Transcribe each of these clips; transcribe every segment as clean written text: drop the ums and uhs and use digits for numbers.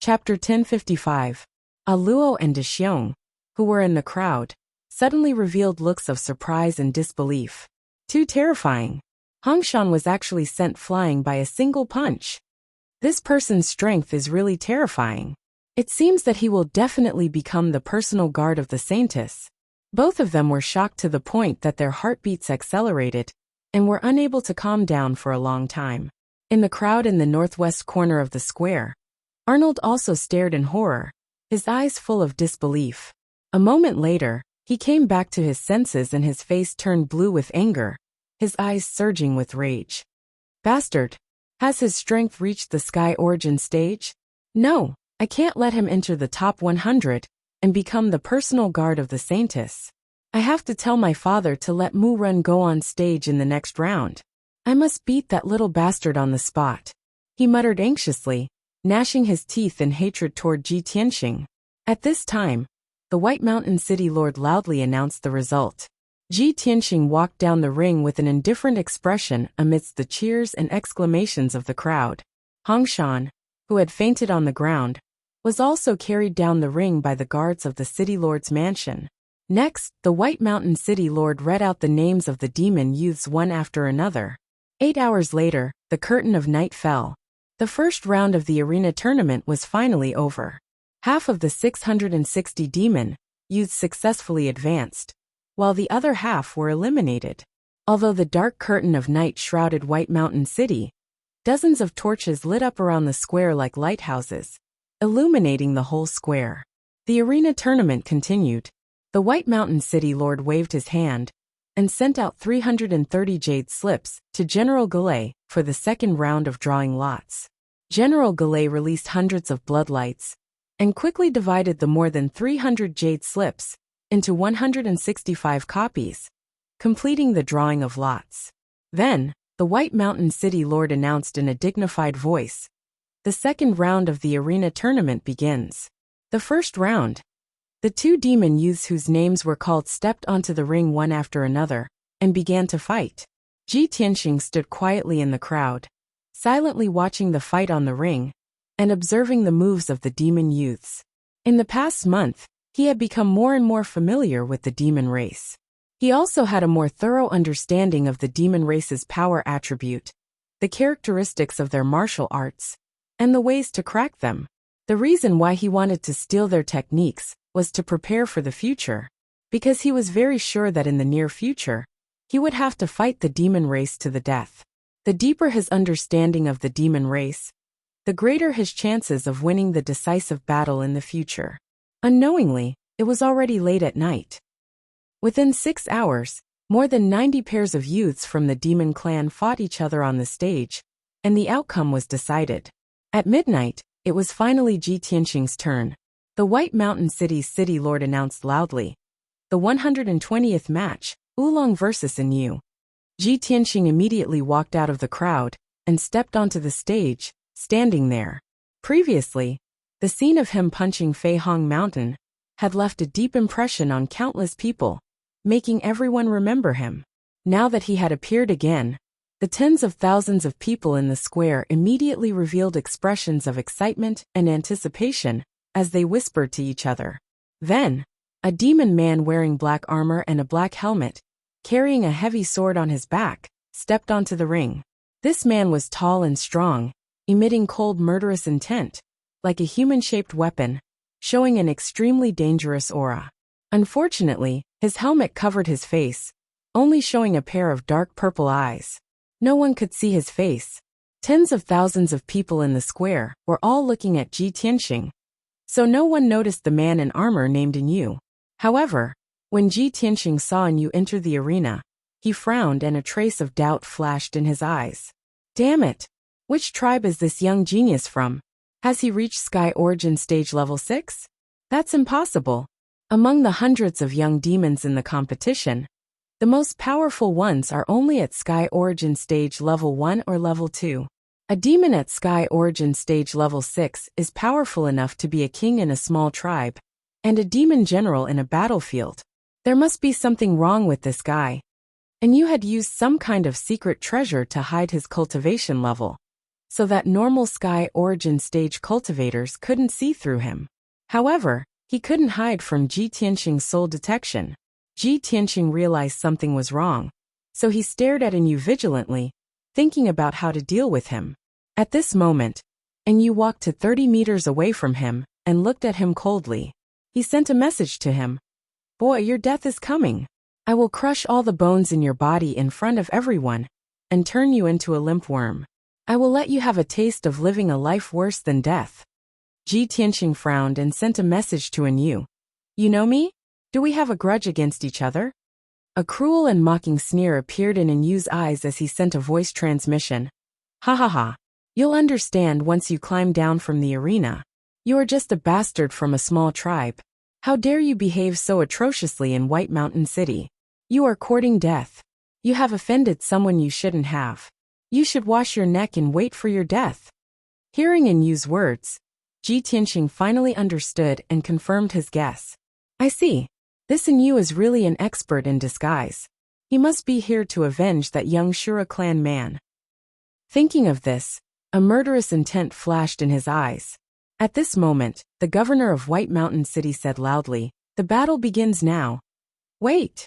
Chapter 1055. Luo and Dexiong, who were in the crowd, suddenly revealed looks of surprise and disbelief. Too terrifying. Hongshan was actually sent flying by a single punch. This person's strength is really terrifying. It seems that he will definitely become the personal guard of the Saintess. Both of them were shocked to the point that their heartbeats accelerated and were unable to calm down for a long time. In the crowd in the northwest corner of the square, Arnold also stared in horror, his eyes full of disbelief. A moment later, he came back to his senses and his face turned blue with anger, his eyes surging with rage. Bastard! Has his strength reached the Sky Origin stage? No, I can't let him enter the top 100 and become the personal guard of the Saintess. I have to tell my father to let Mu Run go on stage in the next round. I must beat that little bastard on the spot. He muttered anxiously, gnashing his teeth in hatred toward Ji Tianxing. At this time, the White Mountain City Lord loudly announced the result. Ji Tianxing walked down the ring with an indifferent expression amidst the cheers and exclamations of the crowd. Hongshan, who had fainted on the ground, was also carried down the ring by the guards of the City Lord's mansion. Next, the White Mountain City Lord read out the names of the demon youths one after another. 8 hours later, the curtain of night fell. The first round of the arena tournament was finally over. Half of the 660 demon youths successfully advanced, while the other half were eliminated. Although the dark curtain of night shrouded White Mountain City, dozens of torches lit up around the square like lighthouses, illuminating the whole square. The arena tournament continued. The White Mountain City Lord waved his hand and sent out 330 jade slips to General Galay for the second round of drawing lots. General Galay released hundreds of bloodlights and quickly divided the more than 300 jade slips into 165 copies, completing the drawing of lots. Then, the White Mountain City Lord announced in a dignified voice, "The second round of the arena tournament begins." The first round. The two demon youths whose names were called stepped onto the ring one after another and began to fight. Ji Tianxing stood quietly in the crowd, silently watching the fight on the ring and observing the moves of the demon youths. In the past month, he had become more and more familiar with the demon race. He also had a more thorough understanding of the demon race's power attribute, the characteristics of their martial arts, and the ways to crack them. The reason why he wanted to steal their techniques was to prepare for the future, because he was very sure that in the near future, he would have to fight the demon race to the death. The deeper his understanding of the demon race, the greater his chances of winning the decisive battle in the future. Unknowingly, it was already late at night. Within 6 hours, more than 90 pairs of youths from the demon clan fought each other on the stage, and the outcome was decided. At midnight, it was finally Ji Tianxing's turn. The White Mountain City's City Lord announced loudly, "The 120th match, Oolong vs. Inu." Ji Tianxing immediately walked out of the crowd and stepped onto the stage, standing there. Previously, the scene of him punching Fei Hong Mountain had left a deep impression on countless people, making everyone remember him. Now that he had appeared again, the tens of thousands of people in the square immediately revealed expressions of excitement and anticipation as they whispered to each other. Then, a demon man wearing black armor and a black helmet, carrying a heavy sword on his back, stepped onto the ring. This man was tall and strong, emitting cold murderous intent, like a human-shaped weapon, showing an extremely dangerous aura. Unfortunately, his helmet covered his face, only showing a pair of dark purple eyes. No one could see his face. Tens of thousands of people in the square were all looking at Ji Tianxing, so no one noticed the man in armor named Inu. However, when Ji Tianxing saw Inu enter the arena, he frowned and a trace of doubt flashed in his eyes. Damn it! Which tribe is this young genius from? Has he reached Sky Origin Stage Level 6? That's impossible. Among the hundreds of young demons in the competition, the most powerful ones are only at Sky Origin Stage Level 1 or Level 2. A demon at Sky Origin Stage Level 6 is powerful enough to be a king in a small tribe, and a demon general in a battlefield. There must be something wrong with this guy. And you had used some kind of secret treasure to hide his cultivation level. so that normal Sky Origin stage cultivators couldn't see through him. However, he couldn't hide from Ji Tianxing's soul detection. Ji Tianxing realized something was wrong, so he stared at Yu vigilantly, thinking about how to deal with him. At this moment, Yu walked to 30 meters away from him and looked at him coldly. He sent a message to him. Boy, your death is coming. I will crush all the bones in your body in front of everyone and turn you into a limp worm. I will let you have a taste of living a life worse than death. Ji Tianxing frowned and sent a message to Yu. You know me? Do we have a grudge against each other? A cruel and mocking sneer appeared in Yu's eyes as he sent a voice transmission. Ha ha ha. You'll understand once you climb down from the arena. You are just a bastard from a small tribe. How dare you behave so atrociously in White Mountain City? You are courting death. You have offended someone you shouldn't have. You should wash your neck and wait for your death. Hearing Yu's words, Ji Tianxing finally understood and confirmed his guess. I see. This Yu is really an expert in disguise. He must be here to avenge that young Shura clan man. Thinking of this, a murderous intent flashed in his eyes. At this moment, the governor of White Mountain City said loudly, "The battle begins now." Wait!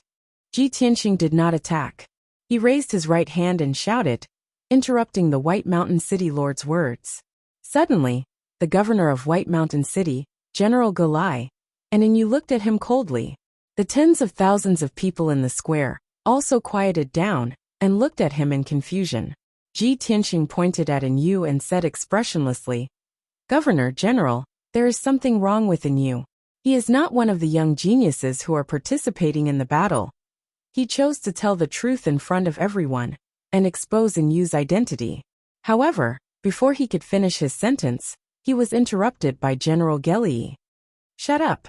Ji Tianxing did not attack. He raised his right hand and shouted, interrupting the White Mountain City lord's words. Suddenly, the governor of White Mountain City, General Gulai, and Yu looked at him coldly. The tens of thousands of people in the square also quieted down and looked at him in confusion. Ji Tianxing pointed at Yu and said expressionlessly, Governor General, there is something wrong with Yu. He is not one of the young geniuses who are participating in the battle. He chose to tell the truth in front of everyone and expose Yu's identity. However, before he could finish his sentence, he was interrupted by General Gelii. Shut up!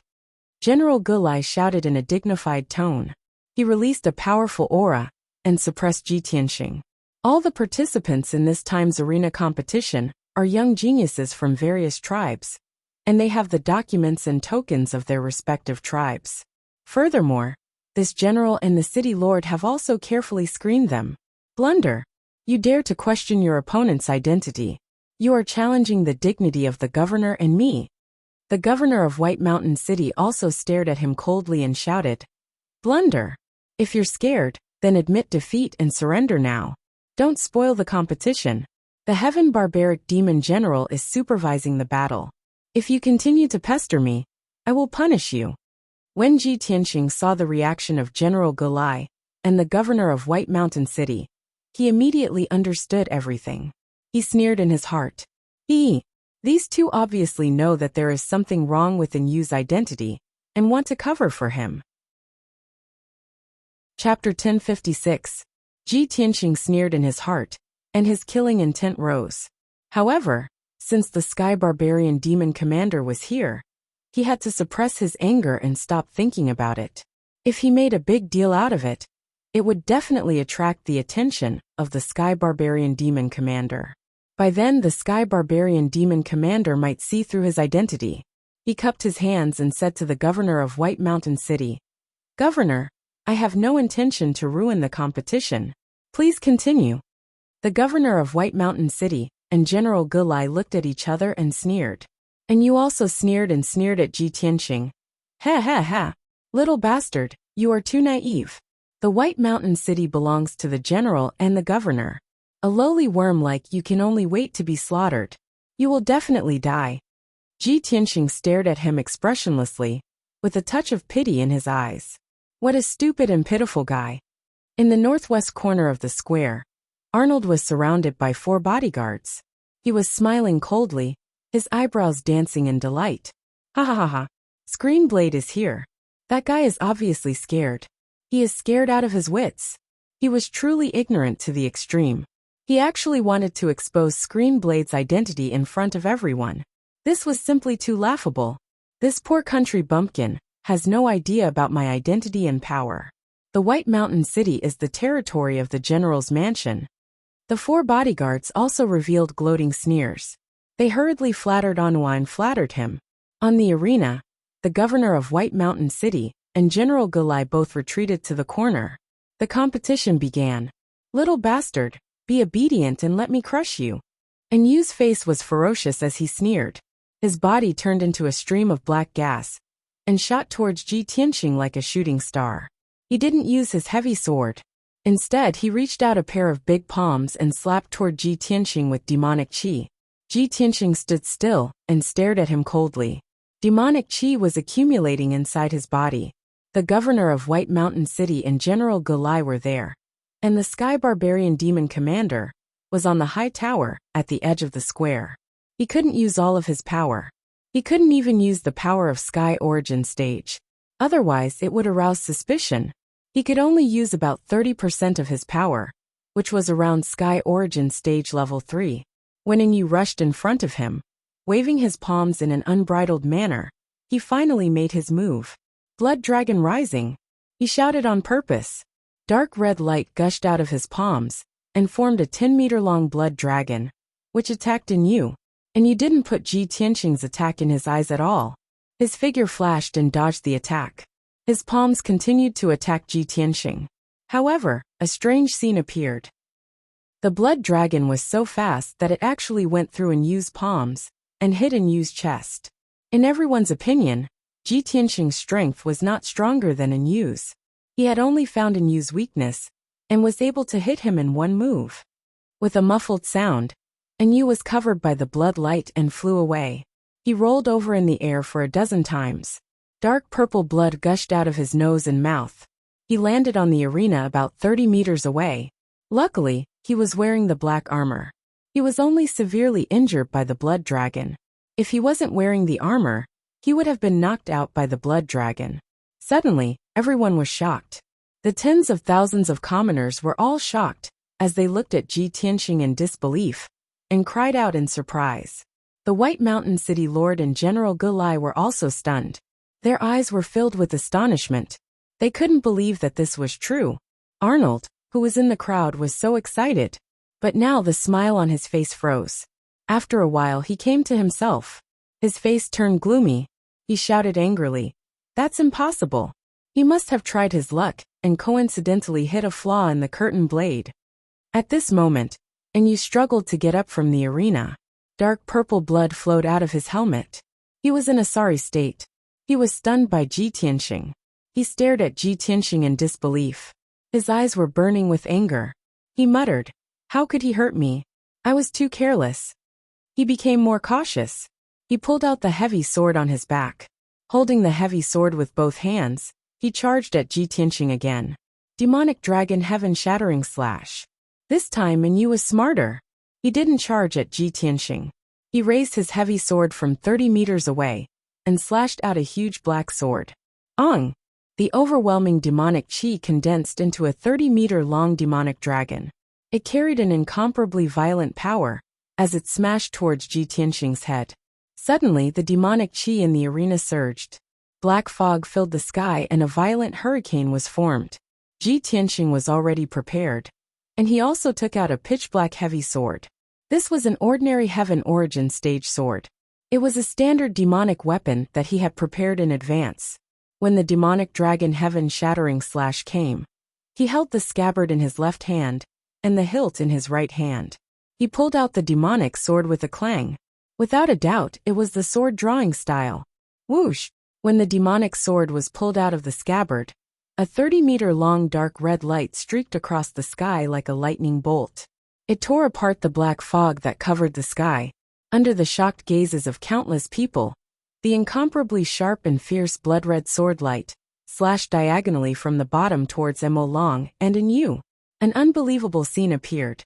General Gulai shouted in a dignified tone. He released a powerful aura and suppressed Ji Tianxing. All the participants in this time's arena competition are young geniuses from various tribes, and they have the documents and tokens of their respective tribes. Furthermore, this general and the city lord have also carefully screened them. Blunder! You dare to question your opponent's identity. You are challenging the dignity of the governor and me. The governor of White Mountain City also stared at him coldly and shouted, Blunder! If you're scared, then admit defeat and surrender now. Don't spoil the competition. The Heaven Barbaric Demon General is supervising the battle. If you continue to pester me, I will punish you. When Ji Tianxing saw the reaction of General Gulai and the governor of White Mountain City, he immediately understood everything. He sneered in his heart. These two obviously know that there is something wrong with Yu's identity and want to cover for him. Chapter 1056. Ji Tianxing sneered in his heart, and his killing intent rose. However, since the Sky Barbarian Demon Commander was here, he had to suppress his anger and stop thinking about it. If he made a big deal out of it, it would definitely attract the attention of the Sky Barbarian Demon Commander. By then the Sky Barbarian Demon Commander might see through his identity. He cupped his hands and said to the governor of White Mountain City, Governor, I have no intention to ruin the competition. Please continue. The governor of White Mountain City and General Gulai looked at each other and sneered. And you also sneered at Ji Tianxing. Ha ha ha. Little bastard, you are too naive. The White Mountain City belongs to the general and the governor. A lowly worm like you can only wait to be slaughtered. You will definitely die. Ji Tianxing stared at him expressionlessly, with a touch of pity in his eyes. What a stupid and pitiful guy. In the northwest corner of the square, Arnold was surrounded by 4 bodyguards. He was smiling coldly, his eyebrows dancing in delight. Ha ha ha ha. Screenblade is here. That guy is obviously scared. He is scared out of his wits. He was truly ignorant to the extreme. He actually wanted to expose Screenblade's identity in front of everyone. This was simply too laughable. This poor country bumpkin has no idea about my identity and power. The White Mountain City is the territory of the general's mansion. The 4 bodyguards also revealed gloating sneers. They hurriedly flattered Onwine flattered him. On the arena, the governor of White Mountain City and General Gulai both retreated to the corner. The competition began. Little bastard, be obedient and let me crush you. and Yu's face was ferocious as he sneered. His body turned into a stream of black gas and shot towards Ji Tianxing like a shooting star. He didn't use his heavy sword. Instead, he reached out a pair of big palms and slapped toward Ji Tianxing with demonic qi. Ji Tianxing stood still and stared at him coldly. Demonic qi was accumulating inside his body. The governor of White Mountain City and General Gulai were there, and the Sky Barbarian Demon Commander was on the high tower at the edge of the square. He couldn't use all of his power. He couldn't even use the power of Sky Origin Stage. Otherwise, it would arouse suspicion. He could only use about 30% of his power, which was around Sky Origin Stage Level 3. When Yu rushed in front of him, waving his palms in an unbridled manner, he finally made his move. Blood Dragon Rising! He shouted on purpose. Dark red light gushed out of his palms and formed a 10-meter-long blood dragon, which attacked Yu. And Yu didn't put Ji Tianxing's attack in his eyes at all. His figure flashed and dodged the attack. His palms continued to attack Ji Tianxing. However, a strange scene appeared. The blood dragon was so fast that it actually went through Yu's palms and hit Yu's chest. In everyone's opinion, Ji Tianxing's strength was not stronger than Yu's. He had only found Yu's weakness and was able to hit him in one move. With a muffled sound, Yu was covered by the blood light and flew away. He rolled over in the air for a dozen times. Dark purple blood gushed out of his nose and mouth. He landed on the arena about 30 meters away. Luckily, he was wearing the black armor. He was only severely injured by the blood dragon. If he wasn't wearing the armor, he would have been knocked out by the blood dragon. Suddenly, everyone was shocked. The tens of thousands of commoners were all shocked as they looked at Ji Tianxing in disbelief and cried out in surprise. The White Mountain City Lord and General Gulai were also stunned. Their eyes were filled with astonishment. They couldn't believe that this was true. Arnold, who was in the crowd, was so excited. But now the smile on his face froze. After a while he came to himself. His face turned gloomy. He shouted angrily, "That's impossible." He must have tried his luck and coincidentally hit a flaw in the curtain blade. At this moment, Yu struggled to get up from the arena. Dark purple blood flowed out of his helmet. He was in a sorry state. He was stunned by Ji Tianxing. He stared at Ji Tianxing in disbelief. His eyes were burning with anger. He muttered, "How could he hurt me? I was too careless." He became more cautious. He pulled out the heavy sword on his back. Holding the heavy sword with both hands, he charged at Ji Tianxing again. Demonic Dragon Heaven Shattering Slash. This time Yu was smarter. He didn't charge at Ji Tianxing. He raised his heavy sword from 30 meters away and slashed out a huge black sword. Ong! The overwhelming demonic qi condensed into a 30-meter-long demonic dragon. It carried an incomparably violent power as it smashed towards Ji Tianxing's head. Suddenly, the demonic qi in the arena surged. Black fog filled the sky and a violent hurricane was formed. Ji Tianxing was already prepared, and he also took out a pitch-black heavy sword. This was an ordinary Heaven Origin Stage sword. It was a standard demonic weapon that he had prepared in advance. When the demonic dragon Heaven Shattering Slash came, he held the scabbard in his left hand and the hilt in his right hand. He pulled out the demonic sword with a clang. Without a doubt, it was the sword drawing style. Whoosh! When the demonic sword was pulled out of the scabbard, a 30-meter-long dark red light streaked across the sky like a lightning bolt. It tore apart the black fog that covered the sky. Under the shocked gazes of countless people, the incomparably sharp and fierce blood-red sword light slashed diagonally from the bottom towards Mo Long and Yu. An unbelievable scene appeared.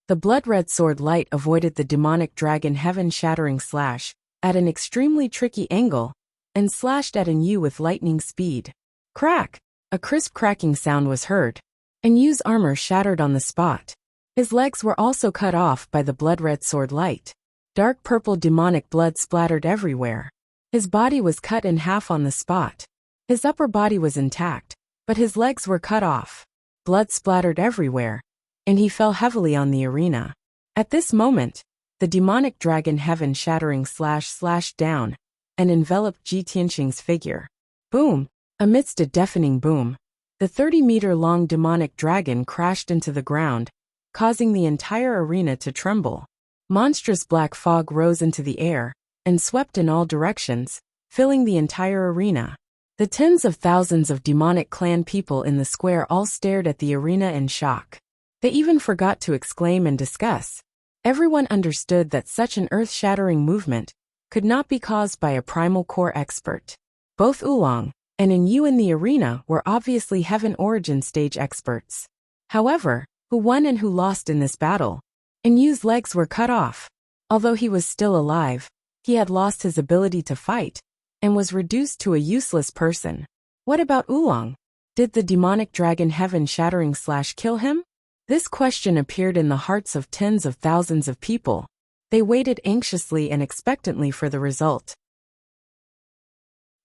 The blood-red sword light avoided the demonic dragon Heaven Shattering Slash at an extremely tricky angle and slashed at Yu with lightning speed. Crack! A crisp cracking sound was heard. Yu's armor shattered on the spot. His legs were also cut off by the blood-red sword light. Dark purple demonic blood splattered everywhere. His body was cut in half on the spot. His upper body was intact, but his legs were cut off. Blood splattered everywhere, and he fell heavily on the arena. At this moment, the demonic dragon Heaven Shattering Slash slashed down and enveloped Ji Tianxing's figure. Boom! Amidst a deafening boom, the 30-meter-long demonic dragon crashed into the ground, causing the entire arena to tremble. Monstrous black fog rose into the air and swept in all directions, filling the entire arena. The tens of thousands of demonic clan people in the square all stared at the arena in shock. They even forgot to exclaim and discuss. Everyone understood that such an earth-shattering movement could not be caused by a primal core expert. Both Oolong and Yu in the arena were obviously Heaven Origin stage experts. However, who won and who lost in this battle? Yu's legs were cut off. Although he was still alive, he had lost his ability to fight and was reduced to a useless person. What about Oolong? Did the demonic dragon heaven-shattering slash kill him? This question appeared in the hearts of tens of thousands of people. They waited anxiously and expectantly for the result.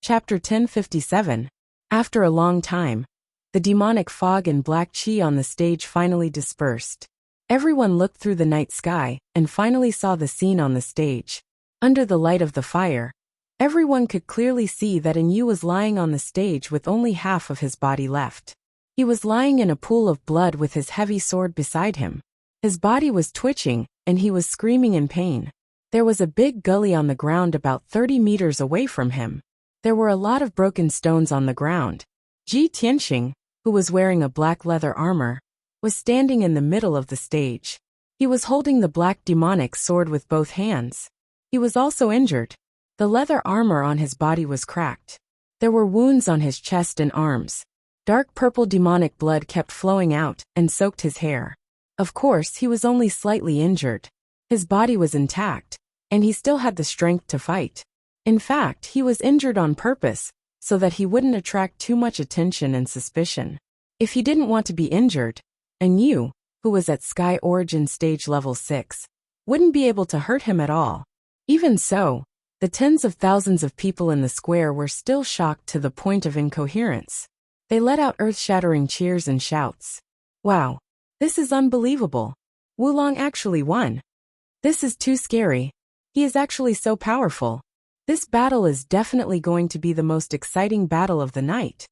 Chapter 1057. After a long time, the demonic fog and black chi on the stage finally dispersed. Everyone looked through the night sky and finally saw the scene on the stage. Under the light of the fire, everyone could clearly see that Yu was lying on the stage with only half of his body left. He was lying in a pool of blood with his heavy sword beside him. His body was twitching, and he was screaming in pain. There was a big gully on the ground about 30 meters away from him. There were a lot of broken stones on the ground. Ji Tianxing, who was wearing a black leather armor, was standing in the middle of the stage. He was holding the black demonic sword with both hands. He was also injured. The leather armor on his body was cracked. There were wounds on his chest and arms. Dark purple demonic blood kept flowing out and soaked his hair. Of course, he was only slightly injured. His body was intact, and he still had the strength to fight. In fact, he was injured on purpose, so that he wouldn't attract too much attention and suspicion. If he didn't want to be injured, Yu, who was at Sky Origin Stage Level 6, wouldn't be able to hurt him at all. Even so, the tens of thousands of people in the square were still shocked to the point of incoherence. They let out earth-shattering cheers and shouts. Wow! This is unbelievable! Oolong actually won! This is too scary. He is actually so powerful. This battle is definitely going to be the most exciting battle of the night.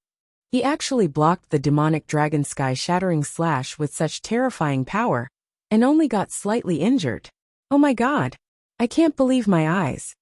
He actually blocked the demonic dragon sky-shattering slash with such terrifying power, and only got slightly injured. Oh my god! I can't believe my eyes.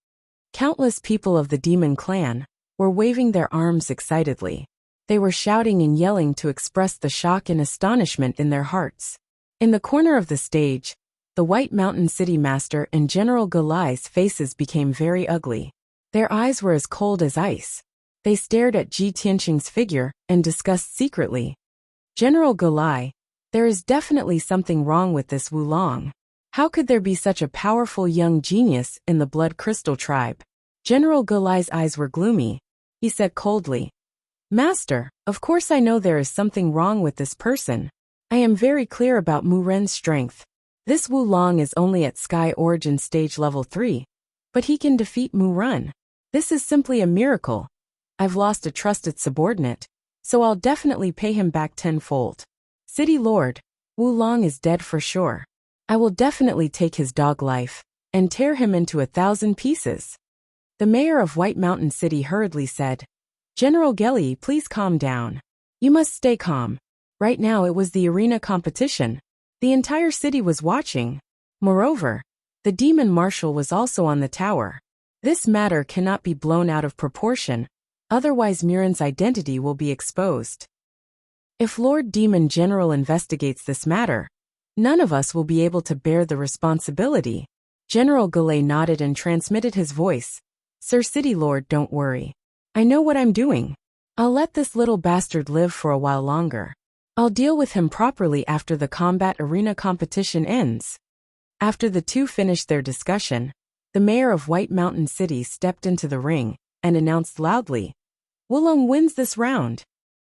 Countless people of the demon clan were waving their arms excitedly. They were shouting and yelling to express the shock and astonishment in their hearts. In the corner of the stage, the White Mountain City Master and General Galai's faces became very ugly. Their eyes were as cold as ice. They stared at Ji Tianxing's figure and discussed secretly. General Galai, there is definitely something wrong with this Oolong. How could there be such a powerful young genius in the Blood Crystal tribe? General Galai's eyes were gloomy. He said coldly, Master, of course I know there is something wrong with this person. I am very clear about Mu Ren's strength. This Oolong is only at Sky Origin Stage Level 3, but he can defeat Mu Ren. This is simply a miracle. I've lost a trusted subordinate, so I'll definitely pay him back tenfold. City Lord, Oolong is dead for sure. I will definitely take his dog life and tear him into 1,000 pieces. The mayor of White Mountain City hurriedly said, General Gelly, please calm down. You must stay calm. Right now it was the arena competition. The entire city was watching. Moreover, the demon marshal was also on the tower. This matter cannot be blown out of proportion, otherwise Muren's identity will be exposed. If Lord Demon General investigates this matter, none of us will be able to bear the responsibility. General Galay nodded and transmitted his voice. Sir City Lord, don't worry. I know what I'm doing. I'll let this little bastard live for a while longer. I'll deal with him properly after the combat arena competition ends. After the two finished their discussion, the mayor of White Mountain City stepped into the ring and announced loudly, Oolong wins this round.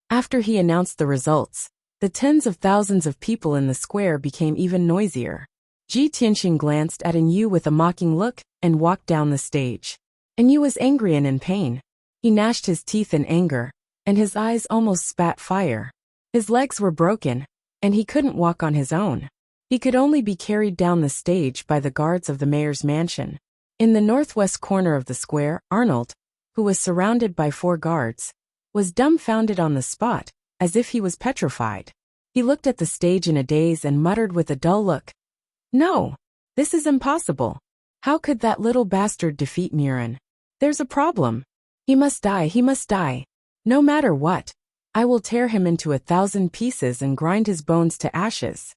After he announced the results, the tens of thousands of people in the square became even noisier. Ji Tianxing glanced at Yu with a mocking look and walked down the stage. Yu was angry and in pain. He gnashed his teeth in anger, and his eyes almost spat fire. His legs were broken, and he couldn't walk on his own. He could only be carried down the stage by the guards of the mayor's mansion. In the northwest corner of the square, Arnold, who was surrounded by 4 guards, was dumbfounded on the spot, as if he was petrified. He looked at the stage in a daze and muttered with a dull look, No! This is impossible. How could that little bastard defeat Miran? There's a problem. He must die, he must die. No matter what, I will tear him into 1,000 pieces and grind his bones to ashes.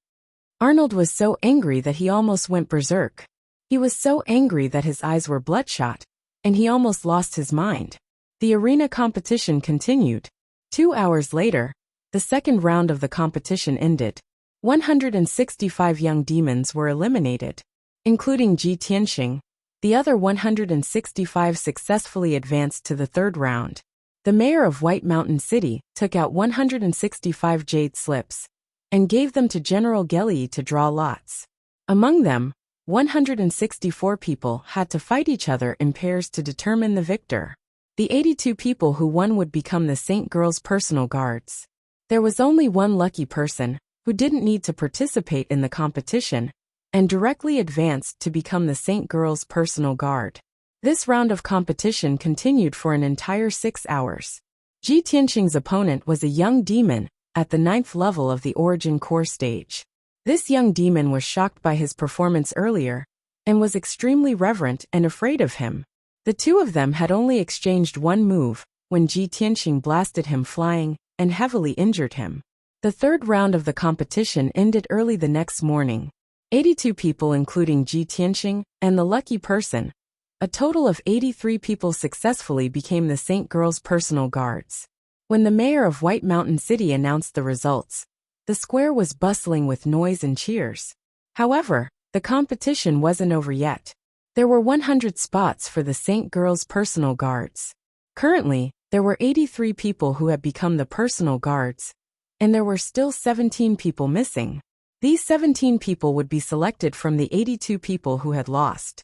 Arnold was so angry that he almost went berserk. He was so angry that his eyes were bloodshot, and he almost lost his mind. The arena competition continued. 2 hours later, the second round of the competition ended. 165 young demons were eliminated, including Ji Tianxing. The other 165 successfully advanced to the third round. The mayor of White Mountain City took out 165 jade slips and gave them to General Gelii to draw lots. Among them, 164 people had to fight each other in pairs to determine the victor. The 82 people who won would become the Saint Girl's personal guards. There was only one lucky person who didn't need to participate in the competition and directly advanced to become the Saint Girl's personal guard. This round of competition continued for an entire 6 hours. Ji Tianxing's opponent was a young demon at the 9th level of the Origin Core stage. This young demon was shocked by his performance earlier and was extremely reverent and afraid of him. The two of them had only exchanged one move when Ji Tianxing blasted him flying and heavily injured him. The third round of the competition ended early the next morning. 82 people including Ji Tianxing and the lucky person, a total of 83 people successfully became the Saint Girl's personal guards. When the mayor of White Mountain City announced the results, the square was bustling with noise and cheers. However, the competition wasn't over yet. There were 100 spots for the Saint Girl's personal guards. Currently, there were 83 people who had become the personal guards, and there were still 17 people missing. These 17 people would be selected from the 82 people who had lost.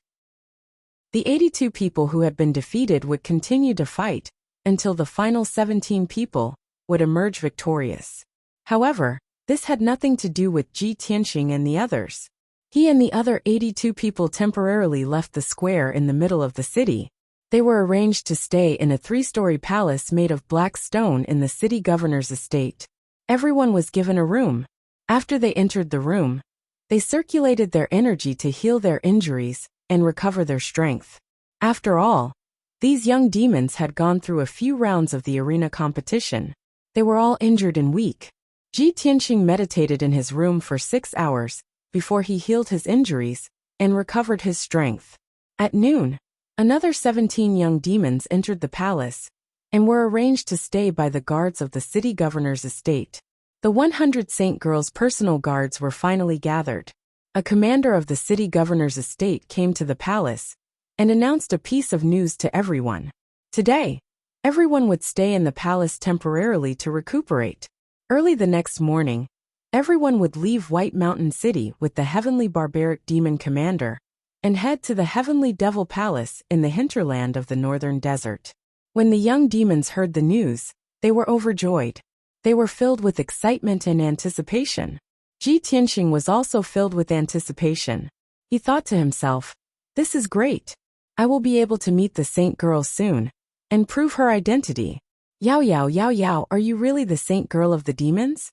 The 82 people who had been defeated would continue to fight until the final 17 people would emerge victorious. However, this had nothing to do with Ji Tianxing and the others. He and the other 82 people temporarily left the square in the middle of the city. They were arranged to stay in a 3-story palace made of black stone in the city governor's estate. Everyone was given a room. After they entered the room, they circulated their energy to heal their injuries and recover their strength. After all, these young demons had gone through a few rounds of the arena competition. They were all injured and weak. Ji Tianxing meditated in his room for 6 hours before he healed his injuries and recovered his strength. At noon, another 17 young demons entered the palace and were arranged to stay by the guards of the city governor's estate. The 100 Saint Girls' personal guards were finally gathered. A commander of the city governor's estate came to the palace and announced a piece of news to everyone. Today, everyone would stay in the palace temporarily to recuperate. Early the next morning, everyone would leave White Mountain City with the Heavenly Barbaric Demon Commander and head to the Heavenly Devil Palace in the hinterland of the northern desert. When the young demons heard the news, they were overjoyed. They were filled with excitement and anticipation. Ji Tianxing was also filled with anticipation. He thought to himself, "This is great. I will be able to meet the Saint Girl soon and prove her identity." Yao Yao Yao Yao, are you really the Saint Girl of the demons?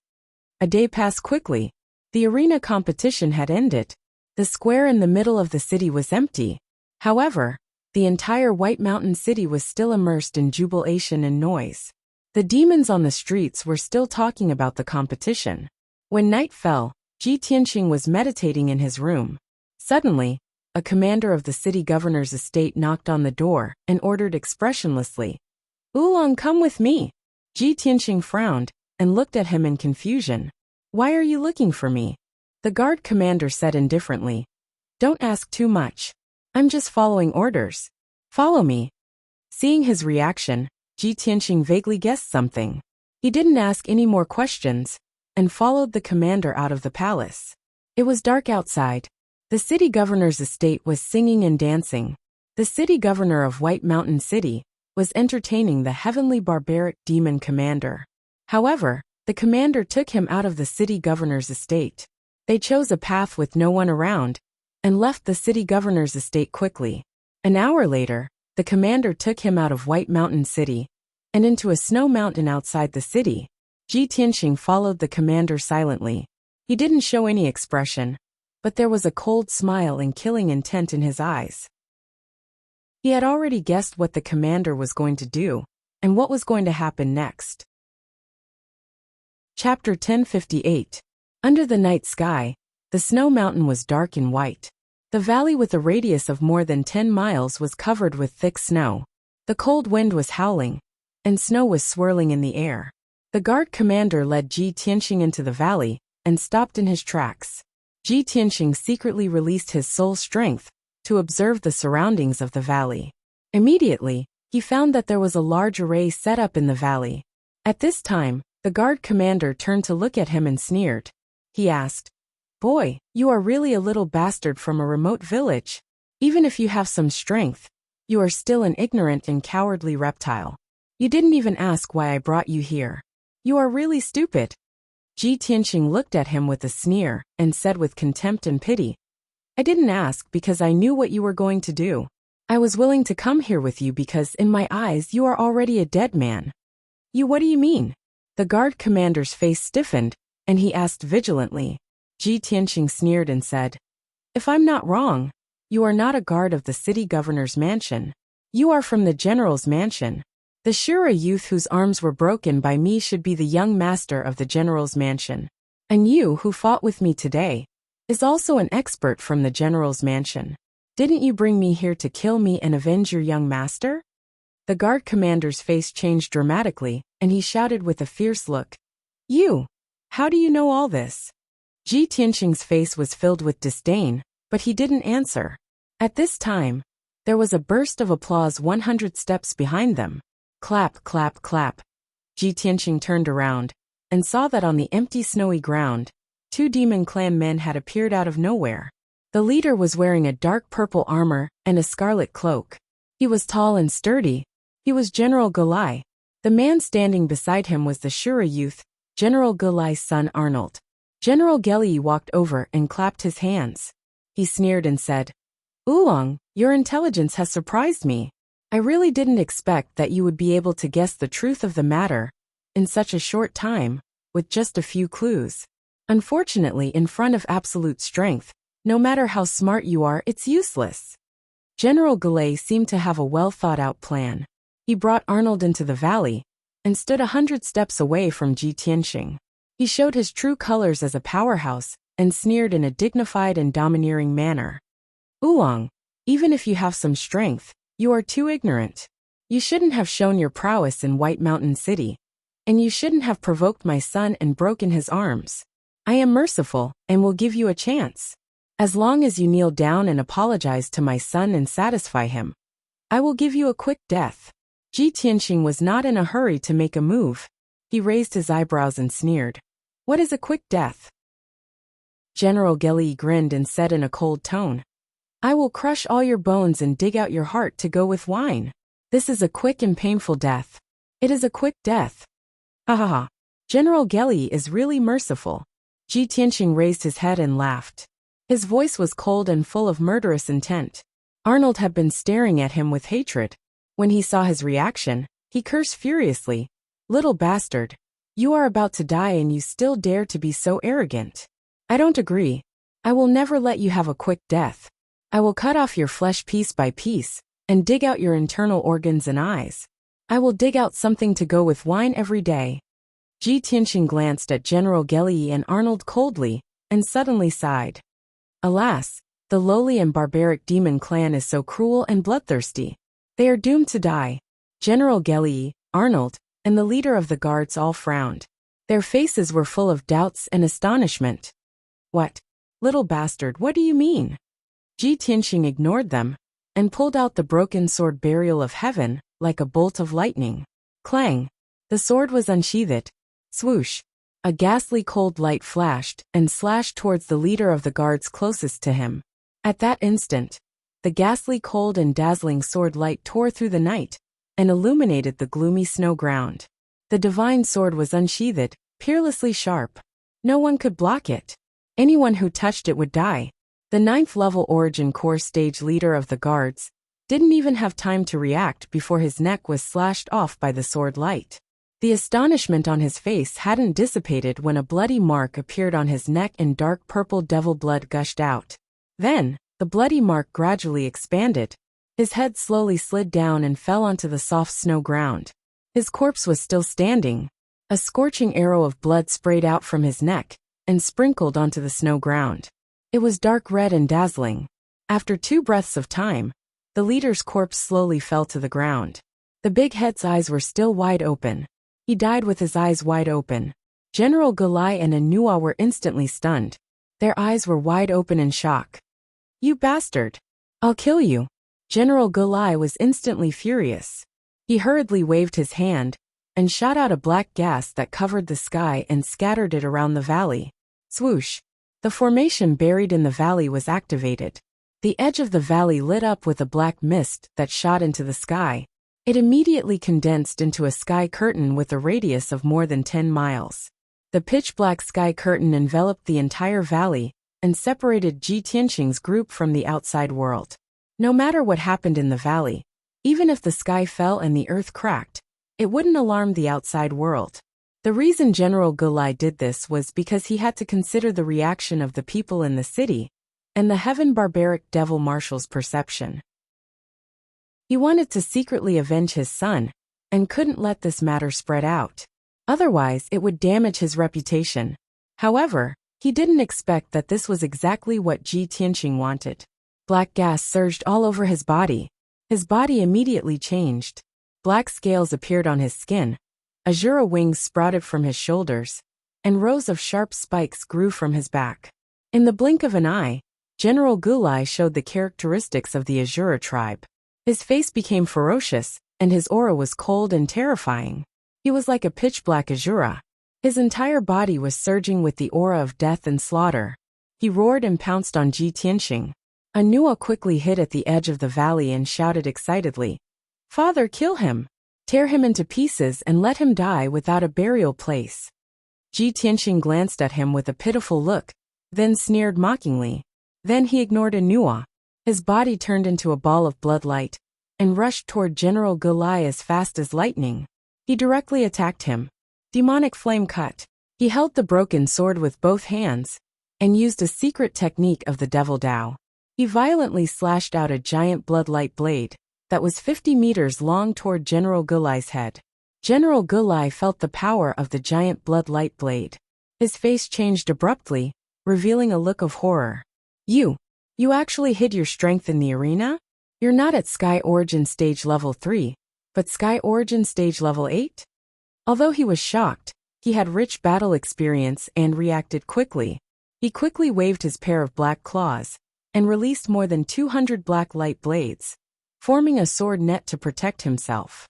A day passed quickly. The arena competition had ended. The square in the middle of the city was empty. However, the entire White Mountain City was still immersed in jubilation and noise. The demons on the streets were still talking about the competition. When night fell, Ji Tianxing was meditating in his room. Suddenly, a commander of the city governor's estate knocked on the door and ordered expressionlessly, "Oolong, come with me." Ji Tianxing frowned and looked at him in confusion. "Why are you looking for me?" The guard commander said indifferently, "Don't ask too much. I'm just following orders. Follow me." Seeing his reaction, Ji Tianxing vaguely guessed something. He didn't ask any more questions and followed the commander out of the palace. It was dark outside. The city governor's estate was singing and dancing. The city governor of White Mountain City was entertaining the Heavenly Barbaric Demon Commander. However, the commander took him out of the city governor's estate. They chose a path with no one around and left the city governor's estate quickly. An hour later, the commander took him out of White Mountain City and into a snow mountain outside the city. Ji Tianxing followed the commander silently. He didn't show any expression, but there was a cold smile and killing intent in his eyes. He had already guessed what the commander was going to do, and what was going to happen next. Chapter 1058. Under the night sky, the snow mountain was dark and white. The valley with a radius of more than 10 miles was covered with thick snow. The cold wind was howling, and snow was swirling in the air. The guard commander led Ji Tianxing into the valley, and stopped in his tracks. Ji Tianxing secretly released his soul strength to observe the surroundings of the valley. Immediately, he found that there was a large array set up in the valley. At this time, the guard commander turned to look at him and sneered. He asked, "Boy, you are really a little bastard from a remote village. Even if you have some strength, you are still an ignorant and cowardly reptile. You didn't even ask why I brought you here. You are really stupid." Ji Tianxing looked at him with a sneer and said with contempt and pity, "I didn't ask because I knew what you were going to do. I was willing to come here with you because in my eyes you are already a dead man." What do you mean?" The guard commander's face stiffened, and he asked vigilantly. Ji Tianxing sneered and said, "If I'm not wrong, you are not a guard of the city governor's mansion. You are from the general's mansion. The Shura youth whose arms were broken by me should be the young master of the general's mansion. And you, who fought with me today, is also an expert from the general's mansion. Didn't you bring me here to kill me and avenge your young master?" The guard commander's face changed dramatically, and he shouted with a fierce look, How do you know all this?" Ji Tianxing's face was filled with disdain, but he didn't answer. At this time, there was a burst of applause 100 steps behind them. Clap, clap, clap. Ji Tianxing turned around, and saw that on the empty snowy ground, 2 demon clan men had appeared out of nowhere. The leader was wearing a dark purple armor and a scarlet cloak. He was tall and sturdy. He was General Galai. The man standing beside him was the Shura youth, General Galai's son Arnold. General Gelii walked over and clapped his hands. He sneered and said, "Oolong, your intelligence has surprised me. I really didn't expect that you would be able to guess the truth of the matter in such a short time, with just a few clues. Unfortunately, in front of absolute strength, no matter how smart you are, it's useless." General Galai seemed to have a well-thought-out plan. He brought Arnold into the valley and stood 100 steps away from Ji Tianxing. He showed his true colors as a powerhouse and sneered in a dignified and domineering manner. "Oolong, even if you have some strength, you are too ignorant. You shouldn't have shown your prowess in White Mountain City, and you shouldn't have provoked my son and broken his arms. I am merciful and will give you a chance. As long as you kneel down and apologize to my son and satisfy him, I will give you a quick death." Ji Tianxing was not in a hurry to make a move. He raised his eyebrows and sneered. "What is a quick death?" General Gelii grinned and said in a cold tone, "I will crush all your bones and dig out your heart to go with wine. This is a quick and painful death. It is a quick death." Ha ha ha. General Gelii is really merciful. Ji Tianxing raised his head and laughed. His voice was cold and full of murderous intent. Arnold had been staring at him with hatred. When he saw his reaction, he cursed furiously. "Little bastard. You are about to die and you still dare to be so arrogant. I don't agree. I will never let you have a quick death. I will cut off your flesh piece by piece, and dig out your internal organs and eyes. I will dig out something to go with wine every day." Ji Tianxing glanced at General Gelii and Arnold coldly, and suddenly sighed. Alas, the lowly and barbaric demon clan is so cruel and bloodthirsty. They are doomed to die. General Gelii, Arnold, and the leader of the guards all frowned. Their faces were full of doubts and astonishment. "What? Little bastard, what do you mean?" Ji Tianxing ignored them, and pulled out the broken sword Burial of Heaven, like a bolt of lightning. Clang! The sword was unsheathed. Swoosh! A ghastly cold light flashed and slashed towards the leader of the guards closest to him. At that instant, the ghastly cold and dazzling sword light tore through the night and illuminated the gloomy snow ground. The divine sword was unsheathed, peerlessly sharp. No one could block it. Anyone who touched it would die. The 9th-level Origin Core stage leader of the guards didn't even have time to react before his neck was slashed off by the sword light. The astonishment on his face hadn't dissipated when a bloody mark appeared on his neck and dark purple devil blood gushed out. Then, the bloody mark gradually expanded. His head slowly slid down and fell onto the soft snow ground. His corpse was still standing. A scorching arrow of blood sprayed out from his neck and sprinkled onto the snow ground. It was dark red and dazzling. After 2 breaths of time, the leader's corpse slowly fell to the ground. The big head's eyes were still wide open. He died with his eyes wide open. General Gulai and Anua were instantly stunned. Their eyes were wide open in shock. "You bastard! I'll kill you!" General Gulai was instantly furious. He hurriedly waved his hand and shot out a black gas that covered the sky and scattered it around the valley. Swoosh! The formation buried in the valley was activated. The edge of the valley lit up with a black mist that shot into the sky. It immediately condensed into a sky curtain with a radius of more than 10 miles. The pitch-black sky curtain enveloped the entire valley and separated Ji Tianqing's group from the outside world. No matter what happened in the valley, even if the sky fell and the earth cracked, it wouldn't alarm the outside world. The reason General Gulai did this was because he had to consider the reaction of the people in the city and the heaven barbaric devil marshal's perception. He wanted to secretly avenge his son and couldn't let this matter spread out. Otherwise, it would damage his reputation. However, he didn't expect that this was exactly what Ji Tianqing wanted. Black gas surged all over his body. His body immediately changed. Black scales appeared on his skin. Azura wings sprouted from his shoulders, and rows of sharp spikes grew from his back. In the blink of an eye, General Gulai showed the characteristics of the Azura tribe. His face became ferocious, and his aura was cold and terrifying. He was like a pitch-black Azura. His entire body was surging with the aura of death and slaughter. He roared and pounced on Ji Tianqing. Anua quickly hid at the edge of the valley and shouted excitedly, "Father, kill him! Tear him into pieces and let him die without a burial place." Ji Tianqing glanced at him with a pitiful look, then sneered mockingly. Then he ignored Anua. His body turned into a ball of blood light and rushed toward General Gulai as fast as lightning. He directly attacked him. Demonic flame cut. He held the broken sword with both hands and used a secret technique of the Devil Dao. He violently slashed out a giant bloodlight blade that was 50 meters long toward General Gulai's head. General Gulai felt the power of the giant bloodlight blade. His face changed abruptly, revealing a look of horror. You actually hid your strength in the arena? You're not at Sky Origin Stage Level 3, but Sky Origin Stage Level 8? Although he was shocked, he had rich battle experience and reacted quickly. He quickly waved his pair of black claws and released more than 200 black light blades, forming a sword net to protect himself.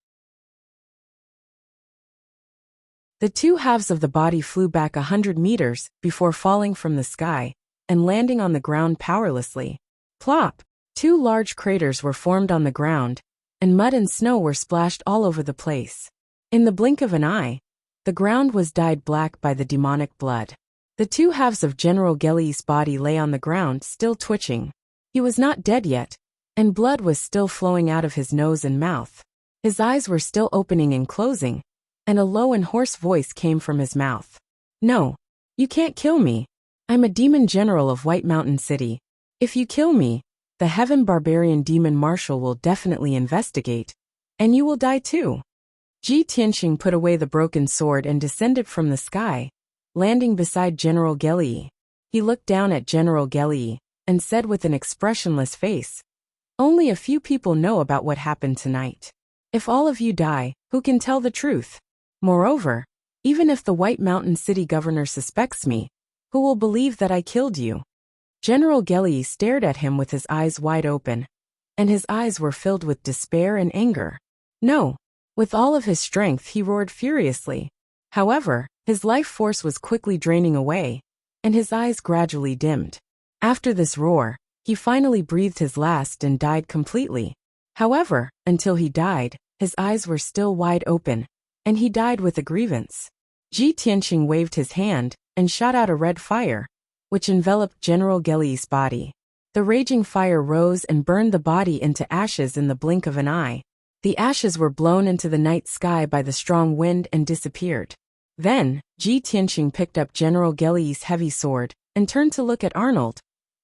The 2 halves of the body flew back 100 meters before falling from the sky and landing on the ground powerlessly. Plop! 2 large craters were formed on the ground, and mud and snow were splashed all over the place. In the blink of an eye, the ground was dyed black by the demonic blood. The 2 halves of General Geli's body lay on the ground, still twitching. He was not dead yet, and blood was still flowing out of his nose and mouth. His eyes were still opening and closing, and a low and hoarse voice came from his mouth. "No, you can't kill me. I'm a demon general of White Mountain City. If you kill me, the Heaven Barbarian Demon Marshal will definitely investigate, and you will die too." Ji Tianqing put away the broken sword and descended from the sky, landing beside General Geli. He looked down at General Geli and said with an expressionless face, "Only a few people know about what happened tonight. If all of you die, who can tell the truth? Moreover, even if the White Mountain City governor suspects me, who will believe that I killed you?" General Geli stared at him with his eyes wide open, and his eyes were filled with despair and anger. No. With all of his strength he roared furiously. However, his life force was quickly draining away, and his eyes gradually dimmed. After this roar, he finally breathed his last and died completely. However, until he died, his eyes were still wide open, and he died with a grievance. Ji Tianqing waved his hand and shot out a red fire, which enveloped General Geli's body. The raging fire rose and burned the body into ashes in the blink of an eye. The ashes were blown into the night sky by the strong wind and disappeared. Then, Ji Tianqing picked up General Geli's heavy sword and turned to look at Arnold,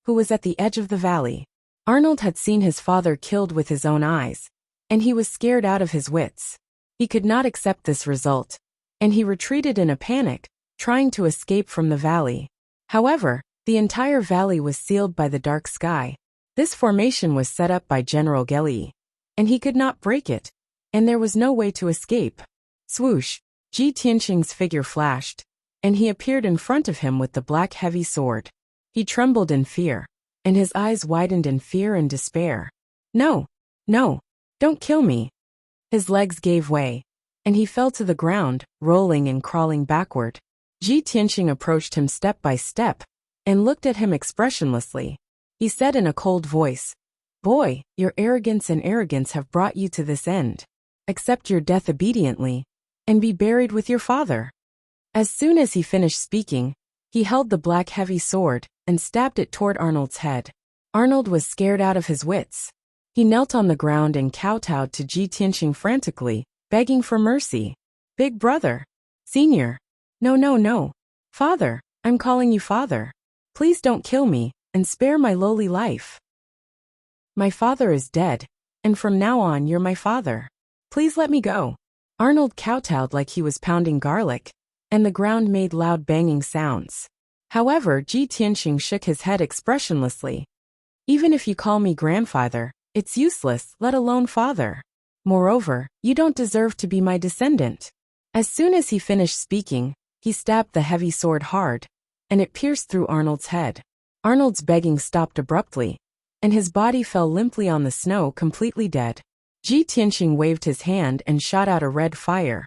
who was at the edge of the valley. Arnold had seen his father killed with his own eyes, and he was scared out of his wits. He could not accept this result, and he retreated in a panic, trying to escape from the valley. However, the entire valley was sealed by the dark sky. This formation was set up by General Geli, and he could not break it, and there was no way to escape. Swoosh! Ji Tianqing's figure flashed, and he appeared in front of him with the black heavy sword. He trembled in fear, and his eyes widened in fear and despair. No! No! Don't kill me! His legs gave way, and he fell to the ground, rolling and crawling backward. Ji Tianqing approached him step by step, and looked at him expressionlessly. He said in a cold voice, "Boy, your arrogance have brought you to this end. Accept your death obediently, and be buried with your father." As soon as he finished speaking, he held the black heavy sword and stabbed it toward Arnold's head. Arnold was scared out of his wits. He knelt on the ground and kowtowed to Ji Tianqing frantically, begging for mercy. "Big brother! Senior! No, no, no! Father! I'm calling you father! Please don't kill me, and spare my lowly life. My father is dead, and from now on you're my father. Please let me go." Arnold kowtowed like he was pounding garlic, and the ground made loud banging sounds. However, Ji Tianqing shook his head expressionlessly. "Even if you call me grandfather, it's useless, let alone father. Moreover, you don't deserve to be my descendant." As soon as he finished speaking, he stabbed the heavy sword hard, and it pierced through Arnold's head. Arnold's begging stopped abruptly, and his body fell limply on the snow completely dead. Ji Tianqing waved his hand and shot out a red fire,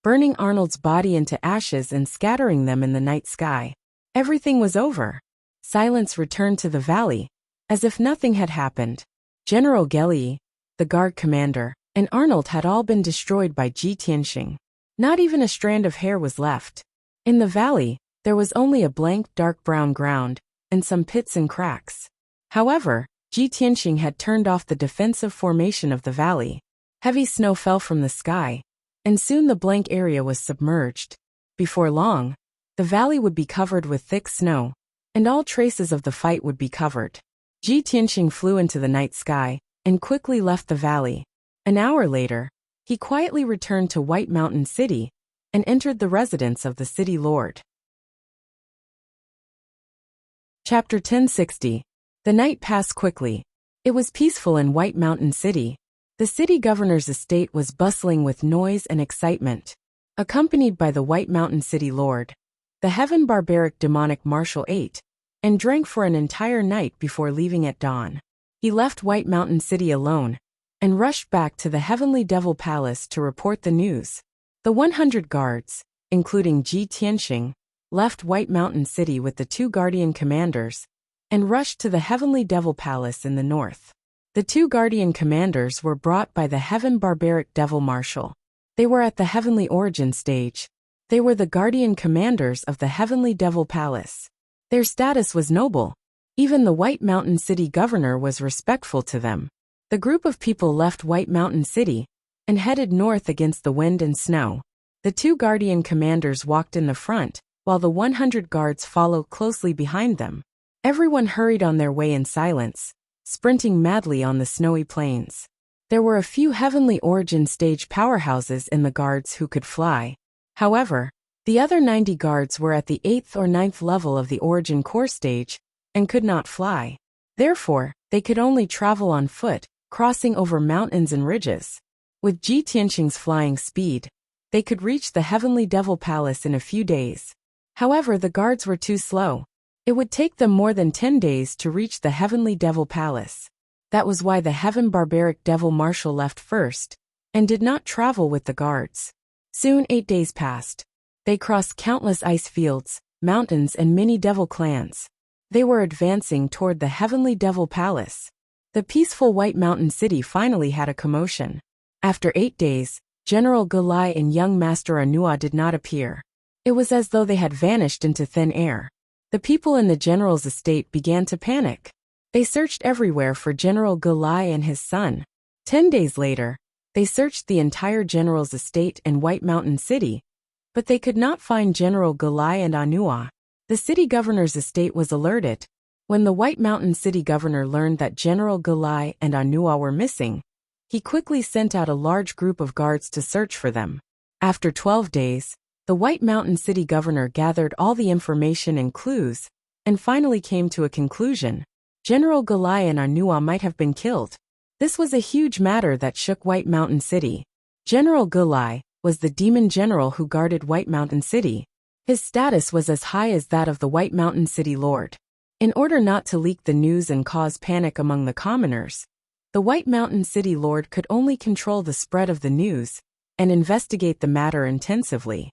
burning Arnold's body into ashes and scattering them in the night sky. Everything was over. Silence returned to the valley, as if nothing had happened. General Geli, the guard commander, and Arnold had all been destroyed by Ji Tianqing. Not even a strand of hair was left. In the valley, there was only a blank dark brown ground, and some pits and cracks. However, Ji Tianqing had turned off the defensive formation of the valley. Heavy snow fell from the sky, and soon the blank area was submerged. Before long, the valley would be covered with thick snow, and all traces of the fight would be covered. Ji Tianqing flew into the night sky, and quickly left the valley. An hour later, he quietly returned to White Mountain City, and entered the residence of the city lord. Chapter 1060. The night passed quickly. It was peaceful in White Mountain City. The city governor's estate was bustling with noise and excitement. Accompanied by the White Mountain City Lord, the Heaven Barbaric Demonic Marshal ate and drank for an entire night before leaving at dawn. He left White Mountain City alone and rushed back to the Heavenly Devil Palace to report the news. The 100 guards, including Ji Tianqing, left White Mountain City with the 2 guardian commanders and rushed to the Heavenly Devil Palace in the north. The 2 guardian commanders were brought by the Heaven Barbaric Devil Marshal. They were at the Heavenly Origin stage. They were the guardian commanders of the Heavenly Devil Palace. Their status was noble. Even the White Mountain City governor was respectful to them. The group of people left White Mountain City and headed north against the wind and snow. The 2 guardian commanders walked in the front, while the 100 guards followed closely behind them. Everyone hurried on their way in silence, sprinting madly on the snowy plains. There were a few Heavenly Origin stage powerhouses in the guards who could fly. However, the other 90 guards were at the 8th or 9th level of the Origin core stage and could not fly. Therefore, they could only travel on foot, crossing over mountains and ridges. With Ji Tianqing's flying speed, they could reach the Heavenly Devil Palace in a few days. However, the guards were too slow. It would take them more than 10 days to reach the Heavenly Devil Palace. That was why the Heaven Barbaric Devil Marshal left first, and did not travel with the guards. Soon 8 days passed. They crossed countless ice fields, mountains and many devil clans. They were advancing toward the Heavenly Devil Palace. The peaceful White Mountain City finally had a commotion. After 8 days, General Gulai and young Master Anua did not appear. It was as though they had vanished into thin air. The people in the general's estate began to panic. They searched everywhere for General Gulai and his son. 10 days later, They searched the entire general's estate in White Mountain City, but they could not find General Galai and Anua. The city governor's estate was alerted. When the White Mountain City governor learned that General Galai and Anua were missing, he quickly sent out a large group of guards to search for them. After 12 days, the White Mountain City governor gathered all the information and clues, and finally came to a conclusion. General Galai and Anua might have been killed. This was a huge matter that shook White Mountain City. General Galai was the demon general who guarded White Mountain City. His status was as high as that of the White Mountain City Lord. In order not to leak the news and cause panic among the commoners, the White Mountain City Lord could only control the spread of the news and investigate the matter intensively.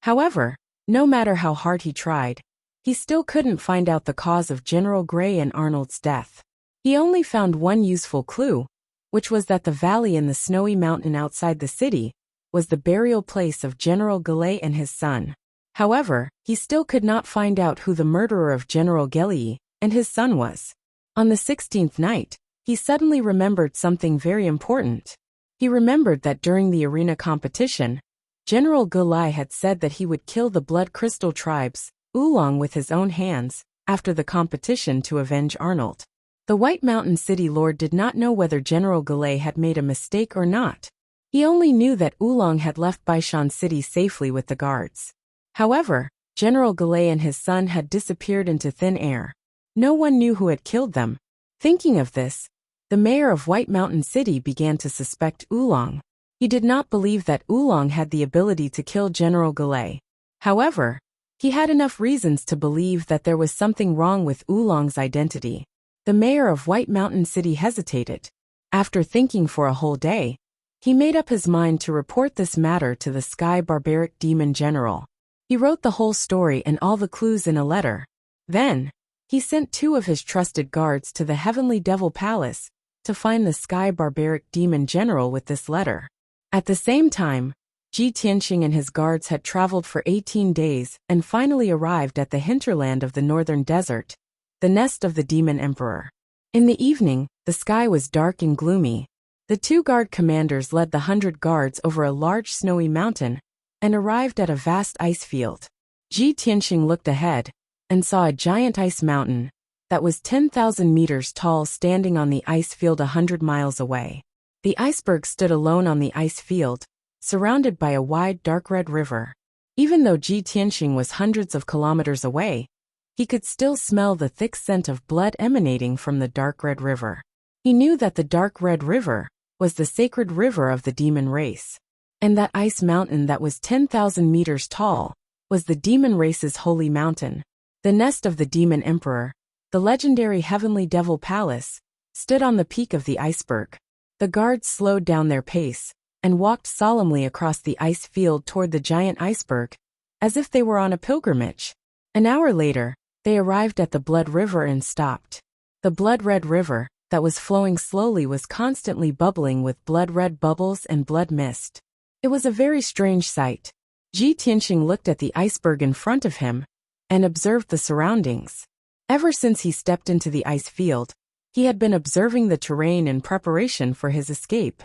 However, no matter how hard he tried, he still couldn't find out the cause of General Gray and Arnold's death. He only found one useful clue, which was that the valley in the snowy mountain outside the city was the burial place of General Galai and his son. However, he still could not find out who the murderer of General Galai and his son was. On the 16th night, he suddenly remembered something very important. He remembered that during the arena competition, General Galai had said that he would kill the Blood Crystal tribes, Oolong, with his own hands, after the competition to avenge Arnold. The White Mountain City Lord did not know whether General Galai had made a mistake or not. He only knew that Oolong had left Baishan City safely with the guards. However, General Galai and his son had disappeared into thin air. No one knew who had killed them. Thinking of this, the mayor of White Mountain City began to suspect Oolong. He did not believe that Oolong had the ability to kill General Galai. However, he had enough reasons to believe that there was something wrong with Oolong's identity. The mayor of White Mountain City hesitated. After thinking for a whole day, he made up his mind to report this matter to the Sky Barbaric Demon General. He wrote the whole story and all the clues in a letter. Then, he sent 2 of his trusted guards to the Heavenly Devil Palace to find the Sky Barbaric Demon General with this letter. At the same time, Ji Tianxing and his guards had traveled for 18 days and finally arrived at the hinterland of the northern desert, the nest of the Demon Emperor. In the evening, the sky was dark and gloomy. The 2 guard commanders led the 100 guards over a large snowy mountain and arrived at a vast ice field. Ji Tianxing looked ahead and saw a giant ice mountain that was 10,000 meters tall standing on the ice field 100 miles away. The iceberg stood alone on the ice field, surrounded by a wide dark red river. Even though Ji Tianxing was hundreds of kilometers away, he could still smell the thick scent of blood emanating from the dark red river. He knew that the dark red river was the sacred river of the demon race, and that ice mountain that was 10,000 meters tall was the demon race's holy mountain. The nest of the demon emperor, the legendary Heavenly Devil Palace, stood on the peak of the iceberg. The guards slowed down their pace and walked solemnly across the ice field toward the giant iceberg, as if they were on a pilgrimage. An hour later, they arrived at the Blood River and stopped. The blood-red river, that was flowing slowly, was constantly bubbling with blood-red bubbles and blood mist. It was a very strange sight. Ji Tianxing looked at the iceberg in front of him and observed the surroundings. Ever since he stepped into the ice field, he had been observing the terrain in preparation for his escape.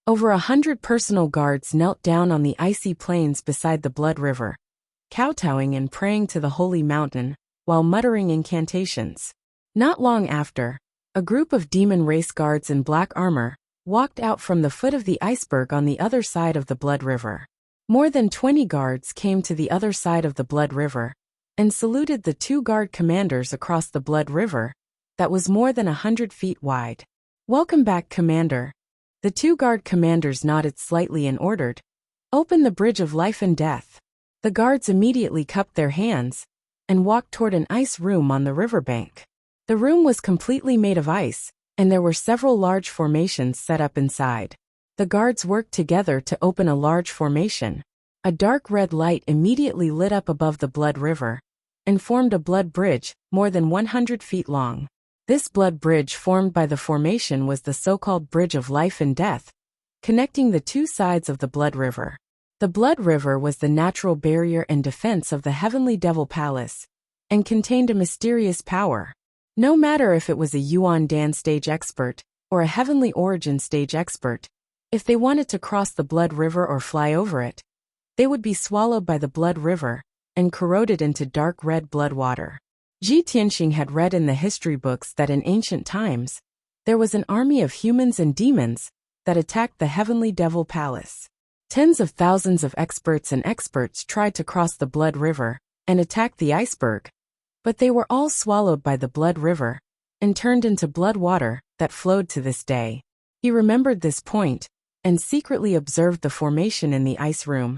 Over 100 personal guards knelt down on the icy plains beside the Blood River, kowtowing and praying to the holy mountain, while muttering incantations. Not long after, a group of demon race guards in black armor walked out from the foot of the iceberg on the other side of the Blood River. More than 20 guards came to the other side of the Blood River and saluted the 2 guard commanders across the Blood River that was more than 100 feet wide. "Welcome back, Commander." The 2 guard commanders nodded slightly and ordered, "Open the bridge of life and death." The guards immediately cupped their hands and walked toward an ice room on the riverbank. The room was completely made of ice, and there were several large formations set up inside. The guards worked together to open a large formation. A dark red light immediately lit up above the Blood River and formed a blood bridge more than 100 feet long. This blood bridge formed by the formation was the so-called Bridge of Life and Death, connecting the 2 sides of the Blood River. The Blood River was the natural barrier and defense of the Heavenly Devil Palace, and contained a mysterious power. No matter if it was a Yuan Dan stage expert, or a heavenly origin stage expert, if they wanted to cross the blood river or fly over it, they would be swallowed by the blood river and corroded into dark red blood water. Ji Tianxing had read in the history books that in ancient times, there was an army of humans and demons that attacked the heavenly devil palace. Tens of thousands of experts tried to cross the blood river and attack the iceberg, but they were all swallowed by the blood river and turned into blood water that flowed to this day. He remembered this point and secretly observed the formation in the ice room,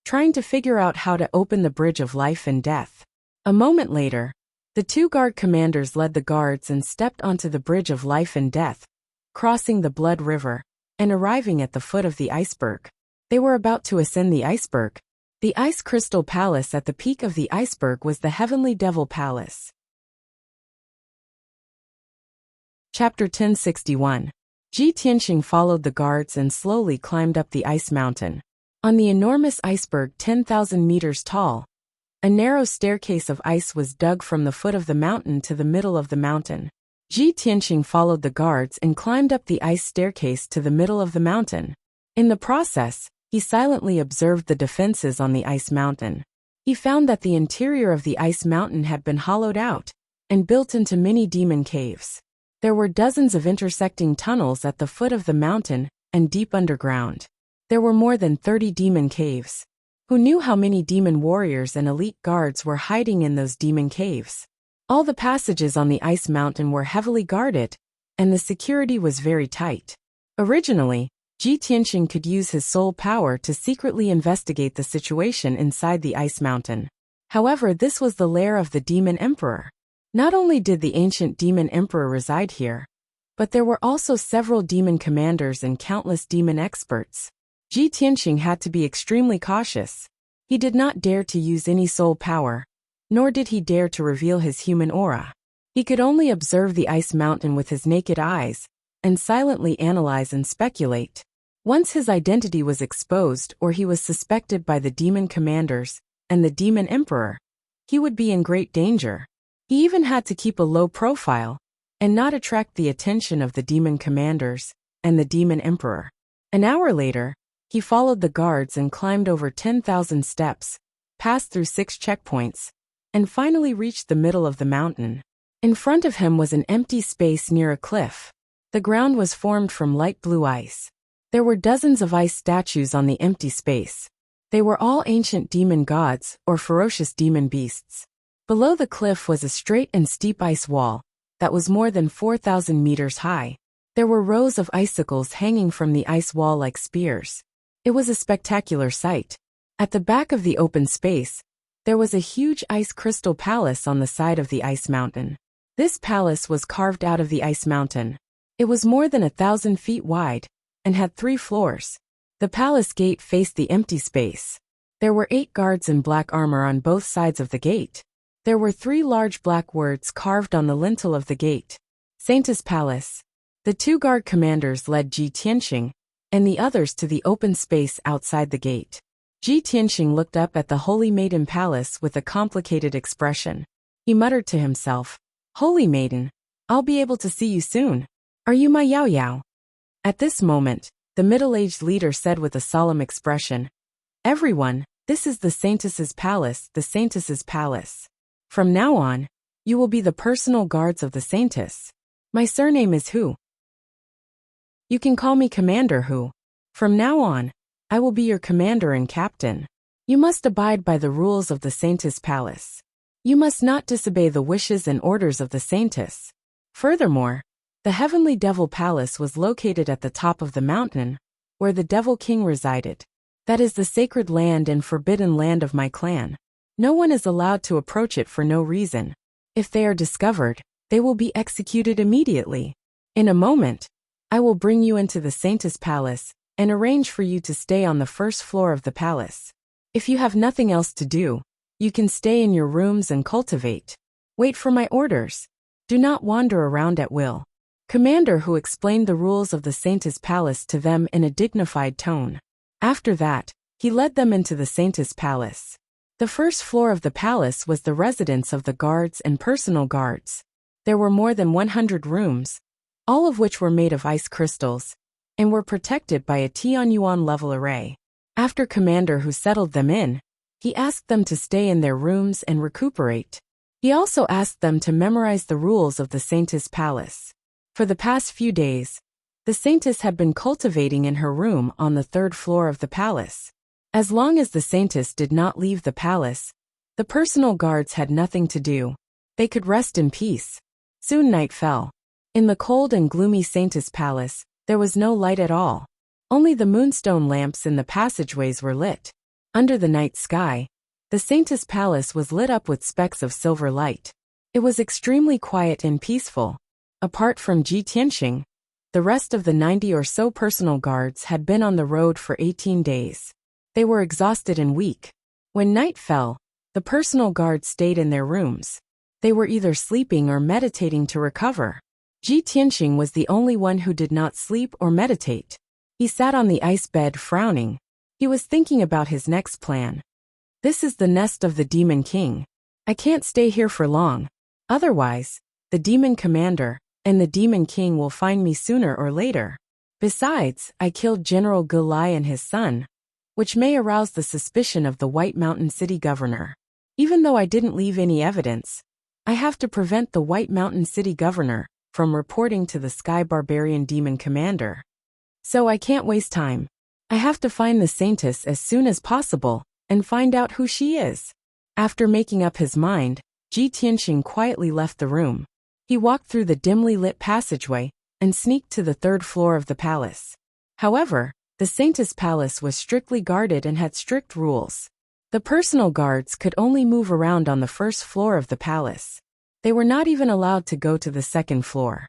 trying to figure out how to open the bridge of life and death. A moment later, the two guard commanders led the guards and stepped onto the bridge of life and death, crossing the blood river and arriving at the foot of the iceberg. They were about to ascend the iceberg. The ice crystal palace at the peak of the iceberg was the heavenly devil palace. Chapter 1061. Ji Tianxing followed the guards and slowly climbed up the ice mountain. On the enormous iceberg 10,000 meters tall, a narrow staircase of ice was dug from the foot of the mountain to the middle of the mountain. Ji Tianxing followed the guards and climbed up the ice staircase to the middle of the mountain. In the process, he silently observed the defenses on the ice mountain. He found that the interior of the ice mountain had been hollowed out and built into many demon caves. There were dozens of intersecting tunnels at the foot of the mountain and deep underground. There were more than 30 demon caves. Who knew how many demon warriors and elite guards were hiding in those demon caves? All the passages on the ice mountain were heavily guarded, and the security was very tight. Originally, Ji Tianxing could use his soul power to secretly investigate the situation inside the ice mountain. However, this was the lair of the demon emperor. Not only did the ancient demon emperor reside here, but there were also several demon commanders and countless demon experts. Ji Tianxing had to be extremely cautious. He did not dare to use any soul power, nor did he dare to reveal his human aura. He could only observe the ice mountain with his naked eyes and silently analyze and speculate. Once his identity was exposed or he was suspected by the demon commanders and the demon emperor, he would be in great danger. He even had to keep a low profile and not attract the attention of the demon commanders and the demon emperor. An hour later, he followed the guards and climbed over 10,000 steps, passed through 6 checkpoints, and finally reached the middle of the mountain. In front of him was an empty space near a cliff. The ground was formed from light blue ice. There were dozens of ice statues on the empty space. They were all ancient demon gods or ferocious demon beasts. Below the cliff was a straight and steep ice wall that was more than 4,000 meters high. There were rows of icicles hanging from the ice wall like spears. It was a spectacular sight. At the back of the open space, there was a huge ice crystal palace on the side of the ice mountain. This palace was carved out of the ice mountain. It was more than 1,000 feet wide and had 3 floors. The palace gate faced the empty space. There were 8 guards in black armor on both sides of the gate. There were 3 large black words carved on the lintel of the gate. Saintess Palace. The 2 guard commanders led Ji Tianxing and the others to the open space outside the gate. Ji Tianxing looked up at the Holy Maiden Palace with a complicated expression. He muttered to himself, "Holy Maiden, I'll be able to see you soon. Are you my Yao Yao?" At this moment, the middle-aged leader said with a solemn expression, "Everyone, this is the Saintess's palace, the Saintess's palace. From now on, you will be the personal guards of the Saintess. My surname is Hu. You can call me Commander Hu. From now on, I will be your commander and captain. You must abide by the rules of the Saintess Palace. You must not disobey the wishes and orders of the Saintess." Furthermore, the Heavenly Devil Palace was located at the top of the mountain, where the Devil King resided. That is the sacred land and forbidden land of my clan. No one is allowed to approach it for no reason. If they are discovered, they will be executed immediately. In a moment, I will bring you into the Saintess Palace and arrange for you to stay on the first floor of the palace. If you have nothing else to do, you can stay in your rooms and cultivate. Wait for my orders. Do not wander around at will. Commander Hu explained the rules of the Saintess Palace to them in a dignified tone. After that, he led them into the Saintess Palace. The first floor of the palace was the residence of the guards and personal guards. There were more than 100 rooms, all of which were made of ice crystals, and were protected by a Tianyuan-level array. After Commander Hu settled them in, he asked them to stay in their rooms and recuperate. He also asked them to memorize the rules of the Saintess Palace. For the past few days, the Saintess had been cultivating in her room on the 3rd floor of the palace. As long as the Saintess did not leave the palace, the personal guards had nothing to do. They could rest in peace. Soon night fell. In the cold and gloomy Saintess Palace, there was no light at all. Only the moonstone lamps in the passageways were lit. Under the night sky, the Saintess Palace was lit up with specks of silver light. It was extremely quiet and peaceful. Apart from Ji Tianxing, the rest of the 90 or so personal guards had been on the road for 18 days. They were exhausted and weak. When night fell, the personal guards stayed in their rooms. They were either sleeping or meditating to recover. Ji Tianxing was the only one who did not sleep or meditate. He sat on the ice bed frowning. He was thinking about his next plan. This is the nest of the Demon King. I can't stay here for long. Otherwise, the Demon Commander and the Demon King will find me sooner or later. Besides, I killed General Gulai and his son, which may arouse the suspicion of the White Mountain City Governor. Even though I didn't leave any evidence, I have to prevent the White Mountain City Governor from reporting to the Sky Barbarian Demon Commander. So I can't waste time. I have to find the Saintess as soon as possible and find out who she is. After making up his mind, Ji Tianxing quietly left the room. He walked through the dimly lit passageway and sneaked to the 3rd floor of the palace. However, the Saintess Palace was strictly guarded and had strict rules. The personal guards could only move around on the 1st floor of the palace. They were not even allowed to go to the 2nd floor.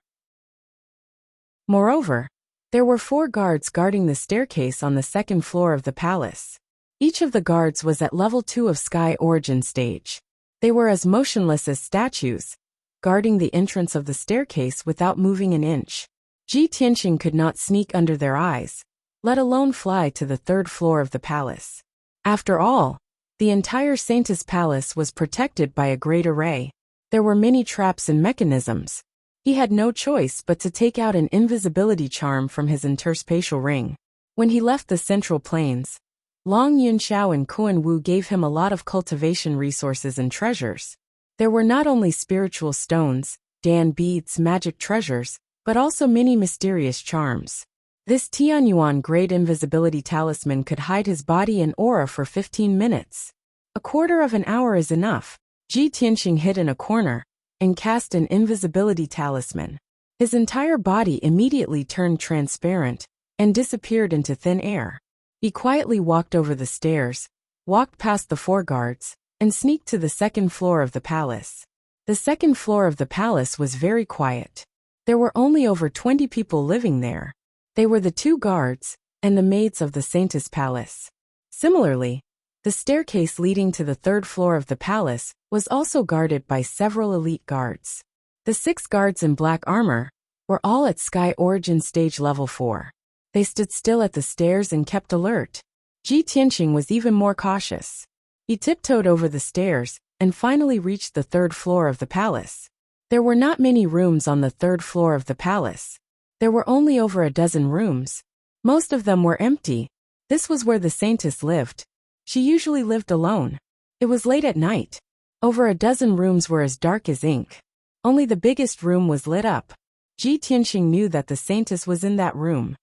Moreover, there were 4 guards guarding the staircase on the 2nd floor of the palace. Each of the guards was at level 2 of Sky Origin Stage. They were as motionless as statues, guarding the entrance of the staircase without moving an inch. Ji Tianxing could not sneak under their eyes, let alone fly to the 3rd floor of the palace. After all, the entire Saintess Palace was protected by a great array. There were many traps and mechanisms. He had no choice but to take out an invisibility charm from his interspatial ring. When he left the Central Plains, Long Yunxiao and Kuan Wu gave him a lot of cultivation resources and treasures. There were not only spiritual stones, Dan beads, magic treasures, but also many mysterious charms. This Tianyuan Great Invisibility Talisman could hide his body and aura for 15 minutes. A quarter of an hour is enough. Ji Tianxing hid in a corner and cast an invisibility talisman. His entire body immediately turned transparent and disappeared into thin air. He quietly walked over the stairs, walked past the 4 guards, and sneaked to the 2nd floor of the palace. The 2nd floor of the palace was very quiet. There were only over 20 people living there. They were the 2 guards and the maids of the Saintess Palace. Similarly, the staircase leading to the 3rd floor of the palace was also guarded by several elite guards. The 6 guards in black armor were all at Sky Origin Stage Level 4. They stood still at the stairs and kept alert. Ji Tianxing was even more cautious. He tiptoed over the stairs and finally reached the 3rd floor of the palace. There were not many rooms on the 3rd floor of the palace. There were only over a dozen rooms. Most of them were empty. This was where the Saintess lived. She usually lived alone. It was late at night. Over a dozen rooms were as dark as ink. Only the biggest room was lit up. Ji Tianxing knew that the Saintess was in that room.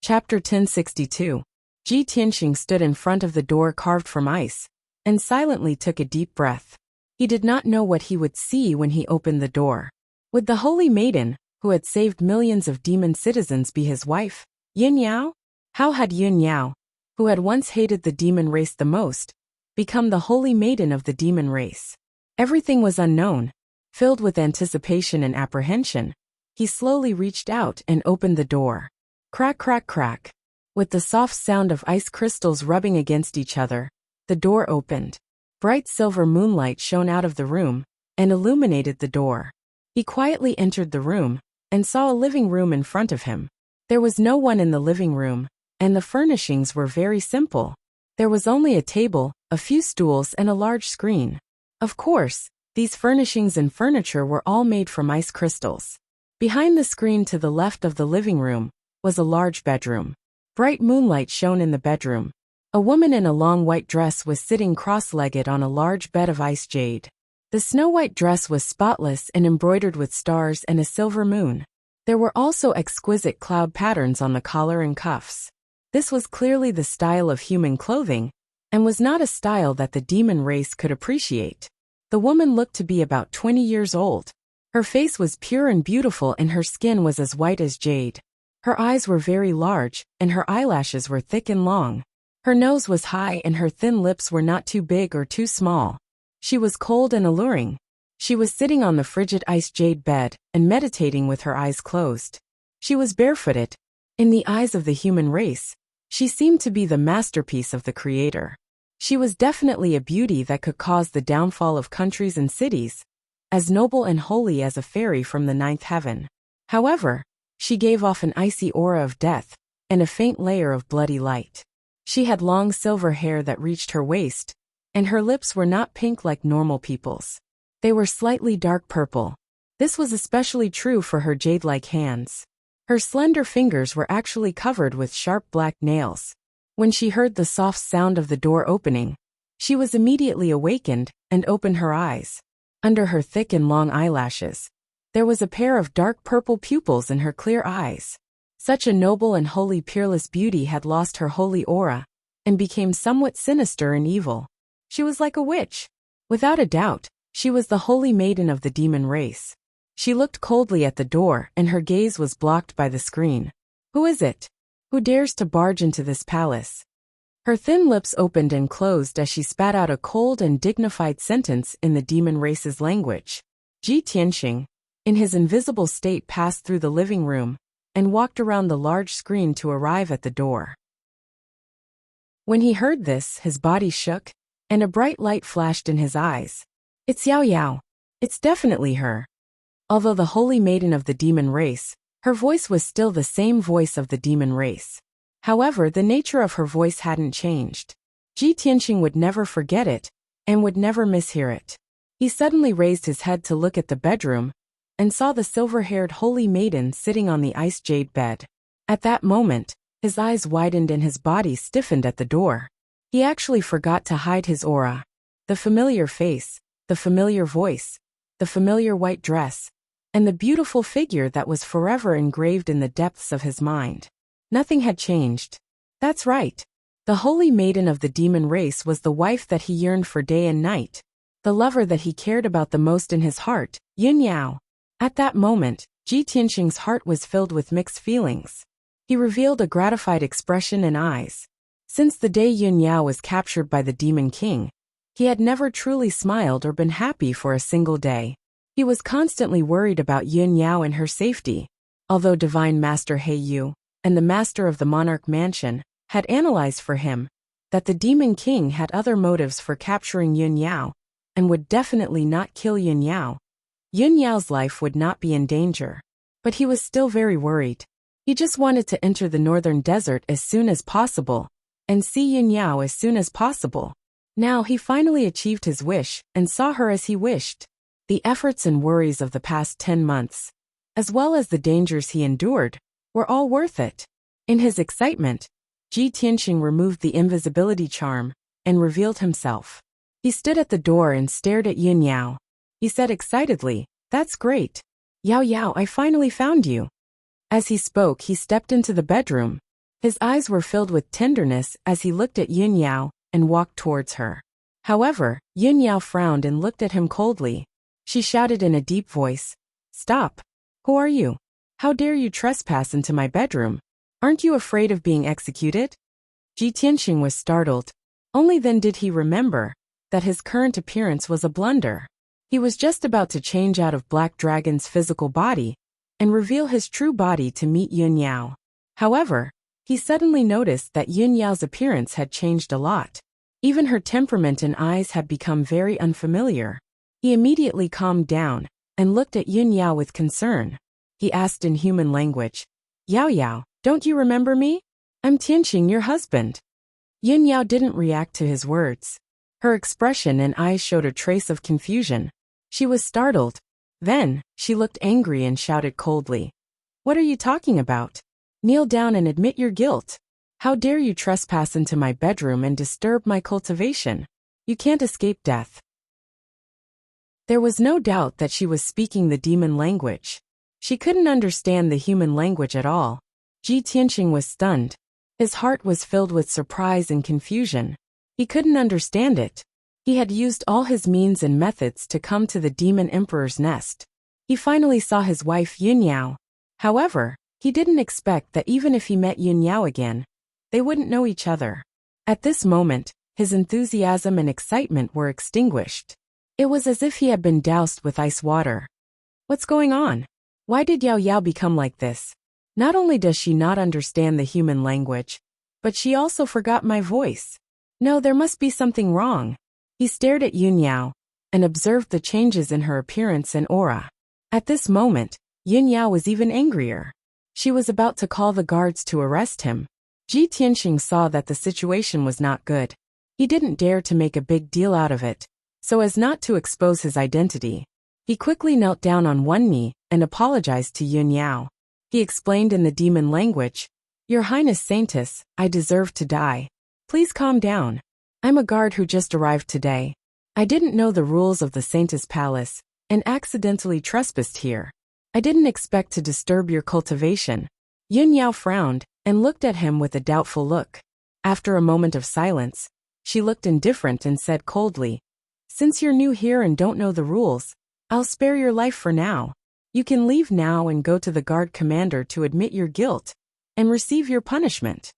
Chapter 1062. Ji Tianxing stood in front of the door carved from ice, and silently took a deep breath. He did not know what he would see when he opened the door. Would the Holy Maiden, who had saved millions of demon citizens, be his wife, Yin Yao? How had Yin Yao, who had once hated the demon race the most, become the Holy Maiden of the demon race? Everything was unknown. Filled with anticipation and apprehension, he slowly reached out and opened the door. Crack, crack, crack. With the soft sound of ice crystals rubbing against each other, the door opened. Bright silver moonlight shone out of the room and illuminated the door. He quietly entered the room and saw a living room in front of him. There was no one in the living room, and the furnishings were very simple. There was only a table, a few stools, and a large screen. Of course, These furnishings and furniture were all made from ice crystals. Behind the screen to the left of the living room was a large bedroom. Bright moonlight shone in the bedroom. A woman in a long white dress was sitting cross-legged on a large bed of ice jade. The snow-white dress was spotless and embroidered with stars and a silver moon. There were also exquisite cloud patterns on the collar and cuffs. This was clearly the style of human clothing, and was not a style that the demon race could appreciate. The woman looked to be about 20 years old. Her face was pure and beautiful and her skin was as white as jade. Her eyes were very large, and her eyelashes were thick and long. Her nose was high and her thin lips were not too big or too small. She was cold and alluring. She was sitting on the frigid ice jade bed and meditating with her eyes closed. She was barefooted. In the eyes of the human race, she seemed to be the masterpiece of the Creator. She was definitely a beauty that could cause the downfall of countries and cities, as noble and holy as a fairy from the ninth heaven. However, she gave off an icy aura of death and a faint layer of bloody light. She had long silver hair that reached her waist, and her lips were not pink like normal people's. They were slightly dark purple. This was especially true for her jade-like hands. Her slender fingers were actually covered with sharp black nails. When she heard the soft sound of the door opening, she was immediately awakened and opened her eyes. Under her thick and long eyelashes, there was a pair of dark purple pupils in her clear eyes. Such a noble and holy peerless beauty had lost her holy aura and became somewhat sinister and evil. She was like a witch. Without a doubt, she was the holy maiden of the demon race. She looked coldly at the door and her gaze was blocked by the screen. Who is it? Who dares to barge into this palace? Her thin lips opened and closed as she spat out a cold and dignified sentence in the demon race's language. Ji Tianxing, in his invisible state, passed through the living room and walked around the large screen to arrive at the door. When he heard this, his body shook, and a bright light flashed in his eyes. It's Yao Yao. It's definitely her. Although the holy maiden of the demon race, her voice was still the same voice of the demon race. However, the nature of her voice hadn't changed. Ji Tianxing would never forget it, and would never mishear it. He suddenly raised his head to look at the bedroom, and saw the silver-haired holy maiden sitting on the ice jade bed. At that moment, his eyes widened and his body stiffened at the door. He actually forgot to hide his aura. The familiar face, the familiar voice, the familiar white dress, and the beautiful figure that was forever engraved in the depths of his mind. Nothing had changed. That's right. The holy maiden of the demon race was the wife that he yearned for day and night, the lover that he cared about the most in his heart, Yun Yao. At that moment, Ji Tianxing's heart was filled with mixed feelings. He revealed a gratified expression and eyes. Since the day Yun Yao was captured by the Demon King, he had never truly smiled or been happy for a single day. He was constantly worried about Yun Yao and her safety. Although Divine Master He Yu and the Master of the Monarch Mansion had analyzed for him that the Demon King had other motives for capturing Yun Yao and would definitely not kill Yun Yao, Yun Yao's life would not be in danger. But he was still very worried. He just wanted to enter the northern desert as soon as possible and see Yun Yao as soon as possible. Now he finally achieved his wish and saw her as he wished. The efforts and worries of the past 10 months, as well as the dangers he endured, were all worth it. In his excitement, Ji Tianxing removed the invisibility charm and revealed himself. He stood at the door and stared at Yun Yao. He said excitedly, "That's great. Yao Yao, I finally found you." As he spoke, he stepped into the bedroom. His eyes were filled with tenderness as he looked at Yun Yao and walked towards her. However, Yun Yao frowned and looked at him coldly. She shouted in a deep voice, "Stop! Who are you? How dare you trespass into my bedroom? Aren't you afraid of being executed?" Ji Tianxing was startled. Only then did he remember that his current appearance was a blunder. He was just about to change out of Black Dragon's physical body and reveal his true body to meet Yun Yao. However, he suddenly noticed that Yun Yao's appearance had changed a lot. Even her temperament and eyes had become very unfamiliar. He immediately calmed down and looked at Yun Yao with concern. He asked in human language, "Yao Yao, don't you remember me? I'm Tianxing, your husband." Yun Yao didn't react to his words. Her expression and eyes showed a trace of confusion. She was startled. Then, she looked angry and shouted coldly. What are you talking about? Kneel down and admit your guilt. How dare you trespass into my bedroom and disturb my cultivation? You can't escape death. There was no doubt that she was speaking the demon language. She couldn't understand the human language at all. Ji Tianqing was stunned. His heart was filled with surprise and confusion. He couldn't understand it. He had used all his means and methods to come to the demon emperor's nest. He finally saw his wife Yunyao. However, he didn't expect that even if he met Yunyao again, they wouldn't know each other. At this moment, his enthusiasm and excitement were extinguished. It was as if he had been doused with ice water. What's going on? Why did Yao Yao become like this? Not only does she not understand the human language, but she also forgot my voice. No, there must be something wrong. He stared at Yunyao and observed the changes in her appearance and aura. At this moment, Yunyao was even angrier. She was about to call the guards to arrest him. Ji Tianqing saw that the situation was not good. He didn't dare to make a big deal out of it, so as not to expose his identity. He quickly knelt down on one knee and apologized to Yunyao. He explained in the demon language, Your Highness Saintess, I deserve to die. Please calm down. I'm a guard who just arrived today. I didn't know the rules of the Saintess Palace and accidentally trespassed here. I didn't expect to disturb your cultivation. Yunyao frowned and looked at him with a doubtful look. After a moment of silence, she looked indifferent and said coldly, Since you're new here and don't know the rules, I'll spare your life for now. You can leave now and go to the guard commander to admit your guilt and receive your punishment.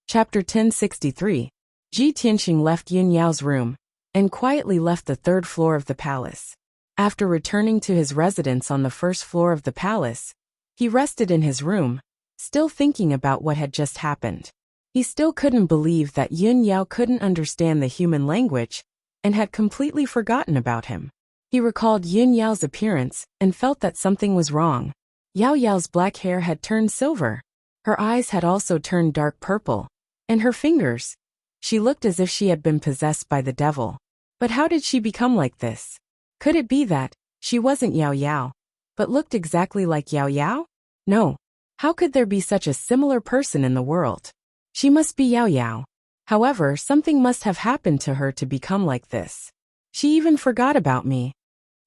Chapter 1063. Ji Tianqing left Yunyao's room and quietly left the third floor of the palace. After returning to his residence on the first floor of the palace, he rested in his room, still thinking about what had just happened. He still couldn't believe that Yunyao couldn't understand the human language and had completely forgotten about him. He recalled Yunyao's appearance and felt that something was wrong. Yao Yao's black hair had turned silver. Her eyes had also turned dark purple. And her fingers. She looked as if she had been possessed by the devil. But how did she become like this? Could it be that she wasn't Yao Yao, but looked exactly like Yao Yao? No. How could there be such a similar person in the world? She must be Yao Yao. However, something must have happened to her to become like this. She even forgot about me.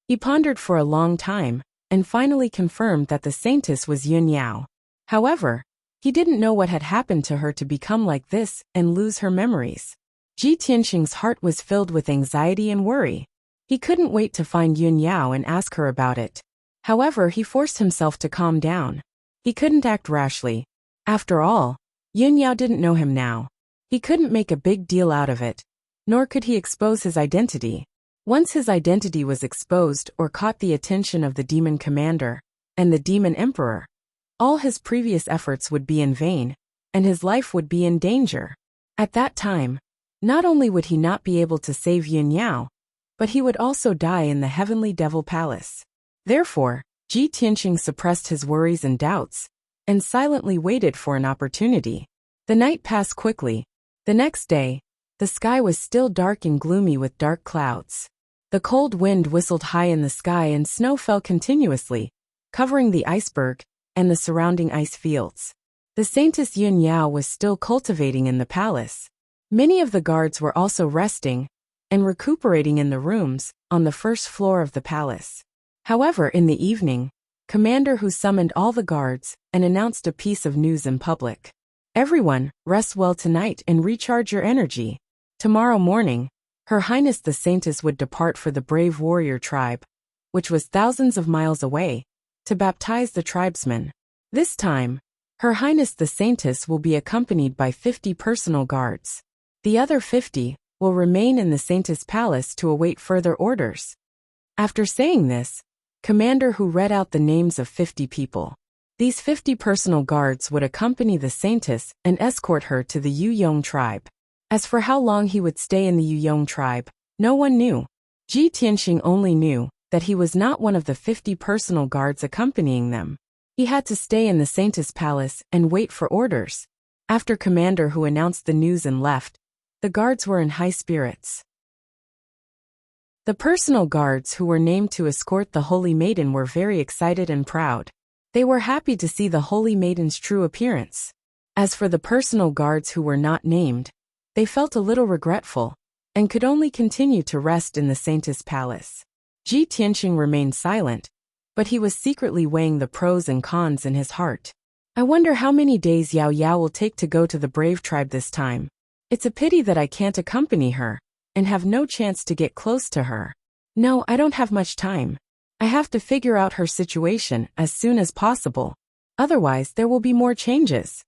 He pondered for a long time, and finally confirmed that the saintess was Yunyao. However, he didn't know what had happened to her to become like this and lose her memories. Ji Tianqing's heart was filled with anxiety and worry. He couldn't wait to find Yunyao and ask her about it. However, he forced himself to calm down. He couldn't act rashly. After all, Yunyao didn't know him now. He couldn't make a big deal out of it, nor could he expose his identity. Once his identity was exposed or caught the attention of the demon commander and the demon emperor, all his previous efforts would be in vain, and his life would be in danger. At that time, not only would he not be able to save Yunyao, but he would also die in the heavenly devil palace. Therefore, Ji Tianqing suppressed his worries and doubts, and silently waited for an opportunity. The night passed quickly. The next day, the sky was still dark and gloomy with dark clouds. The cold wind whistled high in the sky and snow fell continuously, covering the iceberg and the surrounding ice fields. The Saintess Yunyao was still cultivating in the palace. Many of the guards were also resting and recuperating in the rooms on the first floor of the palace. However, in the evening, Commander Hu summoned all the guards and announced a piece of news in public. Everyone, rest well tonight and recharge your energy. Tomorrow morning, Her Highness the Saintess would depart for the brave warrior tribe, which was thousands of miles away, to baptize the tribesmen. This time, Her Highness the Saintess will be accompanied by 50 personal guards. The other 50 will remain in the Saintess Palace to await further orders. After saying this, Commander Hu read out the names of 50 people. These 50 personal guards would accompany the Saintess and escort her to the Yuyong tribe. As for how long he would stay in the Yuyong tribe, no one knew. Ji Tianqing only knew that he was not one of the 50 personal guards accompanying them. He had to stay in the Saintess Palace and wait for orders. After Commander Hu announced the news and left, the guards were in high spirits. The personal guards who were named to escort the Holy Maiden were very excited and proud. They were happy to see the Holy Maiden's true appearance. As for the personal guards who were not named, they felt a little regretful, and could only continue to rest in the Saintess Palace. Ji Tianqing remained silent, but he was secretly weighing the pros and cons in his heart. I wonder how many days Yao Yao will take to go to the brave tribe this time. It's a pity that I can't accompany her, and have no chance to get close to her. No, I don't have much time. I have to figure out her situation as soon as possible. Otherwise, there will be more changes.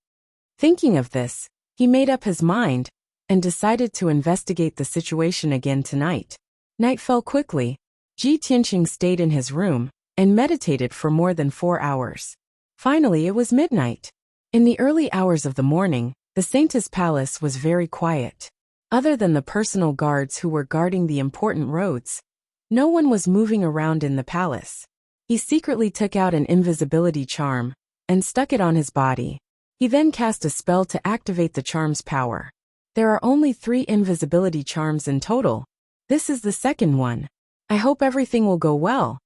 Thinking of this, he made up his mind, and decided to investigate the situation again tonight. Night fell quickly. Ji Tianqing stayed in his room, and meditated for more than 4 hours. Finally, it was midnight. In the early hours of the morning, the Saintess Palace was very quiet. Other than the personal guards who were guarding the important roads, no one was moving around in the palace. He secretly took out an invisibility charm, and stuck it on his body. He then cast a spell to activate the charm's power. There are only 3 invisibility charms in total. This is the second one. I hope everything will go well.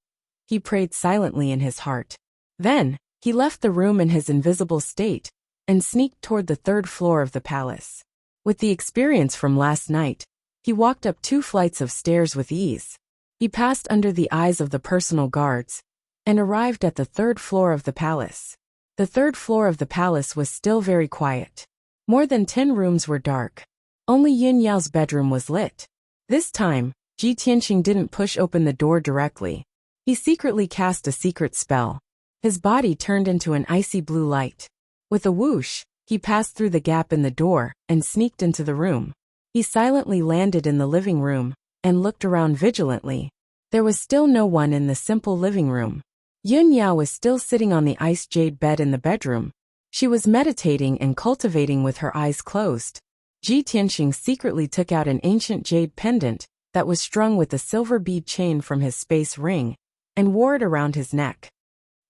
He prayed silently in his heart. Then, he left the room in his invisible state, and sneaked toward the 3rd floor of the palace. With the experience from last night, he walked up 2 flights of stairs with ease. He passed under the eyes of the personal guards, and arrived at the 3rd floor of the palace. The 3rd floor of the palace was still very quiet. More than 10 rooms were dark. Only Yun Yao's bedroom was lit. This time, Ji Tianqing didn't push open the door directly. He secretly cast a secret spell. His body turned into an icy blue light. With a whoosh, he passed through the gap in the door, and sneaked into the room. He silently landed in the living room, and looked around vigilantly. There was still no one in the simple living room. Yun Yao was still sitting on the ice jade bed in the bedroom. She was meditating and cultivating with her eyes closed. Ji Tianqing secretly took out an ancient jade pendant that was strung with a silver bead chain from his space ring, and wore it around his neck.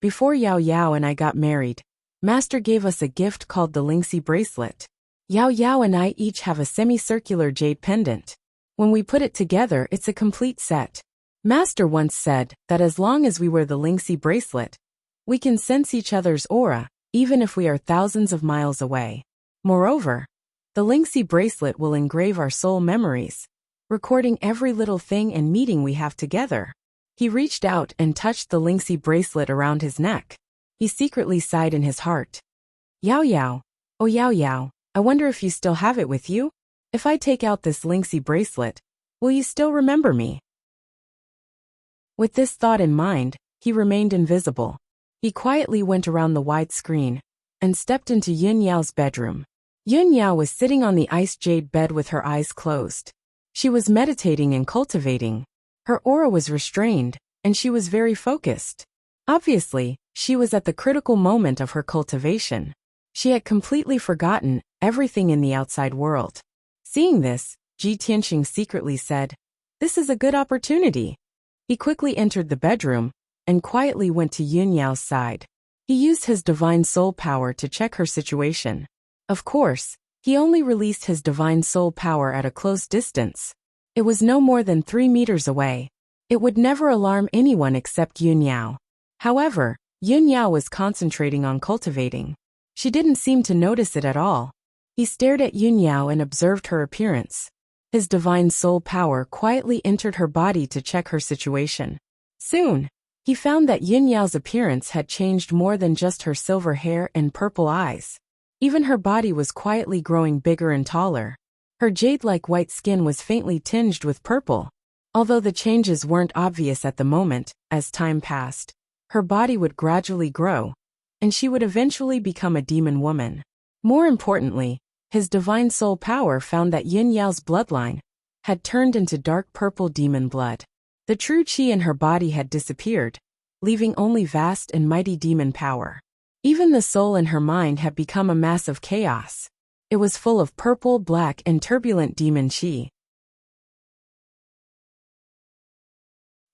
Before Yao Yao and I got married, Master gave us a gift called the Lingxi bracelet. Yao Yao and I each have a semicircular jade pendant. When we put it together, it's a complete set. Master once said that as long as we wear the Lingxi bracelet, we can sense each other's aura, even if we are thousands of miles away. Moreover, the Lingxi bracelet will engrave our soul memories, recording every little thing and meeting we have together. He reached out and touched the Lingxi bracelet around his neck. He secretly sighed in his heart. Yao Yao, oh Yao Yao, I wonder if you still have it with you? If I take out this Lingxi bracelet, will you still remember me? With this thought in mind, he remained invisible. He quietly went around the wide screen, and stepped into Yun Yao's bedroom. Yun Yao was sitting on the ice jade bed with her eyes closed. She was meditating and cultivating. Her aura was restrained, and she was very focused. Obviously, she was at the critical moment of her cultivation. She had completely forgotten everything in the outside world. Seeing this, Ji Tianqing secretly said, "This is a good opportunity." He quickly entered the bedroom, and quietly went to Yun Yao's side. He used his divine soul power to check her situation. Of course, he only released his divine soul power at a close distance. It was no more than 3 meters away. It would never alarm anyone except Yun Yao. However, Yun Yao was concentrating on cultivating. She didn't seem to notice it at all. He stared at Yun Yao and observed her appearance. His divine soul power quietly entered her body to check her situation. Soon, he found that Yun Yao's appearance had changed more than just her silver hair and purple eyes. Even her body was quietly growing bigger and taller. Her jade-like white skin was faintly tinged with purple. Although the changes weren't obvious at the moment, as time passed, her body would gradually grow, and she would eventually become a demon woman. More importantly, his divine soul power found that Yun Yao's bloodline had turned into dark purple demon blood. The true qi in her body had disappeared, leaving only vast and mighty demon power. Even the soul in her mind had become a mass of chaos. It was full of purple, black, and turbulent demon qi.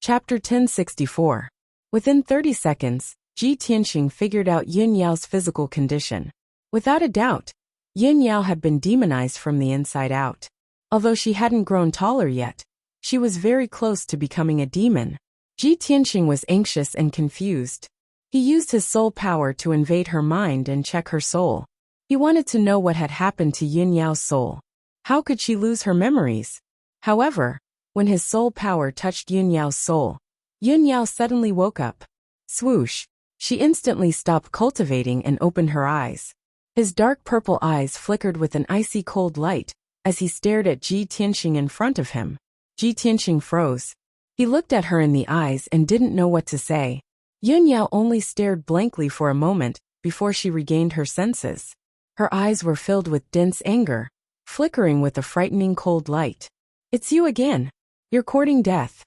Chapter 1064. Within 30 seconds, Ji Tianqing figured out Yun Yao's physical condition. Without a doubt, Yun Yao had been demonized from the inside out. Although she hadn't grown taller yet, She was very close to becoming a demon. Ji Tianqing was anxious and confused. He used his soul power to invade her mind and check her soul. He wanted to know what had happened to Yun Yao's soul. How could she lose her memories? However, when his soul power touched Yun Yao's soul, Yun Yao suddenly woke up. Swoosh! She instantly stopped cultivating and opened her eyes. His dark purple eyes flickered with an icy cold light as he stared at Ji Tianqing in front of him. Ji Tianqing froze. He looked at her in the eyes and didn't know what to say. Yun Yao only stared blankly for a moment before she regained her senses. Her eyes were filled with dense anger, flickering with a frightening cold light. "It's you again. You're courting death,"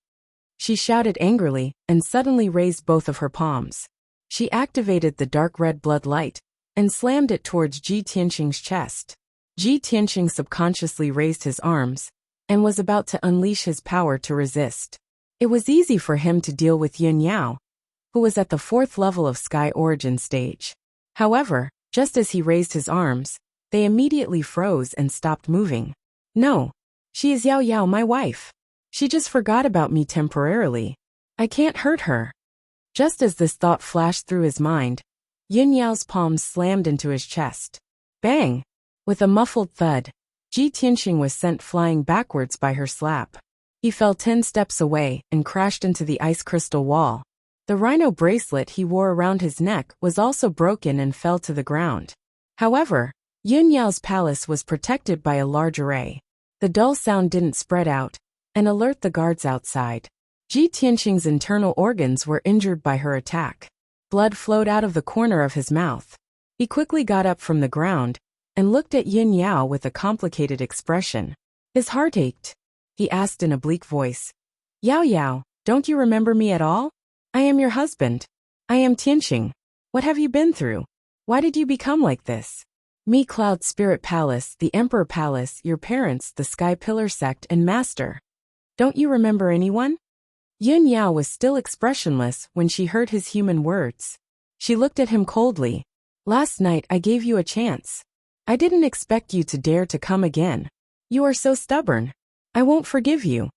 she shouted angrily and suddenly raised both of her palms. She activated the dark red blood light and slammed it towards Ji Tianqing's chest. Ji Tianqing subconsciously raised his arms and was about to unleash his power to resist. It was easy for him to deal with Yun Yao, who was at the 4th level of Sky Origin stage. However, just as he raised his arms, they immediately froze and stopped moving. "No, she is Yao Yao, my wife. She just forgot about me temporarily. I can't hurt her." Just as this thought flashed through his mind, Yun Yao's palms slammed into his chest. Bang! With a muffled thud, Ji Tianqing was sent flying backwards by her slap. He fell 10 steps away and crashed into the ice crystal wall. The rhino bracelet he wore around his neck was also broken and fell to the ground. However, Yun Yao's palace was protected by a large array. The dull sound didn't spread out and alert the guards outside. Ji Tianqing's internal organs were injured by her attack. Blood flowed out of the corner of his mouth. He quickly got up from the ground and looked at Yun Yao with a complicated expression. His heart ached. He asked in a bleak voice, "Yao Yao, don't you remember me at all? I am your husband. I am Tianqing. What have you been through? Why did you become like this?" "Me, Cloud Spirit Palace, the Emperor Palace, your parents, the Sky Pillar Sect, and Master. Don't you remember anyone?" Yun Yao was still expressionless when she heard his human words. She looked at him coldly. "Last night I gave you a chance. I didn't expect you to dare to come again. You are so stubborn. I won't forgive you."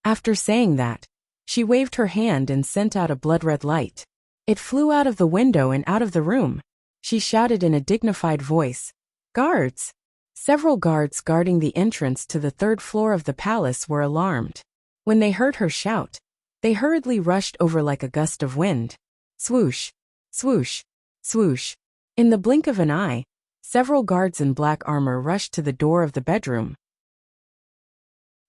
After saying that, she waved her hand and sent out a blood-red light. It flew out of the window and out of the room. She shouted in a dignified voice, "Guards!" Several guards guarding the entrance to the 3rd floor of the palace were alarmed. When they heard her shout, they hurriedly rushed over like a gust of wind. Swoosh! Swoosh! Swoosh! In the blink of an eye, several guards in black armor rushed to the door of the bedroom.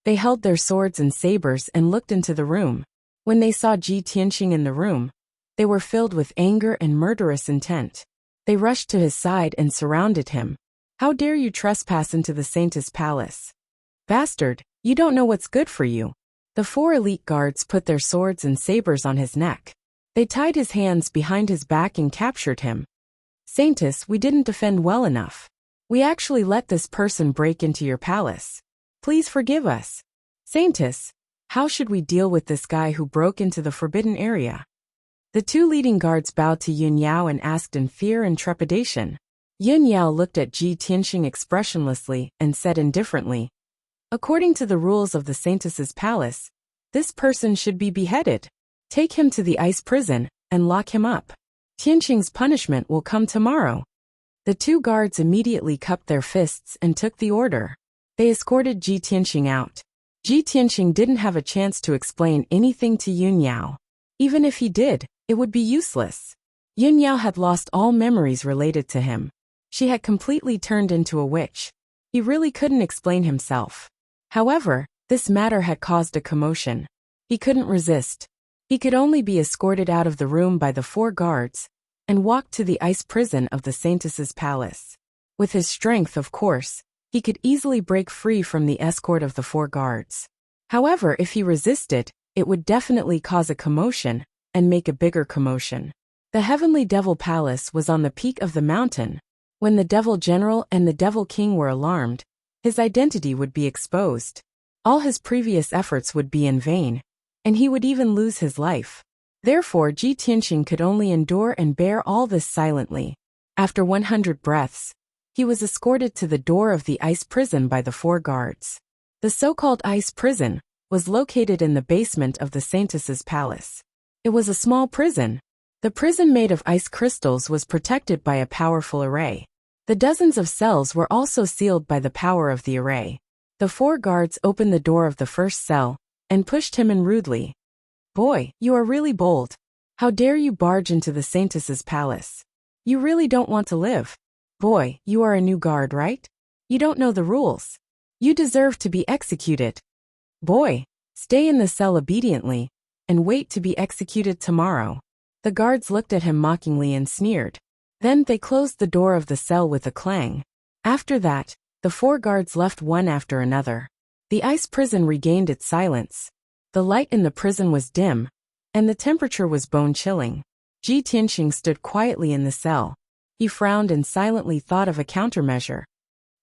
They held their swords and sabers and looked into the room. When they saw Ji Tianqing in the room, they were filled with anger and murderous intent. They rushed to his side and surrounded him. "How dare you trespass into the Saintess Palace? Bastard, you don't know what's good for you." The 4 elite guards put their swords and sabers on his neck. They tied his hands behind his back and captured him. "Saintess, we didn't defend well enough. We actually let this person break into your palace. Please forgive us. Saintess, how should we deal with this guy who broke into the forbidden area?" The 2 leading guards bowed to Yun Yao and asked in fear and trepidation. Yun Yao looked at Ji Tianqing expressionlessly and said indifferently, "According to the rules of the Saintess's palace, this person should be beheaded. Take him to the ice prison and lock him up. Tianqing's punishment will come tomorrow." The 2 guards immediately cupped their fists and took the order. They escorted Ji Tianqing out. Ji Tianqing didn't have a chance to explain anything to Yun Yao. Even if he did, it would be useless. Yun Yao had lost all memories related to him. She had completely turned into a witch. He really couldn't explain himself. However, this matter had caused a commotion. He couldn't resist. He could only be escorted out of the room by the 4 guards and walked to the ice prison of the Saintess's palace. With his strength, of course, he could easily break free from the escort of the 4 guards. However, if he resisted, it would definitely cause a commotion and make a bigger commotion. The Heavenly Devil Palace was on the peak of the mountain. When the Devil General and the Devil King were alarmed, his identity would be exposed. All his previous efforts would be in vain, and he would even lose his life. Therefore, Ji Tianqing could only endure and bear all this silently. After 100 breaths, he was escorted to the door of the ice prison by the 4 guards. The so-called ice prison was located in the basement of the Saintess's palace. It was a small prison. The prison made of ice crystals was protected by a powerful array. The dozens of cells were also sealed by the power of the array. The 4 guards opened the door of the first cell and pushed him in rudely. "Boy, you are really bold. How dare you barge into the Saintess's palace? You really don't want to live. Boy, you are a new guard, right? You don't know the rules. You deserve to be executed. Boy, stay in the cell obediently and wait to be executed tomorrow." The guards looked at him mockingly and sneered. Then they closed the door of the cell with a clang. After that, the 4 guards left one after another. The ice prison regained its silence. The light in the prison was dim, and the temperature was bone-chilling. Ji Tianxing stood quietly in the cell. He frowned and silently thought of a countermeasure.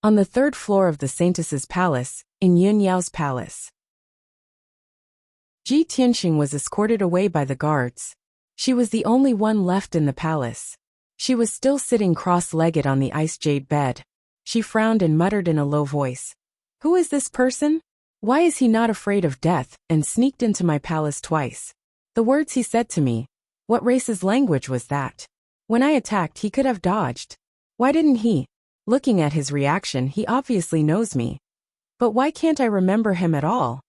On the 3rd floor of the Saintess's palace, in Yun Yao's palace, Ji Tianxing was escorted away by the guards. She was the only one left in the palace. She was still sitting cross-legged on the ice jade bed. She frowned and muttered in a low voice. "Who is this person? Why is he not afraid of death and sneaked into my palace twice? The words he said to me, what race's language was that? When I attacked he could have dodged. Why didn't he? Looking at his reaction, he obviously knows me. But why can't I remember him at all?"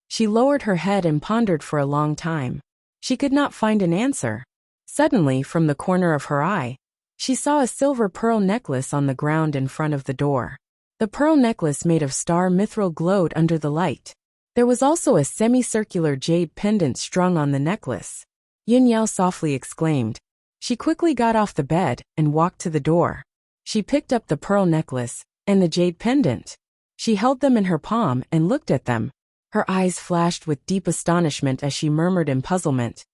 She lowered her head and pondered for a long time. She could not find an answer. Suddenly, from the corner of her eye, she saw a silver pearl necklace on the ground in front of the door. The pearl necklace made of star mithril glowed under the light. There was also a semicircular jade pendant strung on the necklace. Yun Yao softly exclaimed. She quickly got off the bed and walked to the door. She picked up the pearl necklace and the jade pendant. She held them in her palm and looked at them. Her eyes flashed with deep astonishment as she murmured in puzzlement.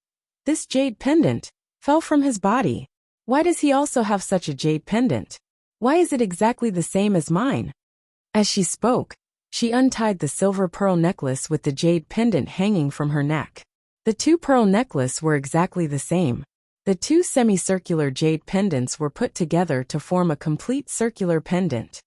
"This jade pendant fell from his body. Why does he also have such a jade pendant? Why is it exactly the same as mine?" As she spoke, she untied the silver pearl necklace with the jade pendant hanging from her neck. The 2 pearl necklaces were exactly the same. The 2 semicircular jade pendants were put together to form a complete circular pendant.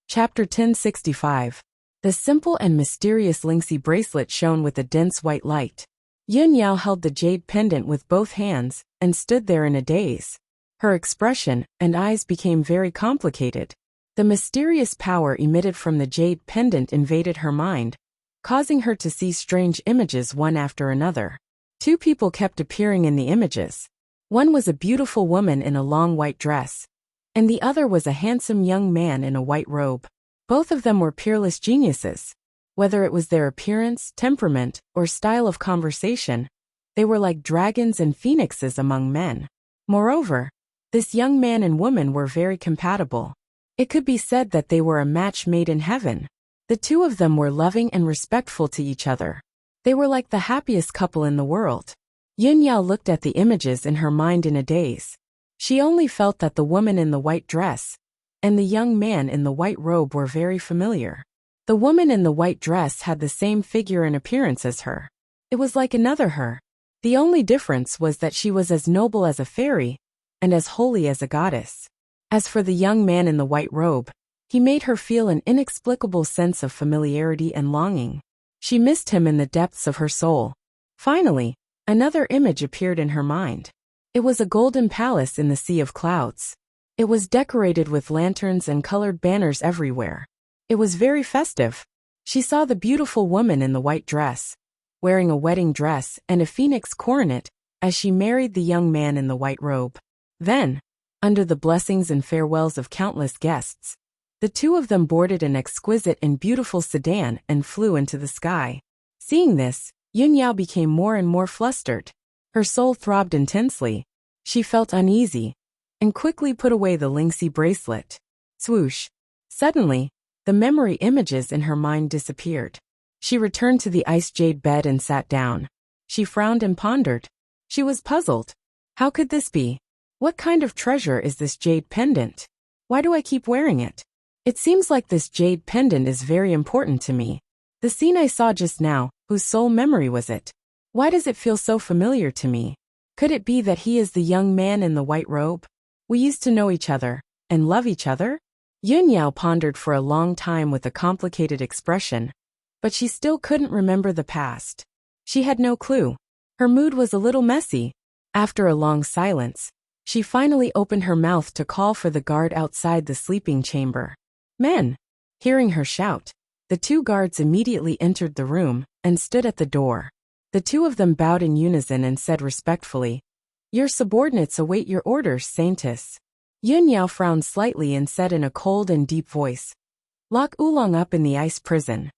Chapter 1065. The simple and mysterious Lingxi bracelet shone with a dense white light. Yun Yao held the jade pendant with both hands and stood there in a daze. Her expression and eyes became very complicated. The mysterious power emitted from the jade pendant invaded her mind, causing her to see strange images one after another. 2 people kept appearing in the images. One was a beautiful woman in a long white dress, and the other was a handsome young man in a white robe. Both of them were peerless geniuses. Whether it was their appearance, temperament, or style of conversation, they were like dragons and phoenixes among men. Moreover, this young man and woman were very compatible. It could be said that they were a match made in heaven. The 2 of them were loving and respectful to each other. They were like the happiest couple in the world. Yun Yao looked at the images in her mind in a daze. She only felt that the woman in the white dress and the young man in the white robe were very familiar. The woman in the white dress had the same figure and appearance as her. It was like another her. The only difference was that she was as noble as a fairy and as holy as a goddess. As for the young man in the white robe, he made her feel an inexplicable sense of familiarity and longing. She missed him in the depths of her soul. Finally, another image appeared in her mind. It was a golden palace in the sea of clouds. It was decorated with lanterns and colored banners everywhere. It was very festive. She saw the beautiful woman in the white dress, wearing a wedding dress and a phoenix coronet, as she married the young man in the white robe. Then, under the blessings and farewells of countless guests, the 2 of them boarded an exquisite and beautiful sedan and flew into the sky. Seeing this, Yun Yao became more and more flustered. Her soul throbbed intensely. She felt uneasy and quickly put away the Lingxi bracelet. Swoosh! Suddenly, the memory images in her mind disappeared. She returned to the ice jade bed and sat down. She frowned and pondered. She was puzzled. How could this be? What kind of treasure is this jade pendant? Why do I keep wearing it? It seems like this jade pendant is very important to me. The scene I saw just now, whose sole memory was it? Why does it feel so familiar to me? Could it be that he is the young man in the white robe? We used to know each other and love each other? Yun Yao pondered for a long time with a complicated expression, but she still couldn't remember the past. She had no clue. Her mood was a little messy. After a long silence, she finally opened her mouth to call for the guard outside the sleeping chamber. Men! Hearing her shout, the two guards immediately entered the room and stood at the door. The two of them bowed in unison and said respectfully, "Your subordinates await your orders, Saintess." Yun Yao frowned slightly and said in a cold and deep voice, "Lock Oolong up in the ice prison.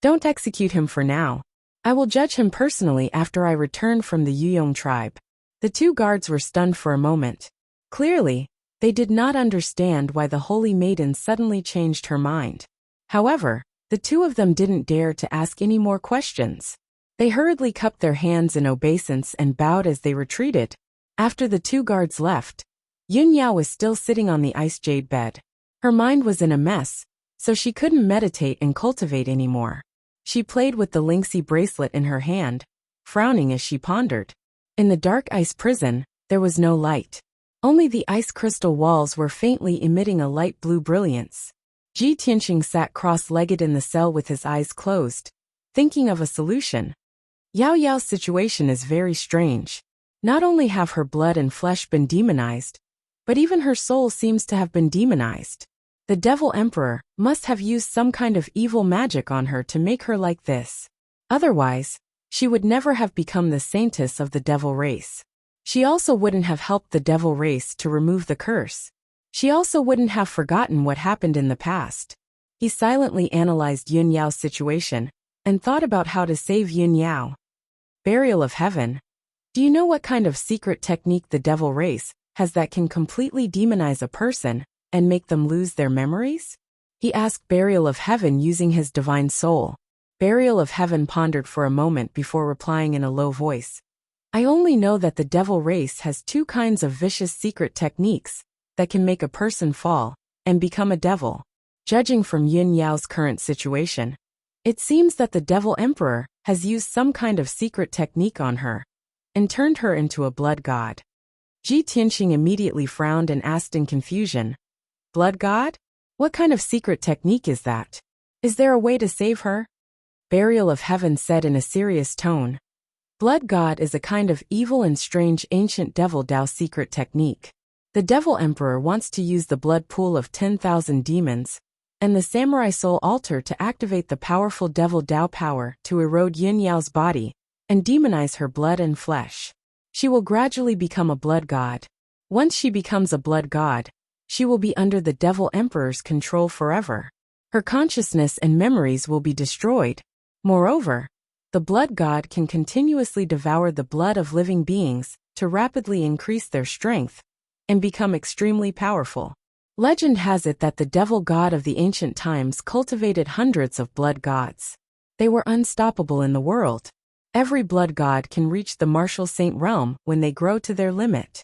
Don't execute him for now. I will judge him personally after I return from the Yuyong tribe." The two guards were stunned for a moment. Clearly, they did not understand why the holy maiden suddenly changed her mind. However, the two of them didn't dare to ask any more questions. They hurriedly cupped their hands in obeisance and bowed as they retreated. After the two guards left, Yun Yao was still sitting on the ice jade bed. Her mind was in a mess, so she couldn't meditate and cultivate anymore. She played with the Linksy bracelet in her hand, frowning as she pondered. In the dark ice prison, there was no light. Only the ice crystal walls were faintly emitting a light blue brilliance. Ji Tianqing sat cross-legged in the cell with his eyes closed, thinking of a solution. Yao Yao's situation is very strange. Not only have her blood and flesh been demonized, but even her soul seems to have been demonized. The Devil Emperor must have used some kind of evil magic on her to make her like this. Otherwise, she would never have become the saintess of the devil race. She also wouldn't have helped the devil race to remove the curse. She also wouldn't have forgotten what happened in the past. He silently analyzed Yun Yao's situation and thought about how to save Yun Yao. Burial of Heaven. Do you know what kind of secret technique the devil race has that can completely demonize a person and make them lose their memories? He asked Burial of Heaven using his divine soul. Burial of Heaven pondered for a moment before replying in a low voice. I only know that the devil race has two kinds of vicious secret techniques that can make a person fall and become a devil. Judging from Yun Yao's current situation, it seems that the Devil Emperor has used some kind of secret technique on her and turned her into a blood god. Ji Tianqing immediately frowned and asked in confusion, "Blood god? What kind of secret technique is that? Is there a way to save her?" Burial of Heaven said in a serious tone, "Blood god is a kind of evil and strange ancient devil Dao secret technique. The Devil Emperor wants to use the blood pool of 10,000 demons and the samurai soul altar to activate the powerful devil Dao power to erode Yun Yao's body and demonize her blood and flesh. She will gradually become a blood god. Once she becomes a blood god, she will be under the Devil Emperor's control forever. Her consciousness and memories will be destroyed. Moreover, the blood god can continuously devour the blood of living beings to rapidly increase their strength and become extremely powerful. Legend has it that the devil god of the ancient times cultivated hundreds of blood gods. They were unstoppable in the world. Every blood god can reach the martial saint realm when they grow to their limit.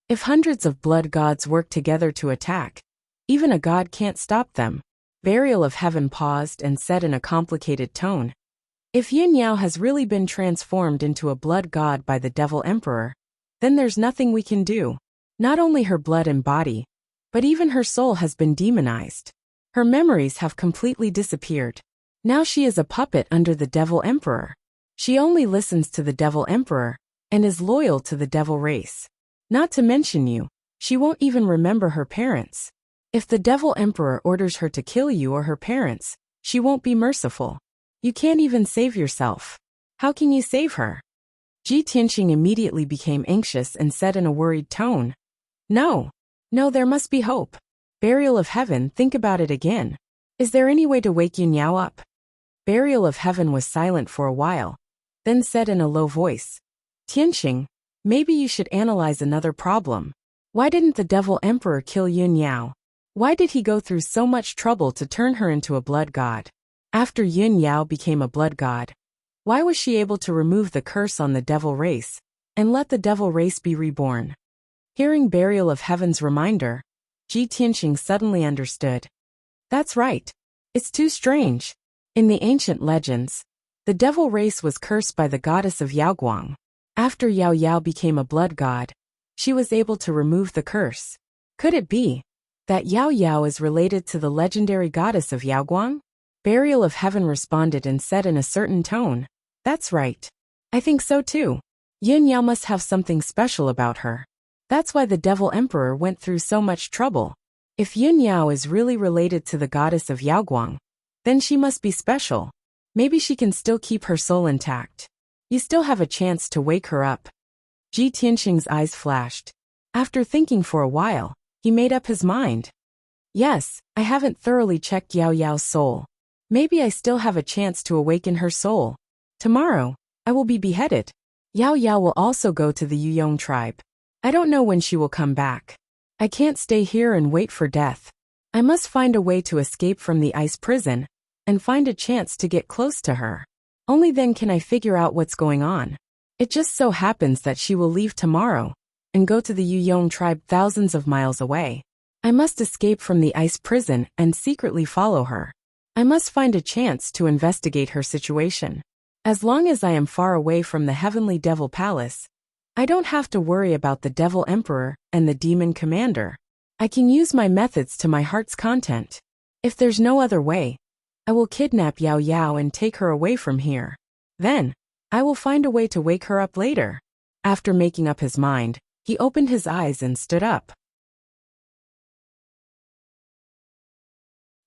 If hundreds of blood gods work together to attack, even a god can't stop them. Burial of Heaven paused and said in a complicated tone, "If Yun Yao has really been transformed into a blood god by the Devil Emperor, then there's nothing we can do. Not only her blood and body, but even her soul has been demonized. Her memories have completely disappeared. Now she is a puppet under the Devil Emperor. She only listens to the Devil Emperor and is loyal to the devil race. Not to mention you, she won't even remember her parents. If the Devil Emperor orders her to kill you or her parents, she won't be merciful. You can't even save yourself. How can you save her?" Ji Tianqing immediately became anxious and said in a worried tone, No, there must be hope. Burial of Heaven, think about it again. Is there any way to wake Yun Yao up?" Burial of Heaven was silent for a while, then said in a low voice, "Tianqing, maybe you should analyze another problem. Why didn't the Devil Emperor kill Yun Yao? Why did he go through so much trouble to turn her into a blood god? After Yun Yao became a blood god, why was she able to remove the curse on the devil race and let the devil race be reborn?" Hearing Burial of Heaven's reminder, Ji Tianqing suddenly understood. That's right. It's too strange. In the ancient legends, the devil race was cursed by the goddess of Yaoguang. After Yao Yao became a blood god, she was able to remove the curse. Could it be that Yao Yao is related to the legendary goddess of Yaoguang? Burial of Heaven responded and said in a certain tone, "That's right. I think so too. Yin Yao must have something special about her. That's why the Devil Emperor went through so much trouble. If Yin Yao is really related to the goddess of Yaoguang, then she must be special. Maybe she can still keep her soul intact. You still have a chance to wake her up." Ji Tianxing's eyes flashed. After thinking for a while, he made up his mind. "Yes, I haven't thoroughly checked Yao Yao's soul. Maybe I still have a chance to awaken her soul. Tomorrow, I will be beheaded. Yao Yao will also go to the Yuyong tribe. I don't know when she will come back. I can't stay here and wait for death. I must find a way to escape from the ice prison and find a chance to get close to her. Only then can I figure out what's going on. It just so happens that she will leave tomorrow and go to the Yuyong tribe thousands of miles away. I must escape from the ice prison and secretly follow her. I must find a chance to investigate her situation. As long as I am far away from the Heavenly Devil Palace, I don't have to worry about the Devil Emperor and the Demon Commander. I can use my methods to my heart's content. If there's no other way, I will kidnap Yao Yao and take her away from here. Then, I will find a way to wake her up later." After making up his mind, he opened his eyes and stood up.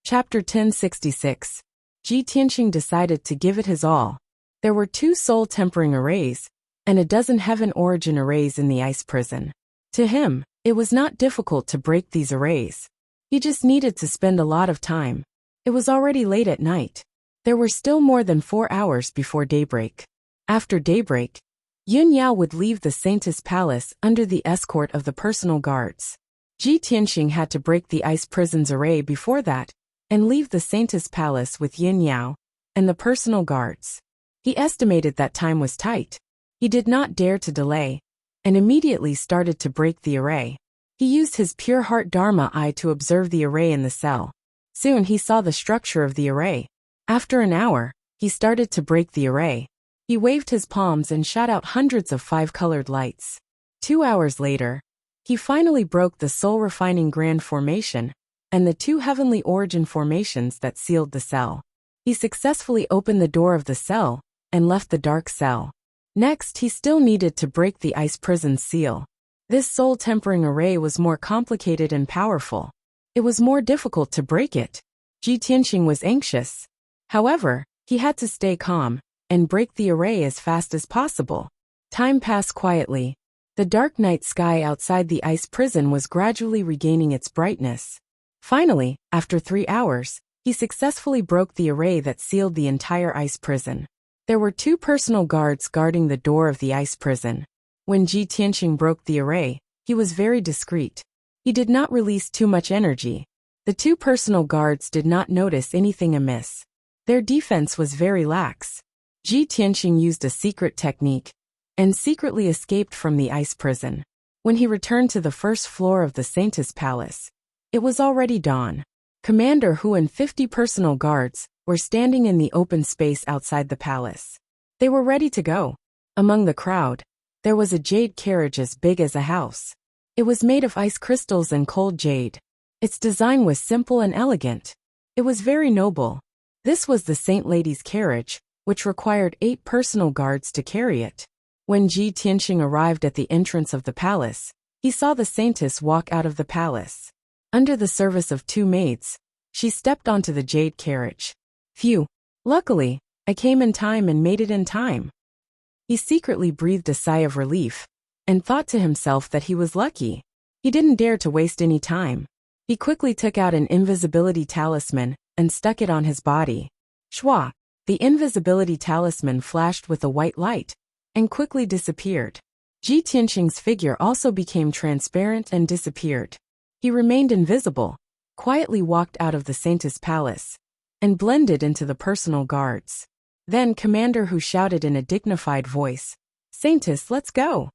Chapter 1066. Ji Tianxing decided to give it his all. There were 2 soul-tempering arrays and a dozen heaven-origin arrays in the ice prison. To him, it was not difficult to break these arrays. He just needed to spend a lot of time. It was already late at night. There were still more than 4 hours before daybreak. After daybreak, Yun Yao would leave the Saintess Palace under the escort of the personal guards. Ji Tianxing had to break the ice prison's array before that and leave the Saintess Palace with Yin Yao and the personal guards. He estimated that time was tight. He did not dare to delay and immediately started to break the array. He used his pure heart Dharma eye to observe the array in the cell. Soon he saw the structure of the array. After an hour, he started to break the array. He waved his palms and shot out hundreds of 5-colored lights. 2 hours later, he finally broke the soul-refining grand formation and the 2 heavenly origin formations that sealed the cell. He successfully opened the door of the cell and left the dark cell. Next, he still needed to break the ice prison seal. This soul-tempering array was more complicated and powerful. It was more difficult to break it. Ji Tianxing was anxious. However, he had to stay calm and break the array as fast as possible. Time passed quietly. The dark night sky outside the ice prison was gradually regaining its brightness. Finally, after 3 hours, he successfully broke the array that sealed the entire ice prison. There were 2 personal guards guarding the door of the ice prison. When Ji Tianxing broke the array, he was very discreet. He did not release too much energy. The 2 personal guards did not notice anything amiss. Their defense was very lax. Ji Tianxing used a secret technique and secretly escaped from the ice prison. When he returned to the first floor of the Saintess Palace, it was already dawn. Commander Hu and 50 personal guards were standing in the open space outside the palace. They were ready to go. Among the crowd, there was a jade carriage as big as a house. It was made of ice crystals and cold jade. Its design was simple and elegant. It was very noble. This was the Saint Lady's carriage, which required 8 personal guards to carry it. When Ji Tianxing arrived at the entrance of the palace, he saw the Saintess walk out of the palace. Under the service of 2 maids, she stepped onto the jade carriage. Phew! Luckily, I came in time and made it in time. He secretly breathed a sigh of relief and thought to himself that he was lucky. He didn't dare to waste any time. He quickly took out an invisibility talisman and stuck it on his body. Shwa! The invisibility talisman flashed with a white light and quickly disappeared. Ji Tianxing's figure also became transparent and disappeared. He remained invisible, quietly walked out of the Saintess Palace, and blended into the personal guards. Then Commander Hu shouted in a dignified voice, "Saintess, let's go!"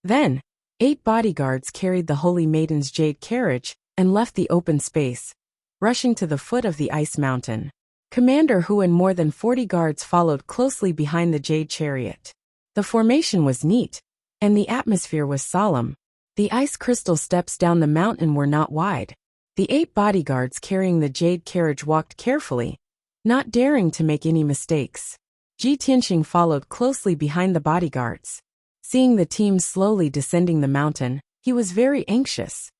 Then, 8 bodyguards carried the Holy Maiden's jade carriage and left the open space, rushing to the foot of the ice mountain. Commander Hu and more than 40 guards followed closely behind the jade chariot. The formation was neat, and the atmosphere was solemn. The ice crystal steps down the mountain were not wide. The 8 bodyguards carrying the jade carriage walked carefully, not daring to make any mistakes. Ji Tianxing followed closely behind the bodyguards. Seeing the team slowly descending the mountain, he was very anxious.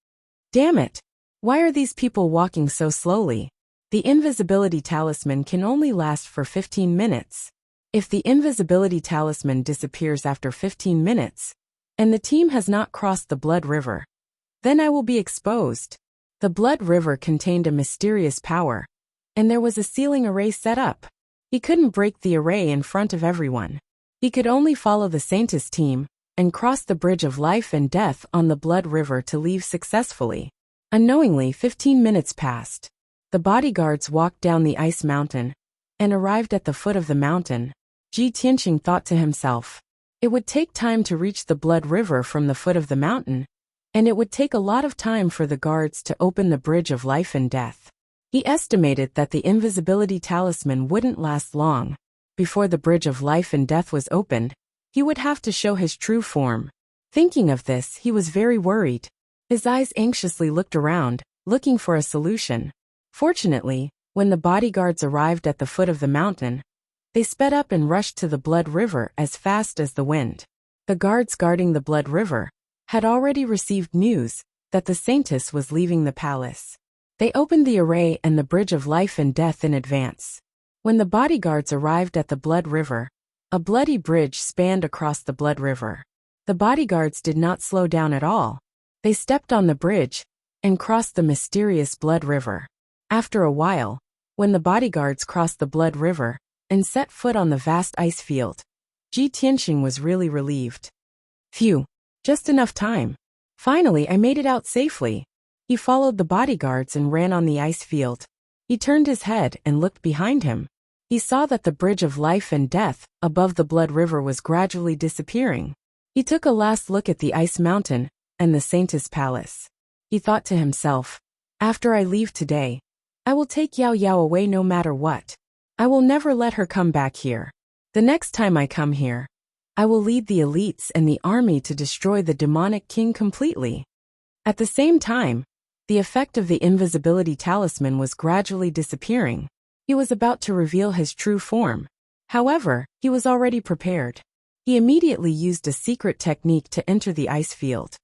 Damn it! Why are these people walking so slowly? The invisibility talisman can only last for 15 minutes. If the invisibility talisman disappears after 15 minutes, and the team has not crossed the Blood River, then I will be exposed. The Blood River contained a mysterious power, and there was a sealing array set up. He couldn't break the array in front of everyone. He could only follow the Saintess team and cross the bridge of life and death on the Blood River to leave successfully. Unknowingly, 15 minutes passed. The bodyguards walked down the ice mountain and arrived at the foot of the mountain. Ji Tianxing thought to himself, it would take time to reach the Blood River from the foot of the mountain, and it would take a lot of time for the guards to open the bridge of life and death. He estimated that the invisibility talisman wouldn't last long. Before the bridge of life and death was opened, he would have to show his true form. Thinking of this, he was very worried. His eyes anxiously looked around, looking for a solution. Fortunately, when the bodyguards arrived at the foot of the mountain, they sped up and rushed to the Blood River as fast as the wind. The guards guarding the Blood River had already received news that the Saintess was leaving the palace. They opened the array and the bridge of life and death in advance. When the bodyguards arrived at the Blood River, a bloody bridge spanned across the Blood River. The bodyguards did not slow down at all. They stepped on the bridge and crossed the mysterious Blood River. After a while, when the bodyguards crossed the Blood River and set foot on the vast ice field, Ji Tianxing was really relieved. Phew, just enough time. Finally, I made it out safely. He followed the bodyguards and ran on the ice field. He turned his head and looked behind him. He saw that the bridge of life and death above the Blood River was gradually disappearing. He took a last look at the ice mountain and the Saintess Palace. He thought to himself, after I leave today, I will take Yao Yao away no matter what. I will never let her come back here. The next time I come here, I will lead the elites and the army to destroy the demonic king completely. At the same time, the effect of the invisibility talisman was gradually disappearing. He was about to reveal his true form. However, he was already prepared. He immediately used a secret technique to enter the ice field.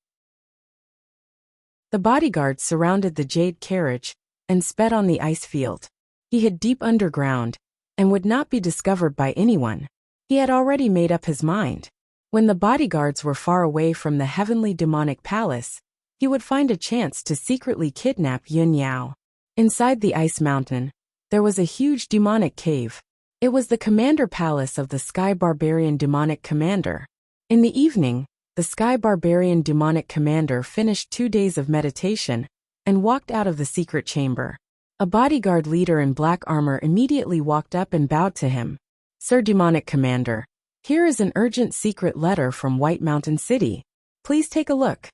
The bodyguards surrounded the jade carriage and sped on the ice field. He hid deep underground and would not be discovered by anyone. He had already made up his mind. When the bodyguards were far away from the heavenly demonic palace, he would find a chance to secretly kidnap Yun Yao. Inside the ice mountain, there was a huge demonic cave. It was the commander palace of the Sky Barbarian demonic commander. In the evening, the Sky Barbarian demonic commander finished 2 days of meditation and walked out of the secret chamber. A bodyguard leader in black armor immediately walked up and bowed to him. Sir Demonic Commander, here is an urgent secret letter from White Mountain City. Please take a look.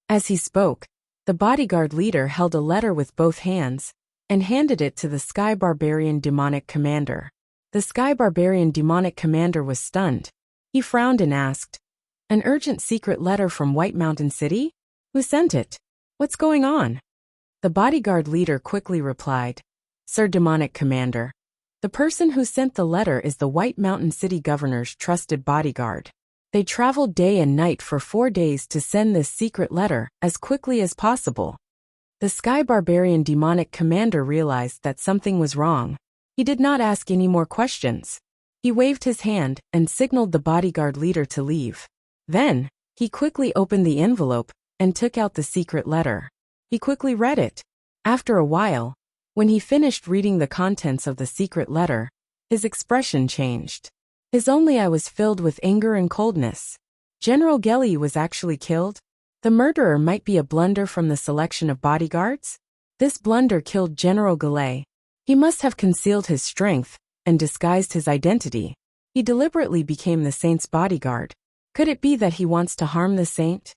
As he spoke, the bodyguard leader held a letter with both hands and handed it to the Sky Barbarian demonic commander. The Sky Barbarian demonic commander was stunned. He frowned and asked, an urgent secret letter from White Mountain City? Who sent it? What's going on? The bodyguard leader quickly replied, Sir Demonic Commander, the person who sent the letter is the White Mountain City Governor's trusted bodyguard. They traveled day and night for 4 days to send this secret letter as quickly as possible. The Sky Barbarian demonic commander realized that something was wrong. He did not ask any more questions. He waved his hand and signaled the bodyguard leader to leave. Then, he quickly opened the envelope and took out the secret letter. He quickly read it. After a while, when he finished reading the contents of the secret letter, his expression changed. His only eye was filled with anger and coldness. General Gelly was actually killed? The murderer might be a blunder from the selection of bodyguards? This blunder killed General Gelay. He must have concealed his strength and disguised his identity. He deliberately became the saint's bodyguard. Could it be that he wants to harm the saint?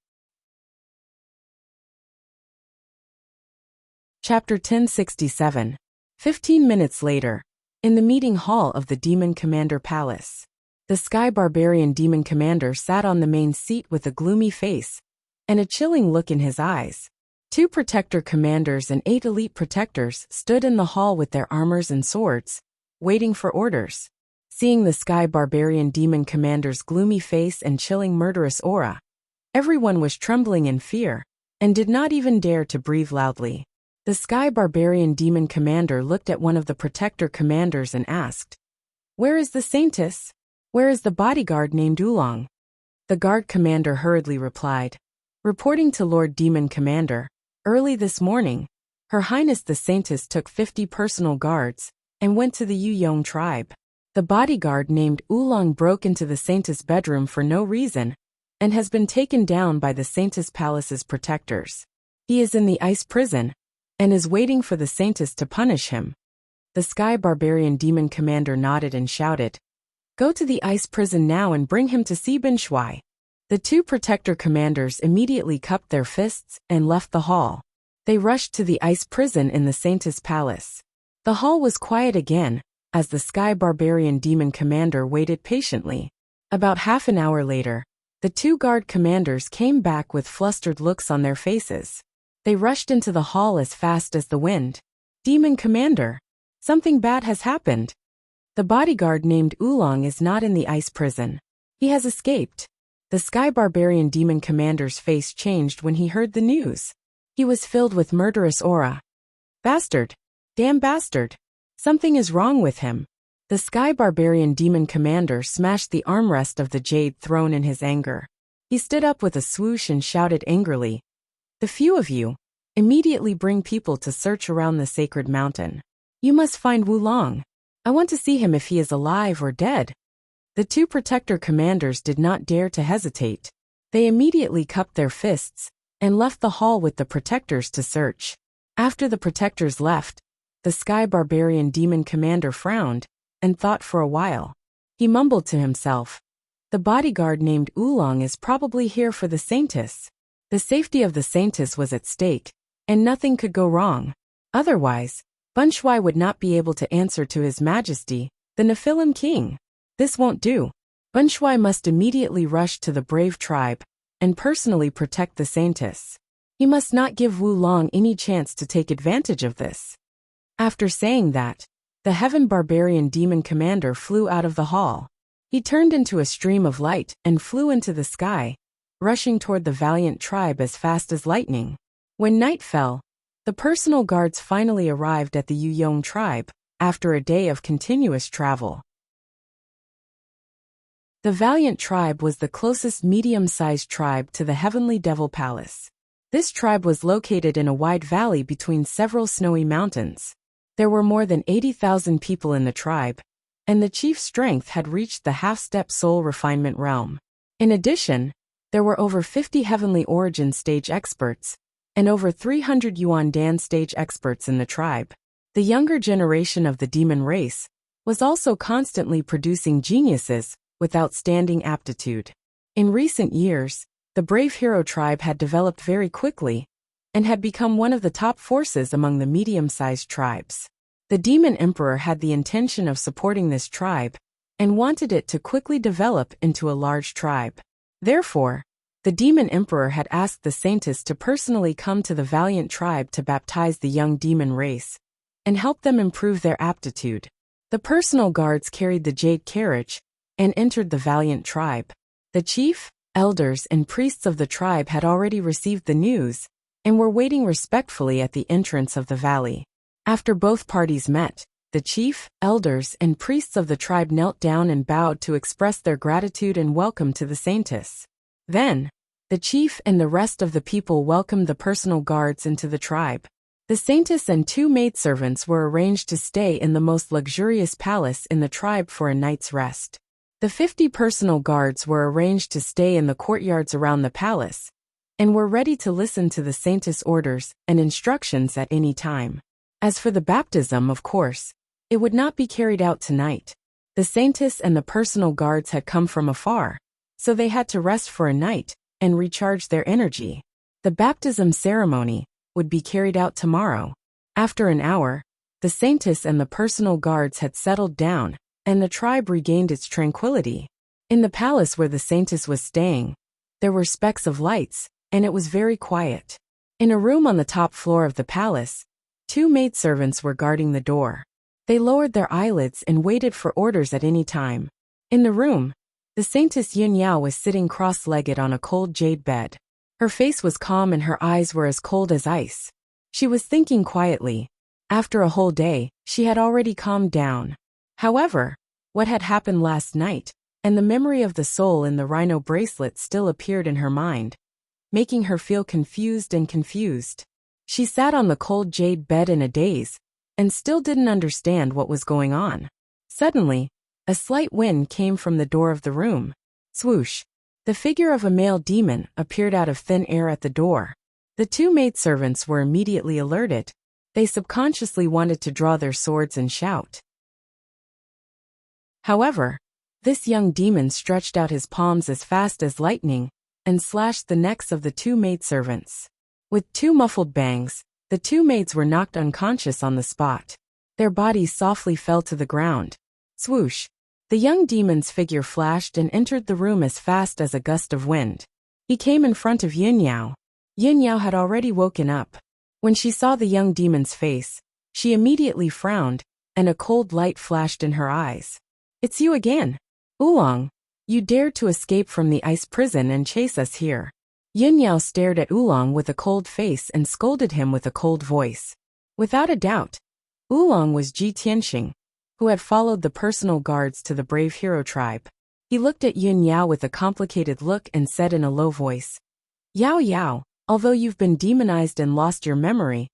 Chapter 1067. 15 minutes later, in the meeting hall of the Demon Commander Palace, the Sky Barbarian Demon Commander sat on the main seat with a gloomy face and a chilling look in his eyes. 2 protector commanders and 8 elite protectors stood in the hall with their armors and swords, waiting for orders. Seeing the Sky Barbarian Demon Commander's gloomy face and chilling murderous aura, everyone was trembling in fear, and did not even dare to breathe loudly. The Sky Barbarian Demon Commander looked at one of the protector commanders and asked, "Where is the Saintess? Where is the bodyguard named Oolong?" The guard commander hurriedly replied, "Reporting to Lord Demon Commander, early this morning, Her Highness the Saintess took 50 personal guards and went to the Yuyong tribe. The bodyguard named Oolong broke into the Saintess' bedroom for no reason and has been taken down by the Saintess Palace's protectors. He is in the ice prison and is waiting for the Saintess to punish him." The Sky Barbarian Demon Commander nodded and shouted, "Go to the ice prison now and bring him to Sibin Shui." The 2 protector commanders immediately cupped their fists and left the hall. They rushed to the ice prison in the Saintess Palace. The hall was quiet again, as the Sky Barbarian Demon Commander waited patiently. About half an hour later, the 2 guard commanders came back with flustered looks on their faces. They rushed into the hall as fast as the wind. "Demon Commander, something bad has happened. The bodyguard named Oolong is not in the ice prison. He has escaped." The Sky Barbarian Demon Commander's face changed when he heard the news. He was filled with murderous aura. "Bastard! Damn bastard! Something is wrong with him." The Sky Barbarian Demon Commander smashed the armrest of the jade throne in his anger. He stood up with a swoosh and shouted angrily, "The few of you, immediately bring people to search around the sacred mountain. You must find Oolong. I want to see him if he is alive or dead." The 2 protector commanders did not dare to hesitate. They immediately cupped their fists and left the hall with the protectors to search. After the protectors left, the Sky Barbarian Demon Commander frowned and thought for a while. He mumbled to himself, "The bodyguard named Oolong is probably here for the Saintess." The safety of the Saintess was at stake, and nothing could go wrong. Otherwise, Bunshui would not be able to answer to His Majesty, the Nephilim King. This won't do. Bunshui must immediately rush to the brave tribe and personally protect the Saintess. He must not give Oolong any chance to take advantage of this. After saying that, the Heaven Barbarian Demon Commander flew out of the hall. He turned into a stream of light and flew into the sky, rushing toward the valiant tribe as fast as lightning. When night fell, the personal guards finally arrived at the Yuyong tribe after a day of continuous travel. The valiant tribe was the closest medium-sized tribe to the Heavenly Devil Palace. This tribe was located in a wide valley between several snowy mountains. There were more than 80,000 people in the tribe, and the chief's strength had reached the half-step soul refinement realm. In addition, there were over 50 Heavenly Origin stage experts, and over 300 Yuan Dan stage experts in the tribe. The younger generation of the demon race was also constantly producing geniuses with outstanding aptitude. In recent years, the Brave Hero tribe had developed very quickly and had become one of the top forces among the medium-sized tribes. The Demon Emperor had the intention of supporting this tribe and wanted it to quickly develop into a large tribe. Therefore, the Demon Emperor had asked the Saintess to personally come to the valiant tribe to baptize the young demon race and help them improve their aptitude. The personal guards carried the jade carriage and entered the valiant tribe. The chief, elders, and priests of the tribe had already received the news and were waiting respectfully at the entrance of the valley. After both parties met, the chief, elders, and priests of the tribe knelt down and bowed to express their gratitude and welcome to the Saintess. Then, the chief and the rest of the people welcomed the personal guards into the tribe. The Saintess and 2 maidservants were arranged to stay in the most luxurious palace in the tribe for a night's rest. The 50 personal guards were arranged to stay in the courtyards around the palace and were ready to listen to the Saintess' orders and instructions at any time. As for the baptism, of course, it would not be carried out tonight. The Saintess and the personal guards had come from afar, so they had to rest for a night and recharge their energy. The baptism ceremony would be carried out tomorrow. After an hour, the Saintess and the personal guards had settled down, and the tribe regained its tranquility. In the palace where the Saintess was staying, there were specks of lights and it was very quiet. In a room on the top floor of the palace, two maidservants were guarding the door. They lowered their eyelids and waited for orders at any time. In the room, the Saintess Yun Yao was sitting cross-legged on a cold jade bed. Her face was calm and her eyes were as cold as ice. She was thinking quietly. After a whole day, she had already calmed down. However, what had happened last night, and the memory of the soul in the rhino bracelet still appeared in her mind, making her feel confused and confused. She sat on the cold jade bed in a daze, and still didn't understand what was going on. Suddenly, a slight wind came from the door of the room. Swoosh! The figure of a male demon appeared out of thin air at the door. The two maidservants were immediately alerted. They subconsciously wanted to draw their swords and shout. However, this young demon stretched out his palms as fast as lightning and slashed the necks of the two maidservants. With two muffled bangs, the two maids were knocked unconscious on the spot. Their bodies softly fell to the ground. Swoosh! The young demon's figure flashed and entered the room as fast as a gust of wind. He came in front of Yun Yao. Yun Yao had already woken up. When she saw the young demon's face, she immediately frowned, and a cold light flashed in her eyes. "It's you again. Oolong. You dared to escape from the ice prison and chase us here." Yun Yao stared at Oolong with a cold face and scolded him with a cold voice. Without a doubt, Oolong was Ji Tianxing, who had followed the personal guards to the brave hero tribe. He looked at Yun Yao with a complicated look and said in a low voice, "Yao Yao, although you've been demonized and lost your memory,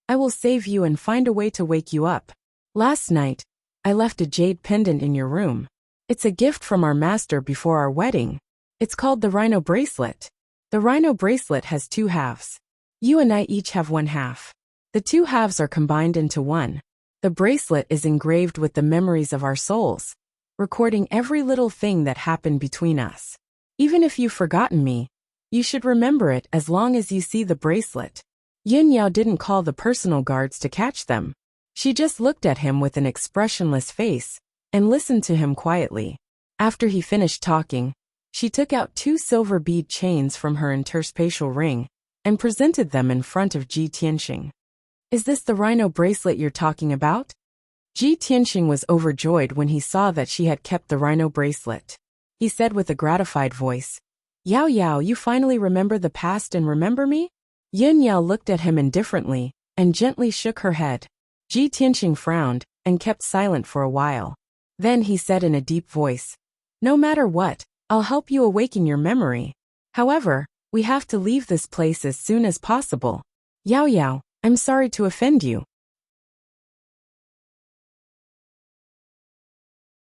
I will save you and find a way to wake you up. Last night, I left a jade pendant in your room. It's a gift from our master before our wedding. It's called the rhino bracelet. The rhino bracelet has two halves. You and I each have one half. The two halves are combined into one. The bracelet is engraved with the memories of our souls, recording every little thing that happened between us. Even if you've forgotten me, you should remember it as long as you see the bracelet." Yun Yao didn't call the personal guards to catch them. She just looked at him with an expressionless face and listened to him quietly. After he finished talking, she took out two silver bead chains from her interspatial ring and presented them in front of Ji Tianxing. "Is this the rhino bracelet you're talking about?" Ji Tianxing was overjoyed when he saw that she had kept the rhino bracelet. He said with a gratified voice, "Yao Yao, you finally remember the past and remember me?" Yun Yao looked at him indifferently and gently shook her head. Ji Tianxing frowned and kept silent for a while. Then he said in a deep voice, "No matter what, I'll help you awaken your memory. However, we have to leave this place as soon as possible. Yao Yao, I'm sorry to offend you."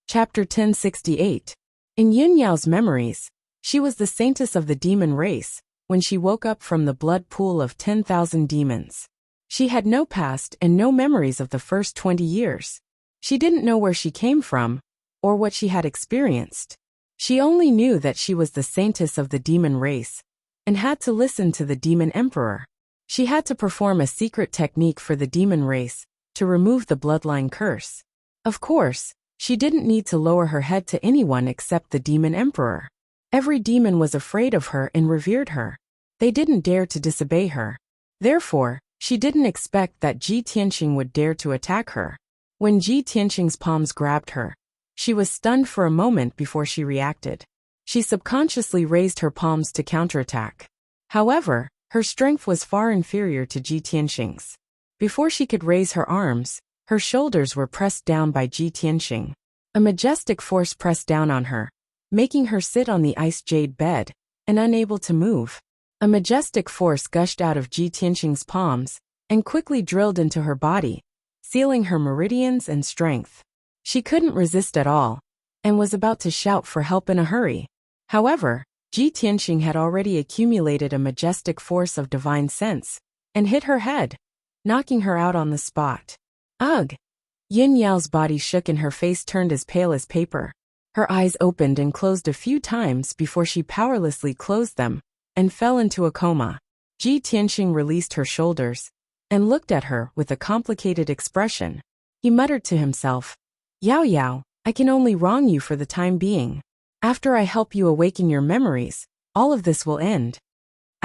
Chapter 1068. In Yun Yao's memories, she was the saintess of the demon race when she woke up from the blood pool of 10,000 demons. She had no past and no memories of the first 20 years. She didn't know where she came from or what she had experienced. She only knew that she was the saintess of the demon race and had to listen to the demon emperor. She had to perform a secret technique for the demon race to remove the bloodline curse. Of course, she didn't need to lower her head to anyone except the demon emperor. Every demon was afraid of her and revered her. They didn't dare to disobey her. Therefore, she didn't expect that Ji Tianxing would dare to attack her. When Ji Tianxing's palms grabbed her, she was stunned for a moment before she reacted. She subconsciously raised her palms to counterattack. However, her strength was far inferior to Ji Tianxing's. Before she could raise her arms, her shoulders were pressed down by Ji Tianxing. A majestic force pressed down on her, making her sit on the ice jade bed and unable to move. A majestic force gushed out of Ji Tianxing's palms and quickly drilled into her body, sealing her meridians and strength. She couldn't resist at all and was about to shout for help in a hurry. However, Ji Tianxing had already accumulated a majestic force of divine sense and hit her head, knocking her out on the spot. Ugh! Yun Yao's body shook and her face turned as pale as paper. Her eyes opened and closed a few times before she powerlessly closed them and fell into a coma. Ji Tianxing released her shoulders and looked at her with a complicated expression. He muttered to himself, "Yao Yao, I can only wrong you for the time being. After I help you awaken your memories, all of this will end."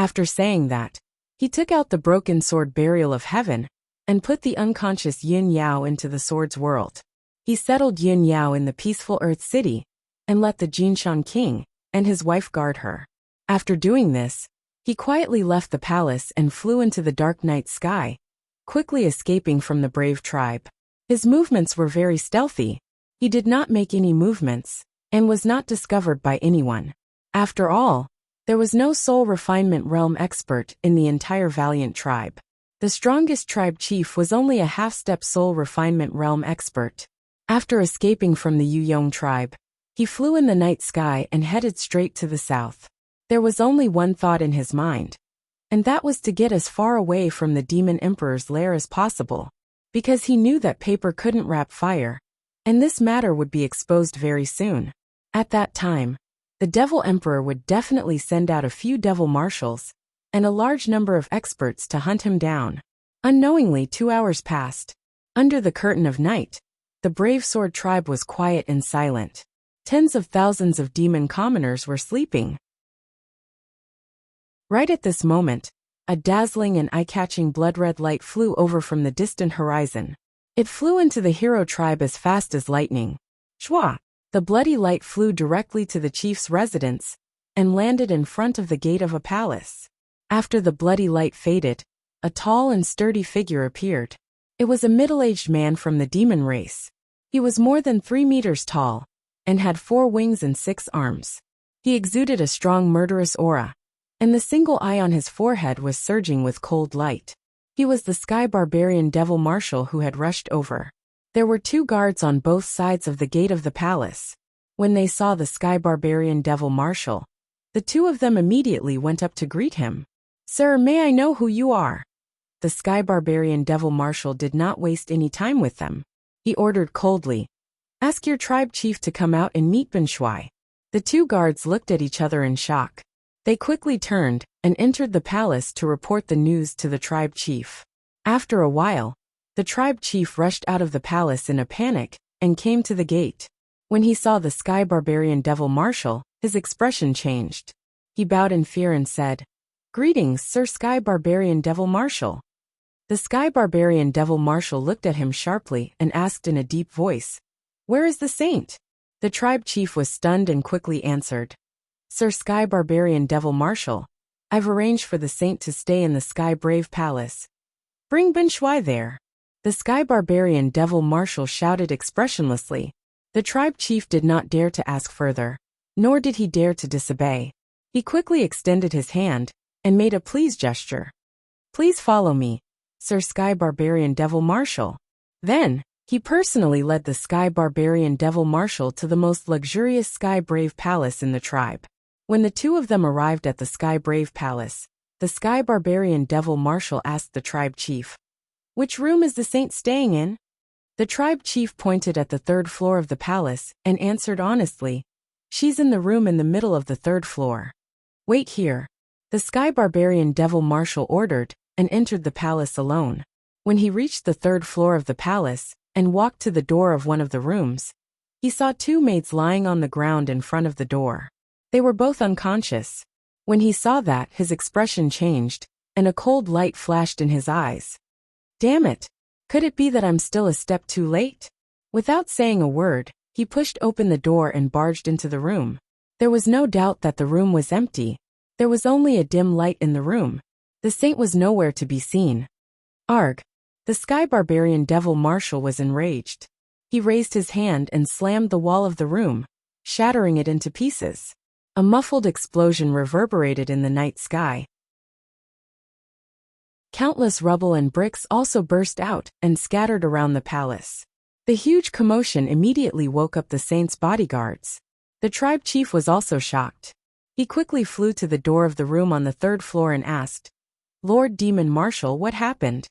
After saying that, he took out the broken sword burial of heaven and put the unconscious Yin Yao into the sword's world. He settled Yin Yao in the peaceful Earth City and let the Jinshan king and his wife guard her. After doing this, he quietly left the palace and flew into the dark night sky, quickly escaping from the brave tribe. His movements were very stealthy. He did not make any movements and was not discovered by anyone. After all, there was no soul refinement realm expert in the entire valiant tribe. The strongest tribe chief was only a half-step soul refinement realm expert. After escaping from the Yuyong tribe, he flew in the night sky and headed straight to the south. There was only one thought in his mind, and that was to get as far away from the Demon Emperor's lair as possible, because he knew that paper couldn't wrap fire, and this matter would be exposed very soon. At that time, the Devil Emperor would definitely send out a few devil marshals and a large number of experts to hunt him down. Unknowingly, 2 hours passed. Under the curtain of night, the brave sword tribe was quiet and silent. Tens of thousands of demon commoners were sleeping. Right at this moment, a dazzling and eye-catching blood-red light flew over from the distant horizon. It flew into the hero tribe as fast as lightning. Shwa! The bloody light flew directly to the chief's residence and landed in front of the gate of a palace. After the bloody light faded, a tall and sturdy figure appeared. It was a middle-aged man from the demon race. He was more than 3 meters tall and had 4 wings and 6 arms. He exuded a strong murderous aura, and the single eye on his forehead was surging with cold light. He was the Sky Barbarian Devil Marshal who had rushed over. There were 2 guards on both sides of the gate of the palace. When they saw the Sky Barbarian Devil Marshal, the 2 of them immediately went up to greet him. "Sir, may I know who you are?" The Sky Barbarian Devil Marshal did not waste any time with them. He ordered coldly, "Ask your tribe chief to come out and meet Ben Shuai." The 2 guards looked at each other in shock. They quickly turned and entered the palace to report the news to the tribe chief. After a while, the tribe chief rushed out of the palace in a panic and came to the gate. When he saw the Sky Barbarian Devil Marshal, his expression changed. He bowed in fear and said, "Greetings, Sir Sky Barbarian Devil Marshal." The Sky Barbarian Devil Marshal looked at him sharply and asked in a deep voice, "Where is the saint?" The tribe chief was stunned and quickly answered, "Sir Sky Barbarian Devil Marshal, I've arranged for the saint to stay in the Sky Brave Palace. Bring Ben Shuai there." The Sky Barbarian Devil Marshal shouted expressionlessly. The tribe chief did not dare to ask further, nor did he dare to disobey. He quickly extended his hand and made a please gesture. "Please follow me, Sir Sky Barbarian Devil Marshal." Then, he personally led the Sky Barbarian Devil Marshal to the most luxurious Sky Brave Palace in the tribe. When the 2 of them arrived at the Sky Brave Palace, the Sky Barbarian Devil Marshal asked the tribe chief, "Which room is the saint staying in?" The tribe chief pointed at the 3rd floor of the palace and answered honestly, "She's in the room in the middle of the 3rd floor." "Wait here," the Sky Barbarian Devil Marshal ordered, and entered the palace alone. When he reached the 3rd floor of the palace and walked to the door of one of the rooms, he saw 2 maids lying on the ground in front of the door. They were both unconscious. When he saw that, his expression changed, and a cold light flashed in his eyes. "Damn it! Could it be that I'm still a step too late?" Without saying a word, he pushed open the door and barged into the room. There was no doubt that the room was empty. There was only a dim light in the room. The saint was nowhere to be seen. Arg! The Sky Barbarian Devil Marshal was enraged. He raised his hand and slammed the wall of the room, shattering it into pieces. A muffled explosion reverberated in the night sky. Countless rubble and bricks also burst out and scattered around the palace. The huge commotion immediately woke up the saint's bodyguards. The tribe chief was also shocked. He quickly flew to the door of the room on the 3rd floor and asked, "Lord Demon Marshal, what happened?"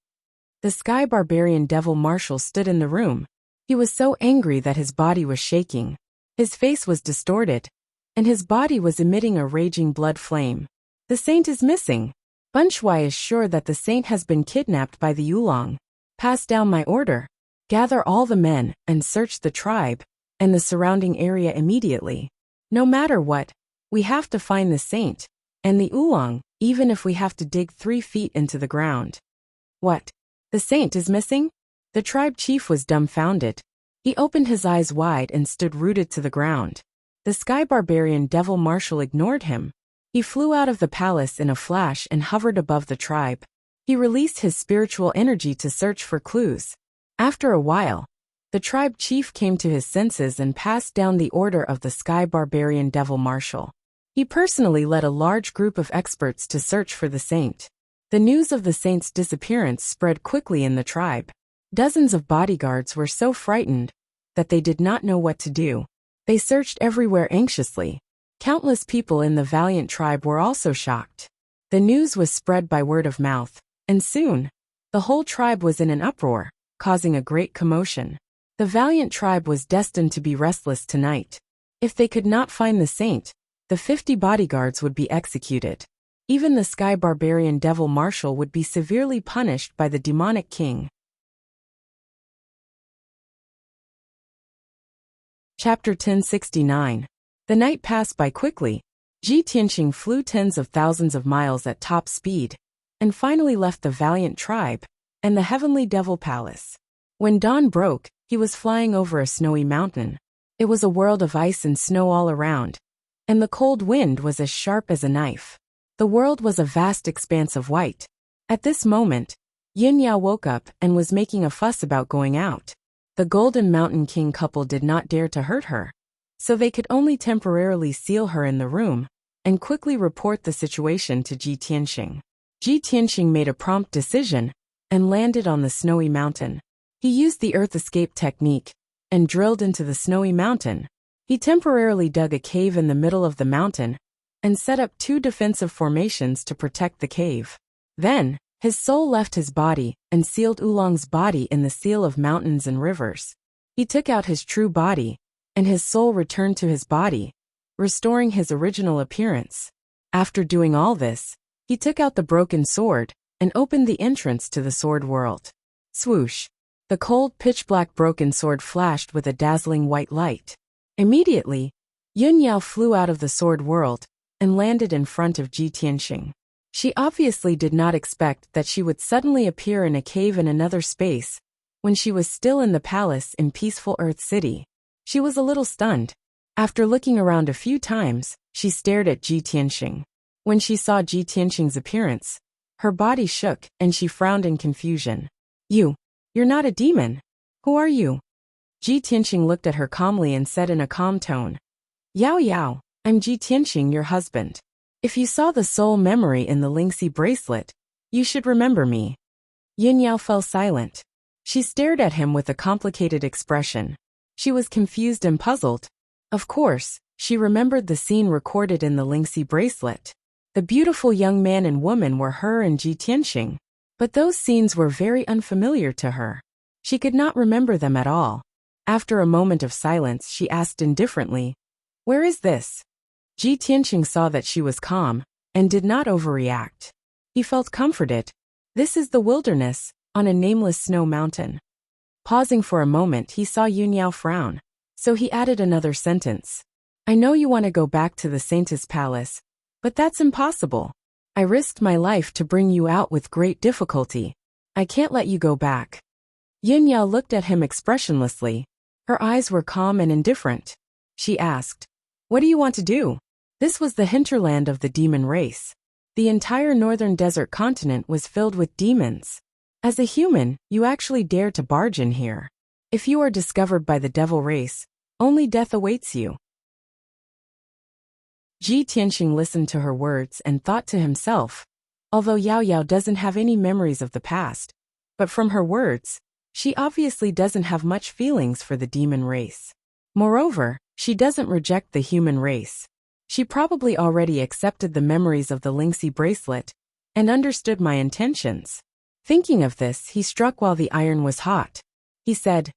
The Sky Barbarian Devil Marshal stood in the room. He was so angry that his body was shaking. His face was distorted, and his body was emitting a raging blood flame. "The saint is missing. Ben Shuai is sure that the saint has been kidnapped by the Yulong. Pass down my order. Gather all the men and search the tribe and the surrounding area immediately. No matter what, we have to find the saint and the Oolong even if we have to dig 3 feet into the ground. What? The saint is missing? The tribe chief was dumbfounded. He opened his eyes wide and stood rooted to the ground. The sky barbarian devil marshal ignored him. He flew out of the palace in a flash and hovered above the tribe. He released his spiritual energy to search for clues. After a while, the tribe chief came to his senses and passed down the order of the sky barbarian devil marshal. He personally led a large group of experts to search for the saint. The news of the saint's disappearance spread quickly in the tribe. Dozens of bodyguards were so frightened that they did not know what to do. They searched everywhere anxiously. Countless people in the valiant tribe were also shocked. The news was spread by word of mouth, and soon, the whole tribe was in an uproar, causing a great commotion. The valiant tribe was destined to be restless tonight. If they could not find the saint, the 50 bodyguards would be executed. Even the sky barbarian devil marshal would be severely punished by the demonic king. Chapter 1069. The night passed by quickly. Ji Tianqing flew tens of thousands of miles at top speed, and finally left the valiant tribe and the heavenly devil palace. When dawn broke, he was flying over a snowy mountain. It was a world of ice and snow all around, and the cold wind was as sharp as a knife. The world was a vast expanse of white. At this moment, Yin Yao woke up and was making a fuss about going out. The Golden Mountain King couple did not dare to hurt her, so they could only temporarily seal her in the room and quickly report the situation to Ji Tianqing. Ji Tianqing made a prompt decision and landed on the snowy mountain. He used the earth escape technique and drilled into the snowy mountain. He temporarily dug a cave in the middle of the mountain and set up 2 defensive formations to protect the cave. Then, his soul left his body and sealed Oolong's body in the seal of mountains and rivers. He took out his true body, and his soul returned to his body, restoring his original appearance. After doing all this, he took out the broken sword and opened the entrance to the sword world. Swoosh! The cold, pitch-black broken sword flashed with a dazzling white light. Immediately, Yun Yao flew out of the sword world and landed in front of Ji Tianqing. She obviously did not expect that she would suddenly appear in a cave in another space when she was still in the palace in peaceful Earth City. She was a little stunned. After looking around a few times, she stared at Ji Tianqing. When she saw Ji Tianqing's appearance, her body shook and she frowned in confusion. You're not a demon. Who are you? Ji Tianqing looked at her calmly and said in a calm tone, Yao, I'm Ji Tianqing, your husband. If you saw the soul memory in the Lingxi bracelet, you should remember me. Yin Yao fell silent. She stared at him with a complicated expression. She was confused and puzzled. Of course, she remembered the scene recorded in the Lingxi bracelet. The beautiful young man and woman were her and Ji Tianqing, but those scenes were very unfamiliar to her. She could not remember them at all. After a moment of silence, she asked indifferently, Where is this? Ji Tianqing saw that she was calm and did not overreact. He felt comforted. This is the wilderness, on a nameless snow mountain. Pausing for a moment, he saw Yun Yao frown, so he added another sentence. I know you want to go back to the Saintess Palace, but that's impossible. I risked my life to bring you out with great difficulty. I can't let you go back. Yun Yao looked at him expressionlessly. Her eyes were calm and indifferent. She asked, What do you want to do? This was the hinterland of the demon race. The entire northern desert continent was filled with demons. As a human, you actually dare to barge in here. If you are discovered by the devil race, only death awaits you. Ji Tianqing listened to her words and thought to himself, although Yao doesn't have any memories of the past, but from her words, she obviously doesn't have much feelings for the demon race. Moreover, she doesn't reject the human race. She probably already accepted the memories of the Lingxi bracelet and understood my intentions. Thinking of this, he struck while the iron was hot. He said,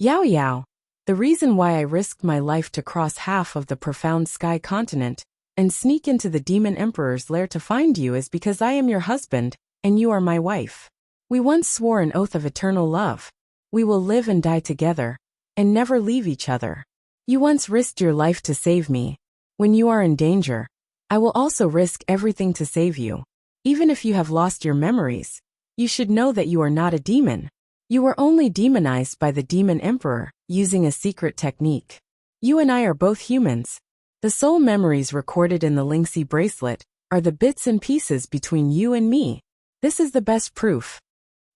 Yao, the reason why I risked my life to cross half of the profound sky continent and sneak into the demon emperor's lair to find you is because I am your husband and you are my wife. We once swore an oath of eternal love. We will live and die together and never leave each other. You once risked your life to save me. When you are in danger, I will also risk everything to save you. Even if you have lost your memories, you should know that you are not a demon. You were only demonized by the demon emperor, using a secret technique. You and I are both humans. The soul memories recorded in the Lingxi bracelet are the bits and pieces between you and me. This is the best proof.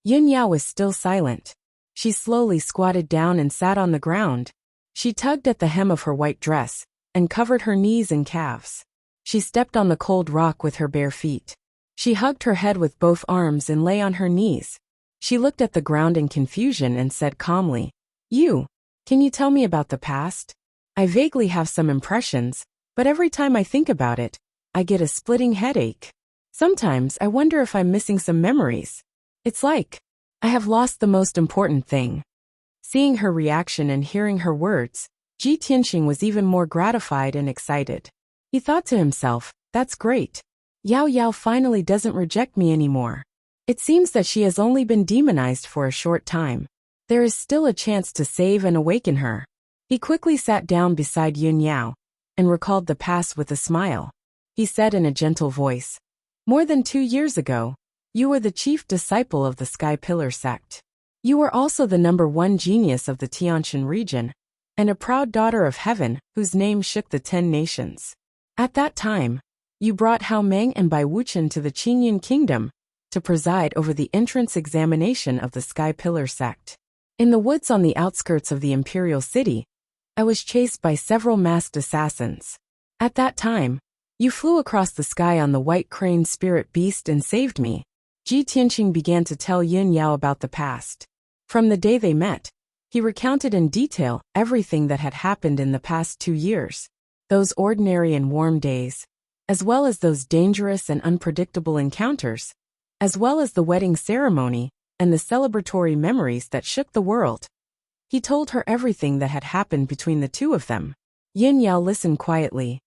Yin Yao was still silent. She slowly squatted down and sat on the ground. She tugged at the hem of her white dress and covered her knees and calves. She stepped on the cold rock with her bare feet. She hugged her head with both arms and lay on her knees. She looked at the ground in confusion and said calmly, Can you tell me about the past? I vaguely have some impressions, but every time I think about it, I get a splitting headache. Sometimes I wonder if I'm missing some memories. It's like I have lost the most important thing. Seeing her reaction and hearing her words, Ji Tianxing was even more gratified and excited. He thought to himself, that's great. Yao Yao finally doesn't reject me anymore. It seems that she has only been demonized for a short time. There is still a chance to save and awaken her. He quickly sat down beside Yin Yao and recalled the past with a smile. He said in a gentle voice, More than 2 years ago, you were the chief disciple of the Sky Pillar sect. You were also the #1 genius of the Tianshan region, and a proud daughter of heaven whose name shook the 10 nations. At that time, you brought Hao Meng and Bai Wuchen to the Qingyan kingdom to preside over the entrance examination of the Sky Pillar sect. In the woods on the outskirts of the imperial city, I was chased by several masked assassins. At that time, you flew across the sky on the white crane spirit beast and saved me. Ji Tianxing began to tell Yin Yao about the past. From the day they met, he recounted in detail everything that had happened in the past 2 years. Those ordinary and warm days, as well as those dangerous and unpredictable encounters, as well as the wedding ceremony and the celebratory memories that shook the world. He told her everything that had happened between the two of them. Yin Yao listened quietly.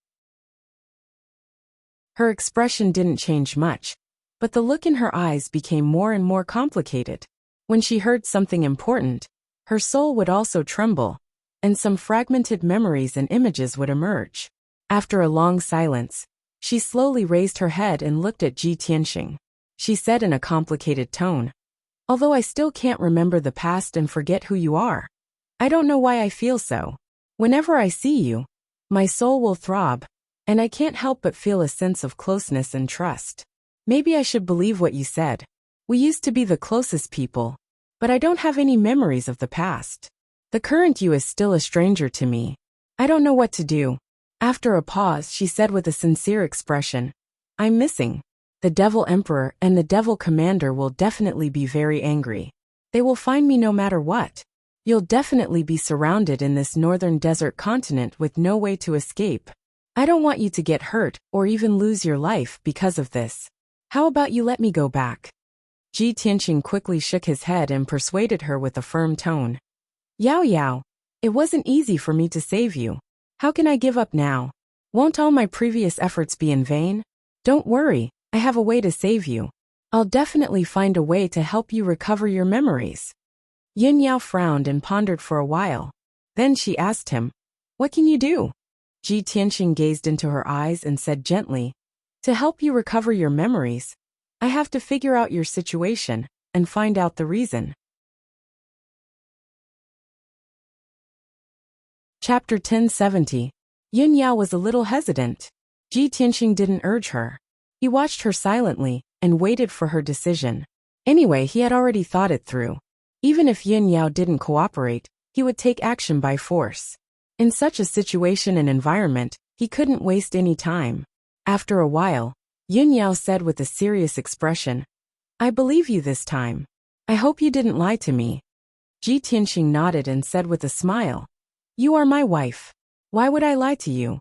Her expression didn't change much, but the look in her eyes became more and more complicated. When she heard something important, her soul would also tremble, and some fragmented memories and images would emerge. After a long silence, she slowly raised her head and looked at Ji Tianxing. She said in a complicated tone, Although I still can't remember the past and forget who you are, I don't know why I feel so. Whenever I see you, my soul will throb, and I can't help but feel a sense of closeness and trust. Maybe I should believe what you said. We used to be the closest people, but I don't have any memories of the past. The current you is still a stranger to me. I don't know what to do. After a pause, she said with a sincere expression, I'm missing. The Devil Emperor and the Devil Commander will definitely be very angry. They will find me no matter what. You'll definitely be surrounded in this northern desert continent with no way to escape. I don't want you to get hurt or even lose your life because of this. How about you let me go back? Ji Tianxing quickly shook his head and persuaded her with a firm tone. Yao Yao, it wasn't easy for me to save you. How can I give up now? Won't all my previous efforts be in vain? Don't worry, I have a way to save you. I'll definitely find a way to help you recover your memories. Yin Yao frowned and pondered for a while. Then she asked him, What can you do? Ji Tianxing gazed into her eyes and said gently, To help you recover your memories, I have to figure out your situation and find out the reason. Chapter 1070. Yin Yao was a little hesitant. Ji Tianxing didn't urge her. He watched her silently and waited for her decision. Anyway, he had already thought it through. Even if Yin Yao didn't cooperate, he would take action by force. In such a situation and environment, he couldn't waste any time. After a while, Yin Yao said with a serious expression, I believe you this time. I hope you didn't lie to me. Ji Tianxing nodded and said with a smile, You are my wife. Why would I lie to you?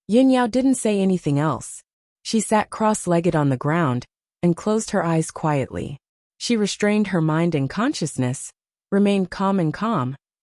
Yin Yao didn't say anything else. She sat cross-legged on the ground and closed her eyes quietly. She restrained her mind and consciousness, remained calm,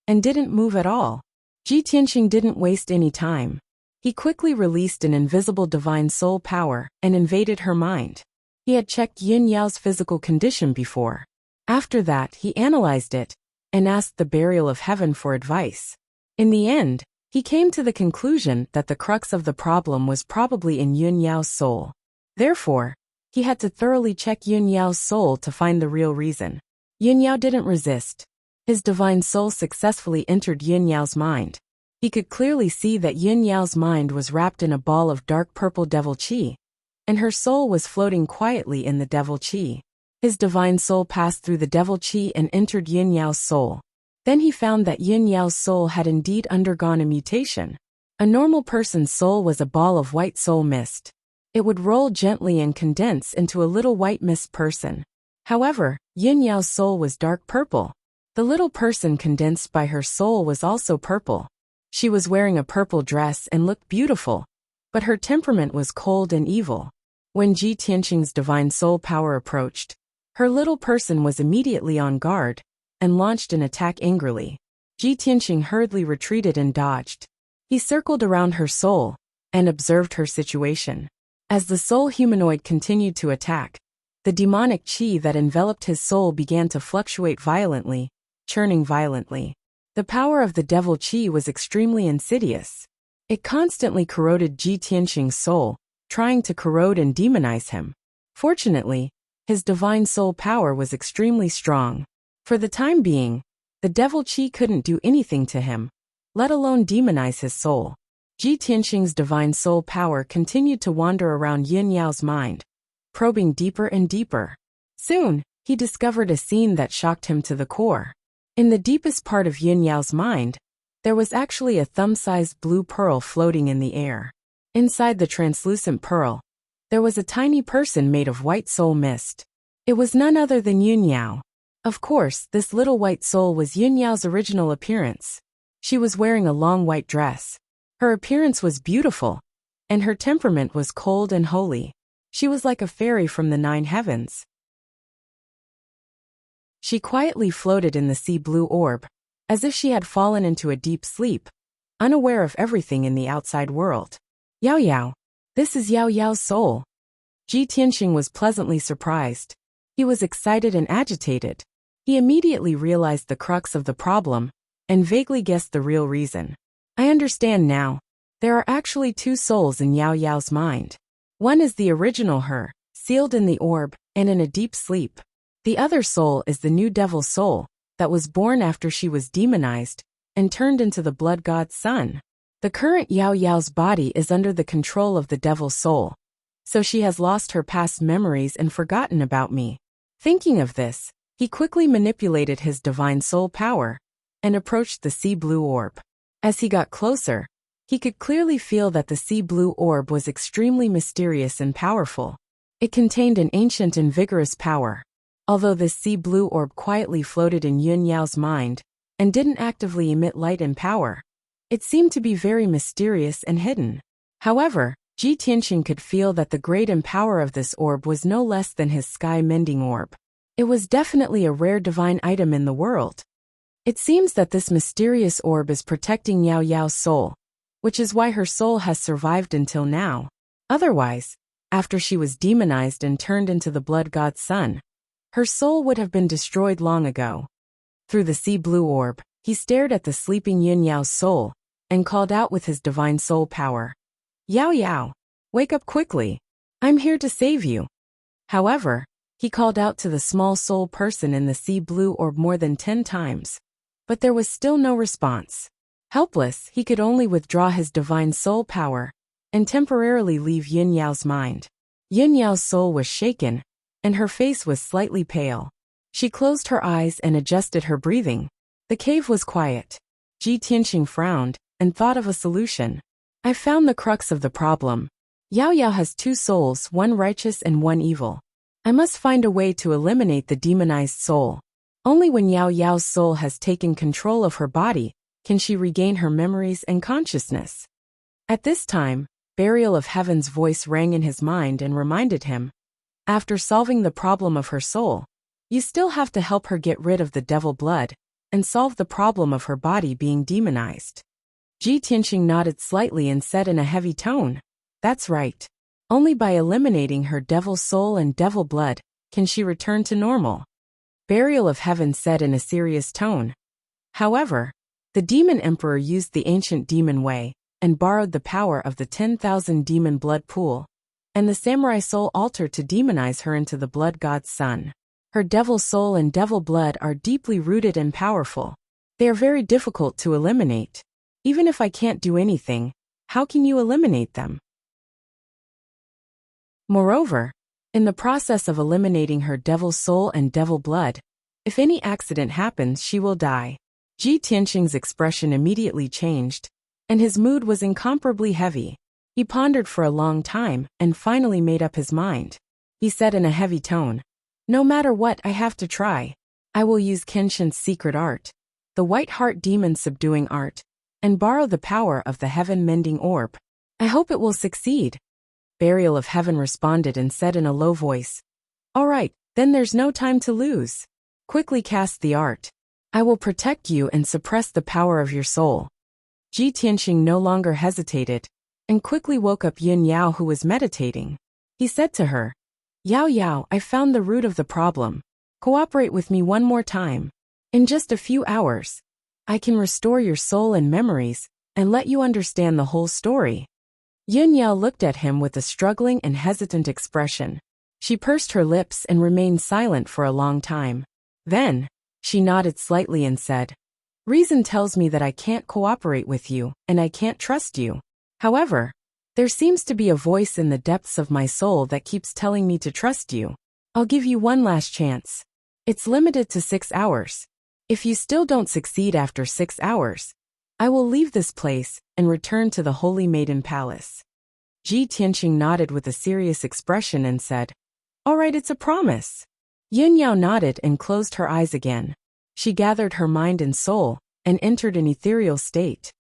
and didn't move at all. Ji Tianxing didn't waste any time. He quickly released an invisible divine soul power and invaded her mind. He had checked Yin Yao's physical condition before. After that, he analyzed it and asked the burial of heaven for advice. In the end, He came to the conclusion that the crux of the problem was probably in Yun Yao's soul. Therefore, he had to thoroughly check Yun Yao's soul to find the real reason. Yun Yao didn't resist. His divine soul successfully entered Yun Yao's mind. He could clearly see that Yun Yao's mind was wrapped in a ball of dark purple devil qi, and her soul was floating quietly in the devil qi. His divine soul passed through the devil qi and entered Yun Yao's soul. Then he found that Yun Yao's soul had indeed undergone a mutation. A normal person's soul was a ball of white soul mist. It would roll gently and condense into a little white mist person. However, Yun Yao's soul was dark purple. The little person condensed by her soul was also purple. She was wearing a purple dress and looked beautiful, but her temperament was cold and evil. When Ji Tianqing's divine soul power approached, her little person was immediately on guard and launched an attack angrily. Ji Tianqing hurriedly retreated and dodged. He circled around her soul and observed her situation. As the soul humanoid continued to attack, the demonic qi that enveloped his soul began to fluctuate violently, churning violently. The power of the devil qi was extremely insidious. It constantly corroded Ji Tianqing's soul, trying to corrode and demonize him. Fortunately, his divine soul power was extremely strong. For the time being, the devil qi couldn't do anything to him, let alone demonize his soul. Ji Tianqing's divine soul power continued to wander around Yun Yao's mind, probing deeper and deeper. Soon, he discovered a scene that shocked him to the core. In the deepest part of Yun Yao's mind, there was actually a thumb-sized blue pearl floating in the air. Inside the translucent pearl, there was a tiny person made of white soul mist. It was none other than Yun Yao. Of course, this little white soul was Yun Yao's original appearance. She was wearing a long white dress. Her appearance was beautiful, and her temperament was cold and holy. She was like a fairy from the 9 heavens. She quietly floated in the sea blue orb, as if she had fallen into a deep sleep, unaware of everything in the outside world. Yao Yao, this is Yao Yao's soul. Ji Tianqing was pleasantly surprised. He was excited and agitated. He immediately realized the crux of the problem, and vaguely guessed the real reason. I understand now. There are actually 2 souls in Yao Yao's mind. One is the original her, sealed in the orb, and in a deep sleep. The other soul is the new devil soul, that was born after she was demonized, and turned into the blood god's son. The current Yao Yao's body is under the control of the devil soul, so she has lost her past memories and forgotten about me. Thinking of this, he quickly manipulated his divine soul power, and approached the sea blue orb. As he got closer, he could clearly feel that the sea blue orb was extremely mysterious and powerful. It contained an ancient and vigorous power. Although this sea blue orb quietly floated in Yun Yao's mind, and didn't actively emit light and power, it seemed to be very mysterious and hidden. However, Ji Tianqing could feel that the grade and power of this orb was no less than his sky-mending orb. It was definitely a rare divine item in the world. It seems that this mysterious orb is protecting Yao Yao's soul, which is why her soul has survived until now. Otherwise, after she was demonized and turned into the blood god's son, her soul would have been destroyed long ago. Through the sea blue orb, he stared at the sleeping Yun Yao's soul, and called out with his divine soul power. Yao Yao, wake up quickly. I'm here to save you. However, he called out to the small soul person in the sea blue orb more than 10 times. But there was still no response. Helpless, he could only withdraw his divine soul power, and temporarily leave Yun Yao's mind. Yun Yao's soul was shaken, and her face was slightly pale. She closed her eyes and adjusted her breathing. The cave was quiet. Ji Tianqing frowned, and thought of a solution. I found the crux of the problem. Yao Yao has 2 souls, one righteous and one evil. I must find a way to eliminate the demonized soul. Only when Yao Yao's soul has taken control of her body, can she regain her memories and consciousness. At this time, Burial of Heaven's voice rang in his mind and reminded him, after solving the problem of her soul, you still have to help her get rid of the devil blood, and solve the problem of her body being demonized. Ji Tianqing nodded slightly and said in a heavy tone, that's right. Only by eliminating her devil soul and devil blood, can she return to normal. Burial of Heaven said in a serious tone. However, The demon emperor used the ancient demon way and borrowed the power of the 10,000 demon blood pool and the samurai soul altar to demonize her into the blood god's son. Her devil soul and devil blood are deeply rooted and powerful. They are very difficult to eliminate. Even if I can't do anything, how can you eliminate them? Moreover, in the process of eliminating her devil soul and devil blood, if any accident happens, she will die. Ji Tianxing's expression immediately changed, and his mood was incomparably heavy. He pondered for a long time and finally made up his mind. He said in a heavy tone, "No matter what, I have to try. I will use Kenshin's secret art, the white heart demon subduing art, and borrow the power of the heaven-mending orb. I hope it will succeed." Burial of Heaven responded and said in a low voice, "All right, then there's no time to lose. Quickly cast the art. I will protect you and suppress the power of your soul." Ji Tianxing no longer hesitated, and quickly woke up Yin Yao, who was meditating. He said to her, "Yao Yao, I found the root of the problem. Cooperate with me one more time. In just a few hours, I can restore your soul and memories, and let you understand the whole story." Yin Yao looked at him with a struggling and hesitant expression. She pursed her lips and remained silent for a long time. Then, she nodded slightly and said, "Reason tells me that I can't cooperate with you, and I can't trust you. However, there seems to be a voice in the depths of my soul that keeps telling me to trust you. I'll give you one last chance. It's limited to 6 hours. If you still don't succeed after 6 hours, I will leave this place and return to the Holy Maiden Palace." Ji Tianxing nodded with a serious expression and said, "All right, it's a promise." Yin Yao nodded and closed her eyes again. She gathered her mind and soul and entered an ethereal state.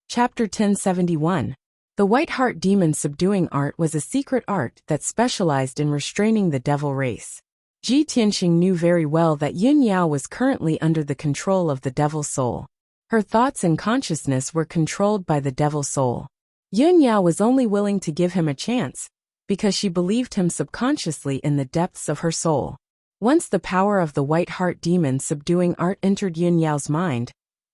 Chapter 1071. The White Heart Demon Subduing Art was a secret art that specialized in restraining the devil race. Ji Tianxing knew very well that Yin Yao was currently under the control of the devil soul. Her thoughts and consciousness were controlled by the devil soul. Yin Yao was only willing to give him a chance because she believed him subconsciously in the depths of her soul. Once the power of the White Heart Demon Subduing Art entered Yin Yao's mind,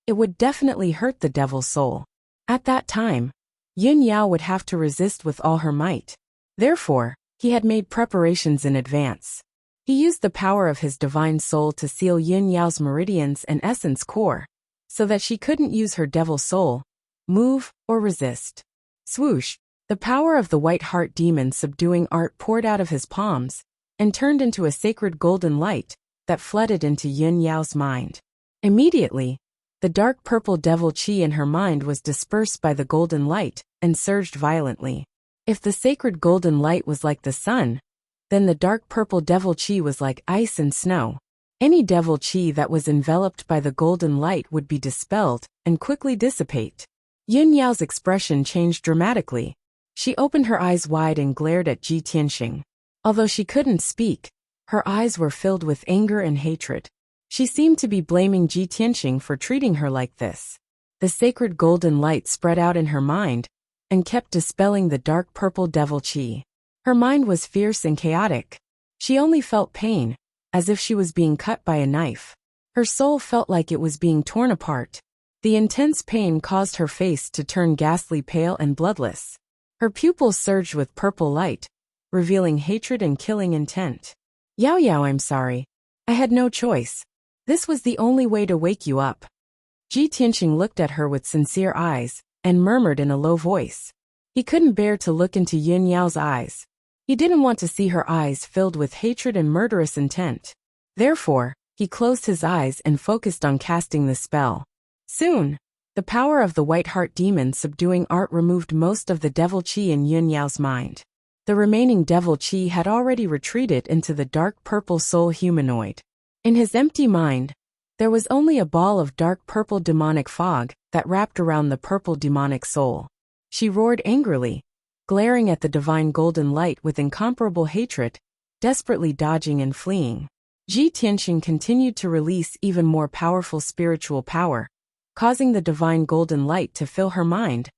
it would definitely hurt the devil soul. At that time, Yin Yao would have to resist with all her might. Therefore, he had made preparations in advance. He used the power of his divine soul to seal Yin Yao's meridians and essence core, so that she couldn't use her devil soul, move, or resist. Swoosh! The power of the White Heart Demon Subduing Art poured out of his palms and turned into a sacred golden light that flooded into Yin Yao's mind. Immediately, the dark purple devil chi in her mind was dispersed by the golden light and surged violently. If the sacred golden light was like the sun, then the dark purple devil chi was like ice and snow. Any devil chi that was enveloped by the golden light would be dispelled and quickly dissipate. Yin Yao's expression changed dramatically. She opened her eyes wide and glared at Ji Tianxing. Although she couldn't speak, her eyes were filled with anger and hatred. She seemed to be blaming Ji Tianxing for treating her like this. The sacred golden light spread out in her mind and kept dispelling the dark purple devil chi. Her mind was fierce and chaotic. She only felt pain, as if she was being cut by a knife. Her soul felt like it was being torn apart. The intense pain caused her face to turn ghastly pale and bloodless. Her pupils surged with purple light, revealing hatred and killing intent. "Yao Yao, I'm sorry. I had no choice. This was the only way to wake you up." Ji Tianxing looked at her with sincere eyes and murmured in a low voice. He couldn't bear to look into Yin Yao's eyes. He didn't want to see her eyes filled with hatred and murderous intent. Therefore, he closed his eyes and focused on casting the spell. Soon, the power of the White Heart Demon Subduing Art removed most of the devil chi in Yin Yao's mind. The remaining devil chi had already retreated into the dark purple soul humanoid. In his empty mind, there was only a ball of dark purple demonic fog that wrapped around the purple demonic soul. She roared angrily, glaring at the divine golden light with incomparable hatred, desperately dodging and fleeing. Ji Tianxing continued to release even more powerful spiritual power, causing the divine golden light to fill her mind,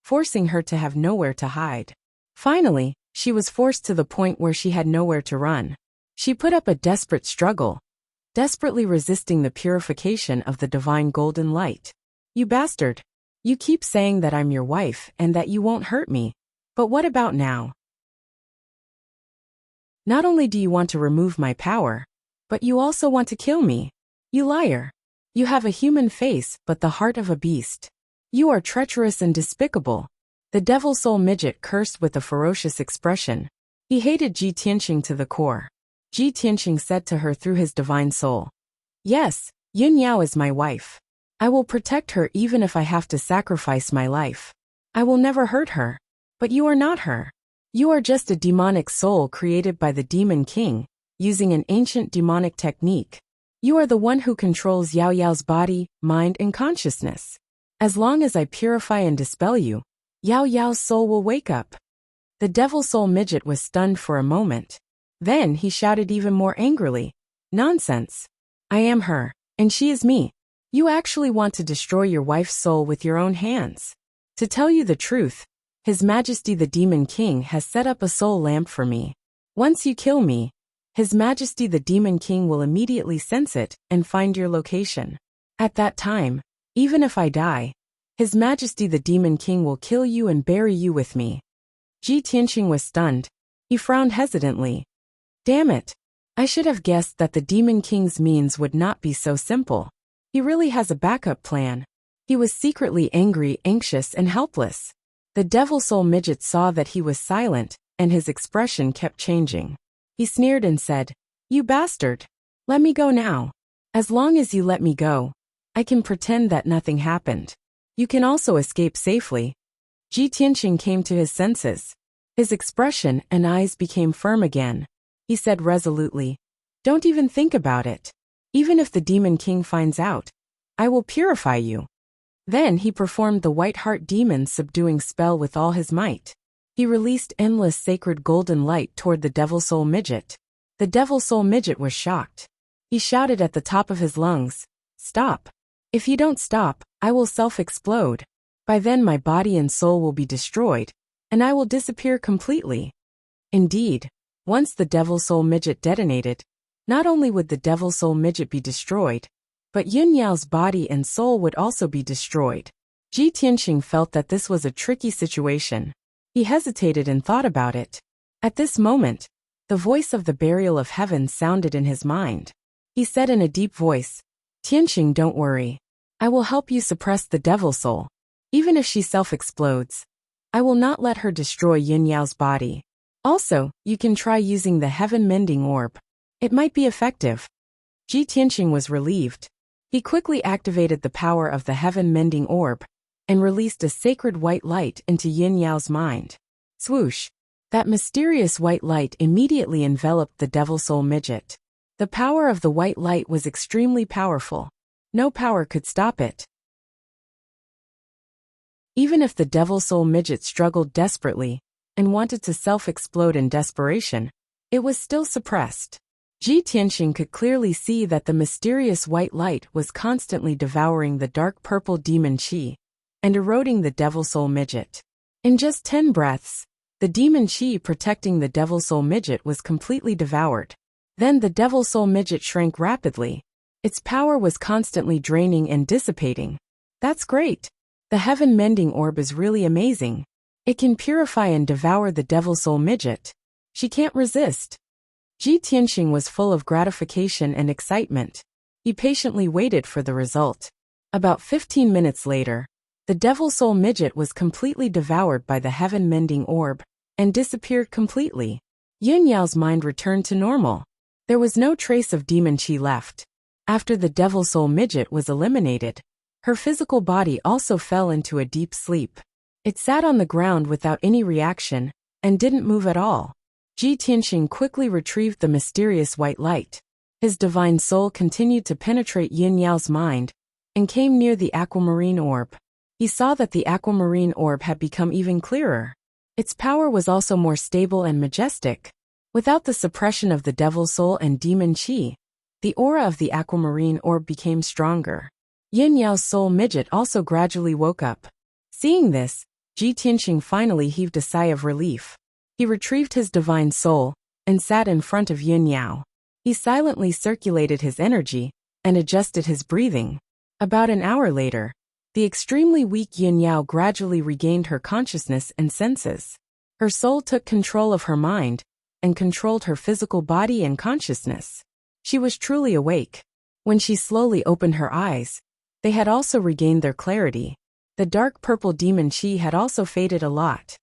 forcing her to have nowhere to hide. Finally, she was forced to the point where she had nowhere to run. She put up a desperate struggle, desperately resisting the purification of the divine golden light. You bastard! You keep saying that I'm your wife and that you won't hurt me. But what about now? Not only do you want to remove my power, but you also want to kill me. You liar! You have a human face but the heart of a beast. You are treacherous and despicable. The devil soul midget cursed with a ferocious expression. He hated Ji Tianqing to the core. Ji Tianqing said to her through his divine soul, "Yes, Yun Yao is my wife. I will protect her even if I have to sacrifice my life. I will never hurt her. But you are not her. You are just a demonic soul created by the Demon King, using an ancient demonic technique. You are the one who controls Yao Yao's body, mind, and consciousness. As long as I purify and dispel you, Yao Yao's soul will wake up." The devil soul midget was stunned for a moment. Then he shouted even more angrily, "Nonsense! I am her, and she is me. You actually want to destroy your wife's soul with your own hands. To tell you the truth, His Majesty the Demon King has set up a soul lamp for me. Once you kill me, His Majesty the Demon King will immediately sense it and find your location. At that time, even if I die, His Majesty the Demon King will kill you and bury you with me." Ji Tianqing was stunned. He frowned hesitantly. Damn it! I should have guessed that the Demon King's means would not be so simple. He really has a backup plan. He was secretly angry, anxious, and helpless. The devil soul midget saw that he was silent, and his expression kept changing. He sneered and said, "You bastard! Let me go now. As long as you let me go, I can pretend that nothing happened. You can also escape safely." Ji Tianqing came to his senses. His expression and eyes became firm again. He said resolutely, "Don't even think about it. Even if the Demon King finds out, I will purify you." Then he performed the White Heart Demon subduing spell with all his might. He released endless sacred golden light toward the devil soul midget. The devil soul midget was shocked. He shouted at the top of his lungs, "Stop! If you don't stop, I will self-explode. By then my body and soul will be destroyed, and I will disappear completely." Indeed, once the devil soul midget detonated, not only would the devil soul midget be destroyed, but Yun Yao's body and soul would also be destroyed. Ji Tianqing felt that this was a tricky situation. He hesitated and thought about it. At this moment, the voice of the burial of heaven sounded in his mind. He said in a deep voice, "Tianqing, don't worry. I will help you suppress the devil soul. Even if she self-explodes, I will not let her destroy Yun Yao's body. Also, you can try using the heaven mending orb. It might be effective." Ji Tianqing was relieved. He quickly activated the power of the heaven mending orb and released a sacred white light into Yun Yao's mind. Swoosh! That mysterious white light immediately enveloped the devil soul midget. The power of the white light was extremely powerful. No power could stop it. Even if the devil soul midget struggled desperately and wanted to self-explode in desperation, it was still suppressed. Ji Tianqing could clearly see that the mysterious white light was constantly devouring the dark purple demon qi and eroding the devil soul midget. In just 10 breaths, the demon qi protecting the devil soul midget was completely devoured. Then the devil soul midget shrank rapidly. Its power was constantly draining and dissipating. That's great. The heaven mending orb is really amazing. It can purify and devour the devil soul midget. She can't resist. Ji Tianqing was full of gratification and excitement. He patiently waited for the result. About 15 minutes later, the devil soul midget was completely devoured by the heaven mending orb and disappeared completely. Yun Yao's mind returned to normal. There was no trace of demon qi left. After the devil soul midget was eliminated, her physical body also fell into a deep sleep. It sat on the ground without any reaction and didn't move at all. Ji Tianqing quickly retrieved the mysterious white light. His divine soul continued to penetrate Yun Yao's mind and came near the aquamarine orb. He saw that the aquamarine orb had become even clearer. Its power was also more stable and majestic. Without the suppression of the devil soul and demon qi, the aura of the aquamarine orb became stronger. Yun Yao's soul midget also gradually woke up. Seeing this, Ji Tianqing finally heaved a sigh of relief. He retrieved his divine soul and sat in front of Yun Yao. He silently circulated his energy and adjusted his breathing. About an hour later, the extremely weak Yin Yao gradually regained her consciousness and senses. Her soul took control of her mind and controlled her physical body and consciousness. She was truly awake. When she slowly opened her eyes, they had also regained their clarity. The dark purple demon Qi had also faded a lot.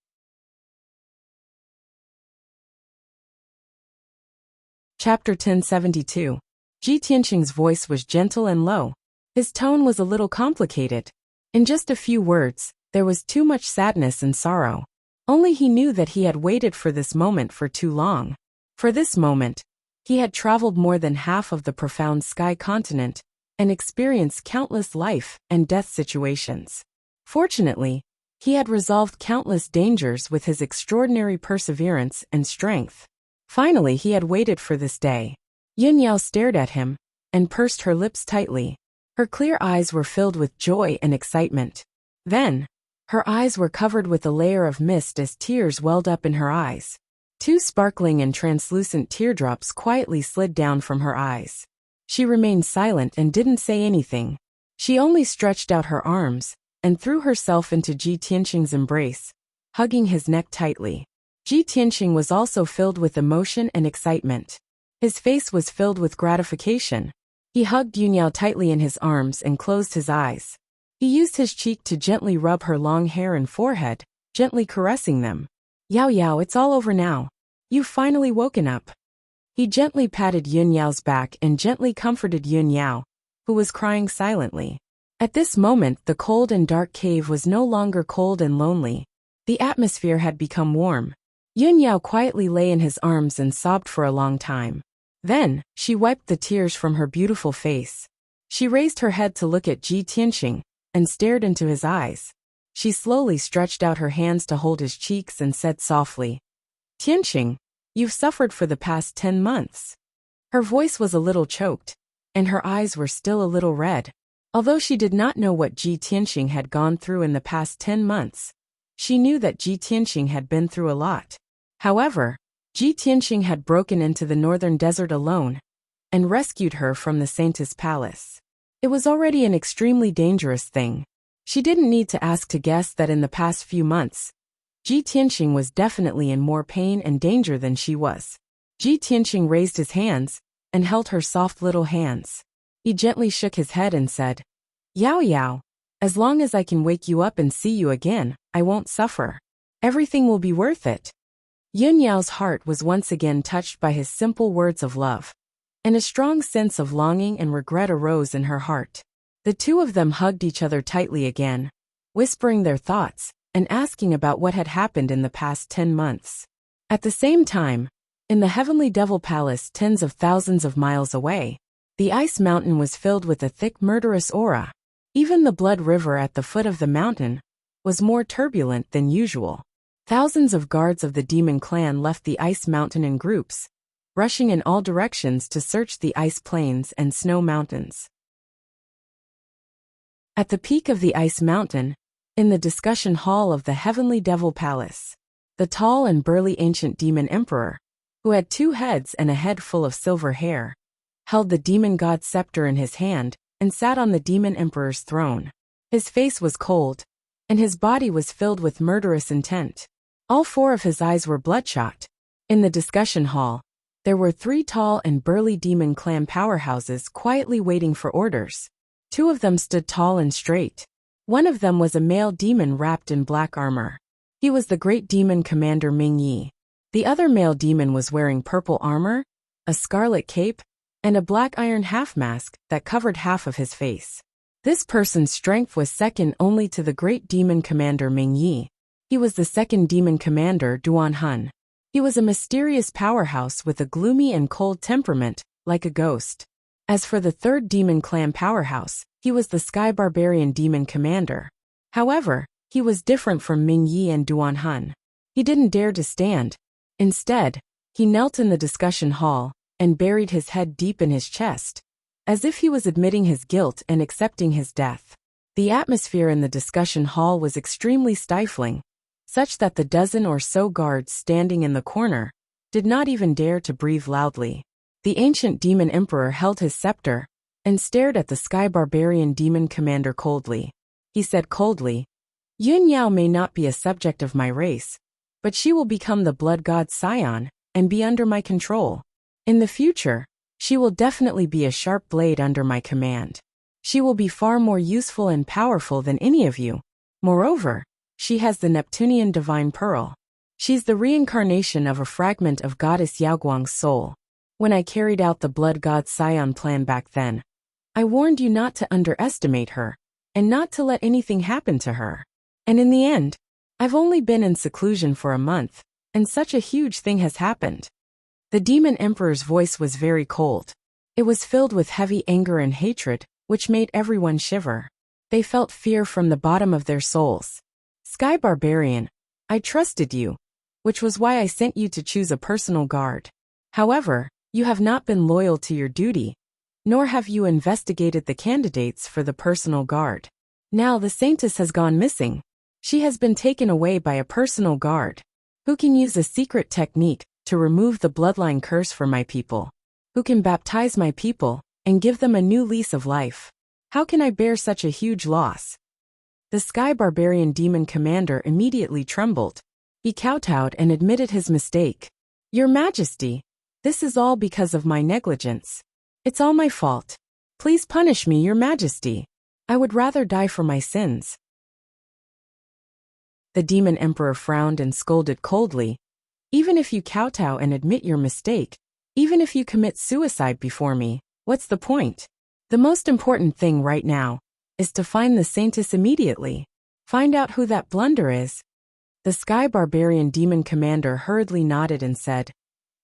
Chapter 1072. Ji Tianqing's voice was gentle and low. His tone was a little complicated. In just a few words, there was too much sadness and sorrow. Only he knew that he had waited for this moment for too long. For this moment, he had traveled more than half of the profound sky continent and experienced countless life and death situations. Fortunately, he had resolved countless dangers with his extraordinary perseverance and strength. Finally, he had waited for this day. Yin Yao stared at him and pursed her lips tightly. Her clear eyes were filled with joy and excitement. Then, her eyes were covered with a layer of mist as tears welled up in her eyes. Two sparkling and translucent teardrops quietly slid down from her eyes. She remained silent and didn't say anything. She only stretched out her arms and threw herself into Ji Tianqing's embrace, hugging his neck tightly. Ji Tianqing was also filled with emotion and excitement. His face was filled with gratification. He hugged Yin Yao tightly in his arms and closed his eyes. He used his cheek to gently rub her long hair and forehead, gently caressing them. Yao Yao, it's all over now. You've finally woken up. He gently patted Yin Yao's back and gently comforted Yin Yao, who was crying silently. At this moment, the cold and dark cave was no longer cold and lonely. The atmosphere had become warm. Yin Yao quietly lay in his arms and sobbed for a long time. Then, she wiped the tears from her beautiful face. She raised her head to look at Ji Tianqing and stared into his eyes. She slowly stretched out her hands to hold his cheeks and said softly, "Tianqing, you've suffered for the past 10 months." Her voice was a little choked, and her eyes were still a little red. Although she did not know what Ji Tianqing had gone through in the past 10 months, she knew that Ji Tianqing had been through a lot. However, Ji Tianqing had broken into the northern desert alone and rescued her from the Saintess Palace. It was already an extremely dangerous thing. She didn't need to ask to guess that in the past few months, Ji Tianqing was definitely in more pain and danger than she was. Ji Tianqing raised his hands and held her soft little hands. He gently shook his head and said, "Yao Yao, as long as I can wake you up and see you again, I won't suffer. Everything will be worth it." Yin Yao's heart was once again touched by his simple words of love, and a strong sense of longing and regret arose in her heart. The two of them hugged each other tightly again, whispering their thoughts and asking about what had happened in the past 10 months. At the same time, in the Heavenly Devil Palace tens of thousands of miles away, the ice mountain was filled with a thick murderous aura. Even the blood river at the foot of the mountain was more turbulent than usual. Thousands of guards of the demon clan left the ice mountain in groups, rushing in all directions to search the ice plains and snow mountains. At the peak of the ice mountain, in the discussion hall of the Heavenly Devil Palace, the tall and burly ancient demon emperor, who had 2 heads and a head full of silver hair, held the demon god's scepter in his hand and sat on the demon emperor's throne. His face was cold, and his body was filled with murderous intent. All 4 of his eyes were bloodshot. In the discussion hall, there were 3 tall and burly demon clan powerhouses quietly waiting for orders. 2 of them stood tall and straight. One of them was a male demon wrapped in black armor. He was the great demon commander Ming Yi. The other male demon was wearing purple armor, a scarlet cape, and a black iron half-mask that covered half of his face. This person's strength was second only to the great demon commander Ming Yi. He was the second demon commander Duan Hun. He was a mysterious powerhouse with a gloomy and cold temperament, like a ghost. As for the third demon clan powerhouse, he was the sky barbarian demon commander. However, he was different from Ming Yi and Duan Hun. He didn't dare to stand. Instead, he knelt in the discussion hall and buried his head deep in his chest, as if he was admitting his guilt and accepting his death. The atmosphere in the discussion hall was extremely stifling, such that the dozen or so guards standing in the corner did not even dare to breathe loudly. The ancient demon emperor held his scepter and stared at the sky barbarian demon commander coldly. He said coldly, Yun Yao may not be a subject of my race, but she will become the blood god's scion and be under my control. In the future, she will definitely be a sharp blade under my command. She will be far more useful and powerful than any of you. Moreover, she has the Neptunian divine pearl. She's the reincarnation of a fragment of goddess Yaoguang's soul. When I carried out the blood god scion plan back then, I warned you not to underestimate her, and not to let anything happen to her. And in the end, I've only been in seclusion for a month, and such a huge thing has happened. The demon emperor's voice was very cold. It was filled with heavy anger and hatred, which made everyone shiver. They felt fear from the bottom of their souls. Sky Barbarian, I trusted you, which was why I sent you to choose a personal guard. However, you have not been loyal to your duty, nor have you investigated the candidates for the personal guard. Now the Saintess has gone missing. She has been taken away by a personal guard, who can use a secret technique to remove the bloodline curse for my people, who can baptize my people and give them a new lease of life. How can I bear such a huge loss? The Sky Barbarian Demon Commander immediately trembled. He kowtowed and admitted his mistake. Your Majesty, this is all because of my negligence. It's all my fault. Please punish me, Your Majesty. I would rather die for my sins. The Demon Emperor frowned and scolded coldly. Even if you kowtow and admit your mistake, even if you commit suicide before me, what's the point? The most important thing right now is to find the Saintess immediately. Find out who that blunder is. The Sky Barbarian Demon Commander hurriedly nodded and said,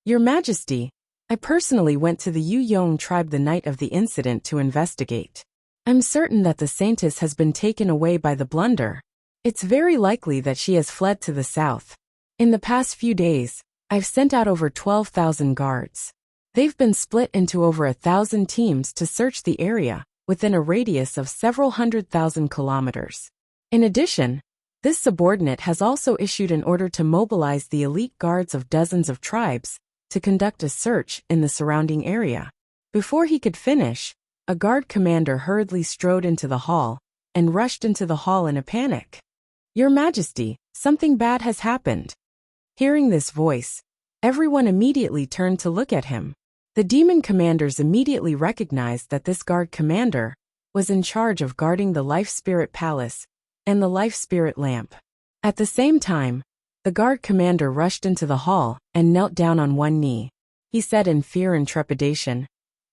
Your Majesty, I personally went to the Yu Yong tribe the night of the incident to investigate. I'm certain that the Saintess has been taken away by the blunder. It's very likely that she has fled to the south. In the past few days, I've sent out over 12,000 guards. They've been split into over 1,000 teams to search the area, within a radius of several 100,000 kilometers. In addition, this subordinate has also issued an order to mobilize the elite guards of dozens of tribes to conduct a search in the surrounding area. Before he could finish, a guard commander hurriedly strode into the hall and rushed into the hall in a panic. Your Majesty, something bad has happened. Hearing this voice, everyone immediately turned to look at him. The demon commanders immediately recognized that this guard commander was in charge of guarding the Life Spirit Palace and the Life Spirit Lamp. At the same time, the guard commander rushed into the hall and knelt down on one knee. He said in fear and trepidation,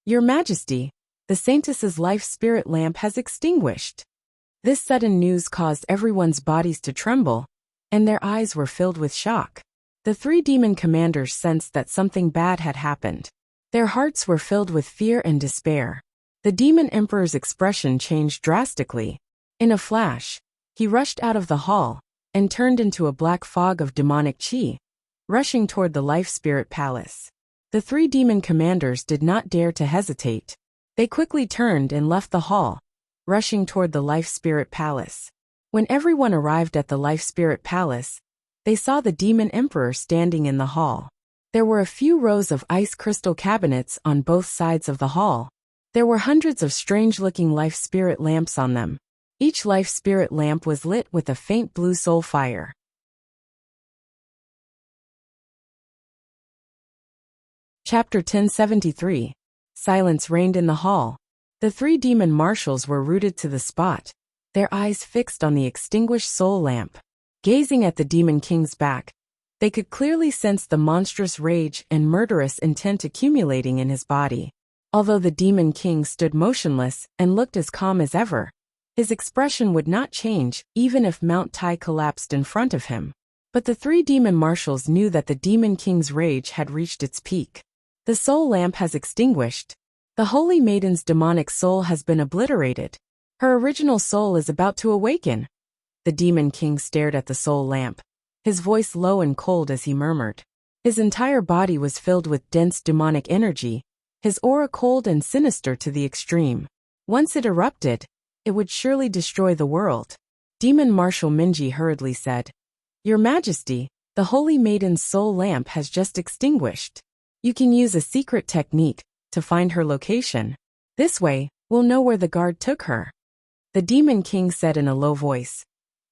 Your Majesty, the Saintess's Life Spirit Lamp has extinguished. This sudden news caused everyone's bodies to tremble, and their eyes were filled with shock. The three demon commanders sensed that something bad had happened. Their hearts were filled with fear and despair. The demon emperor's expression changed drastically. In a flash, he rushed out of the hall and turned into a black fog of demonic chi, rushing toward the Life Spirit Palace. The three demon commanders did not dare to hesitate. They quickly turned and left the hall, rushing toward the Life Spirit Palace. When everyone arrived at the Life Spirit Palace, they saw the demon emperor standing in the hall. There were a few rows of ice crystal cabinets on both sides of the hall. There were hundreds of strange-looking Life Spirit lamps on them. Each Life Spirit lamp was lit with a faint blue soul fire. Chapter 1073. Silence reigned in the hall. The three demon marshals were rooted to the spot, their eyes fixed on the extinguished soul lamp. Gazing at the demon king's back, they could clearly sense the monstrous rage and murderous intent accumulating in his body. Although the demon king stood motionless and looked as calm as ever, his expression would not change even if Mount Tai collapsed in front of him. But the three demon marshals knew that the demon king's rage had reached its peak. The soul lamp has extinguished. The holy maiden's demonic soul has been obliterated. Her original soul is about to awaken. The demon king stared at the soul lamp, his voice low and cold as he murmured. His entire body was filled with dense demonic energy, his aura cold and sinister to the extreme. Once it erupted, it would surely destroy the world. Demon Marshal Minji hurriedly said, Your Majesty, the holy maiden's soul lamp has just extinguished. You can use a secret technique to find her location. This way, we'll know where the guard took her." The Demon King said in a low voice.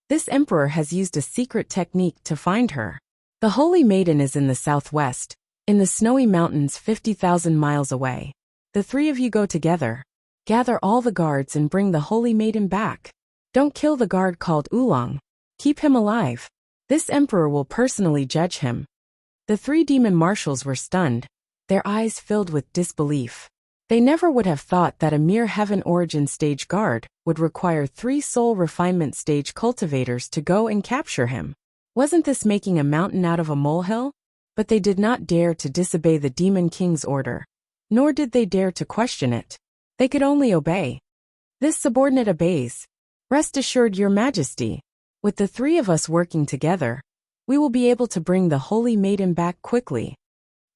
"This emperor has used a secret technique to find her. The Holy Maiden is in the southwest, in the snowy mountains 50,000 miles away. The three of you go together. Gather all the guards and bring the Holy Maiden back. Don't kill the guard called Oolong. Keep him alive. This emperor will personally judge him." The three demon marshals were stunned, their eyes filled with disbelief. They never would have thought that a mere heaven origin stage guard would require 3 soul refinement stage cultivators to go and capture him. Wasn't this making a mountain out of a molehill? But they did not dare to disobey the Demon King's order, nor did they dare to question it. They could only obey. "This subordinate obeys. Rest assured, Your Majesty. With the 3 of us working together, we will be able to bring the Holy Maiden back quickly.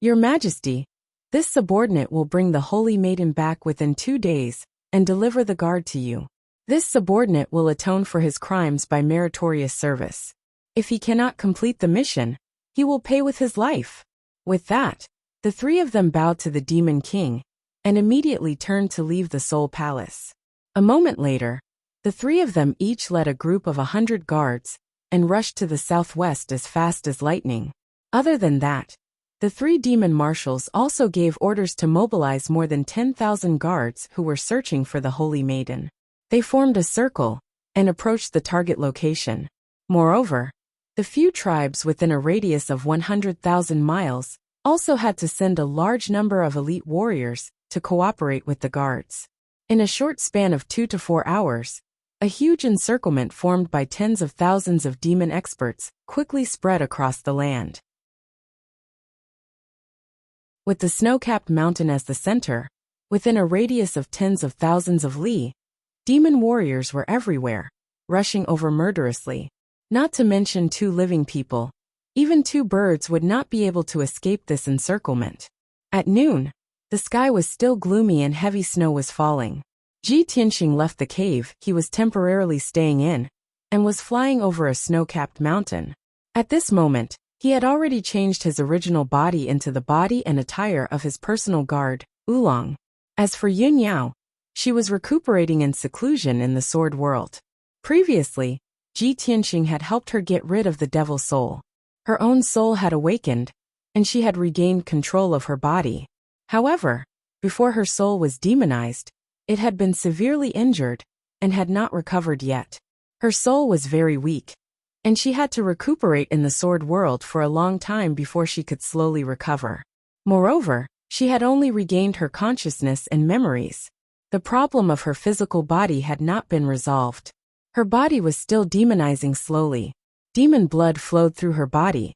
Your Majesty, this subordinate will bring the Holy Maiden back within 2 days and deliver the guard to you. This subordinate will atone for his crimes by meritorious service. If he cannot complete the mission, he will pay with his life." With that, the 3 of them bowed to the Demon King and immediately turned to leave the Soul Palace. A moment later, the 3 of them each led a group of 100 guards and rushed to the southwest as fast as lightning. Other than that, the 3 demon marshals also gave orders to mobilize more than 10,000 guards who were searching for the Holy Maiden. They formed a circle and approached the target location. Moreover, the few tribes within a radius of 100,000 miles also had to send a large number of elite warriors to cooperate with the guards. In a short span of 2 to 4 hours, a huge encirclement formed by tens of thousands of demon experts quickly spread across the land. With the snow-capped mountain as the center, within a radius of tens of thousands of li, demon warriors were everywhere, rushing over murderously. Not to mention 2 living people. Even 2 birds would not be able to escape this encirclement. At noon, the sky was still gloomy and heavy snow was falling. Ji Tianxing left the cave he was temporarily staying in and was flying over a snow-capped mountain. At this moment, he had already changed his original body into the body and attire of his personal guard, Oolong. As for Yun Yao, she was recuperating in seclusion in the sword world. Previously, Ji Tianxing had helped her get rid of the devil soul. Her own soul had awakened, and she had regained control of her body. However, before her soul was demonized, it had been severely injured and had not recovered yet. Her soul was very weak, and she had to recuperate in the sword world for a long time before she could slowly recover. Moreover, she had only regained her consciousness and memories. The problem of her physical body had not been resolved. Her body was still demonizing slowly. Demon blood flowed through her body,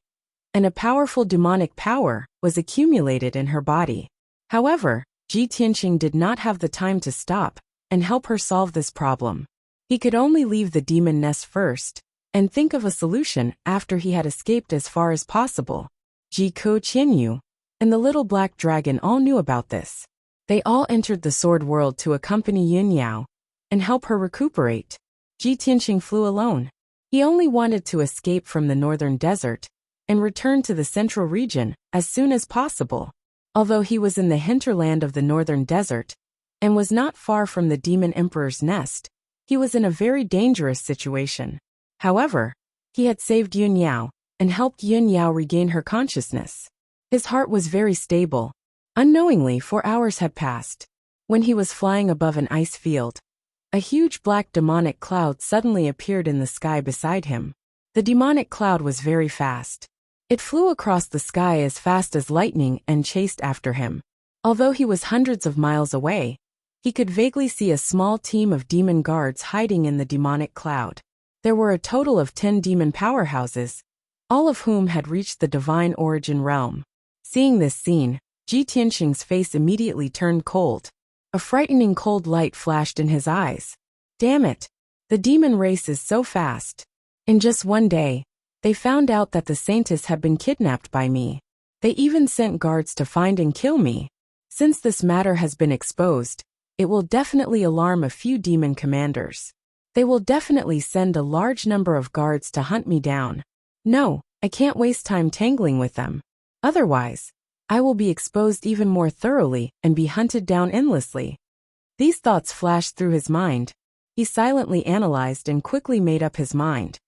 and a powerful demonic power was accumulated in her body. However, Ji Tianxing did not have the time to stop and help her solve this problem. He could only leave the demon nest first and think of a solution after he had escaped as far as possible. Ji Ko Qianyu and the little black dragon all knew about this. They all entered the sword world to accompany Yun Yao and help her recuperate. Ji Tianxing flew alone. He only wanted to escape from the northern desert and return to the central region as soon as possible. Although he was in the hinterland of the northern desert and was not far from the demon emperor's nest, he was in a very dangerous situation. However, he had saved Yun Yao and helped Yun Yao regain her consciousness. His heart was very stable. Unknowingly, 4 hours had passed. When he was flying above an ice field, a huge black demonic cloud suddenly appeared in the sky beside him. The demonic cloud was very fast. It flew across the sky as fast as lightning and chased after him. Although he was hundreds of miles away, he could vaguely see a small team of demon guards hiding in the demonic cloud. There were a total of 10 demon powerhouses, all of whom had reached the divine origin realm. Seeing this scene, Ji Tianxing's face immediately turned cold. A frightening cold light flashed in his eyes. Damn it! The demon race is so fast. In just one day, they found out that the Saintess had been kidnapped by me. They even sent guards to find and kill me. Since this matter has been exposed, it will definitely alarm a few demon commanders. They will definitely send a large number of guards to hunt me down. No, I can't waste time tangling with them. Otherwise, I will be exposed even more thoroughly and be hunted down endlessly. These thoughts flashed through his mind. He silently analyzed and quickly made up his mind.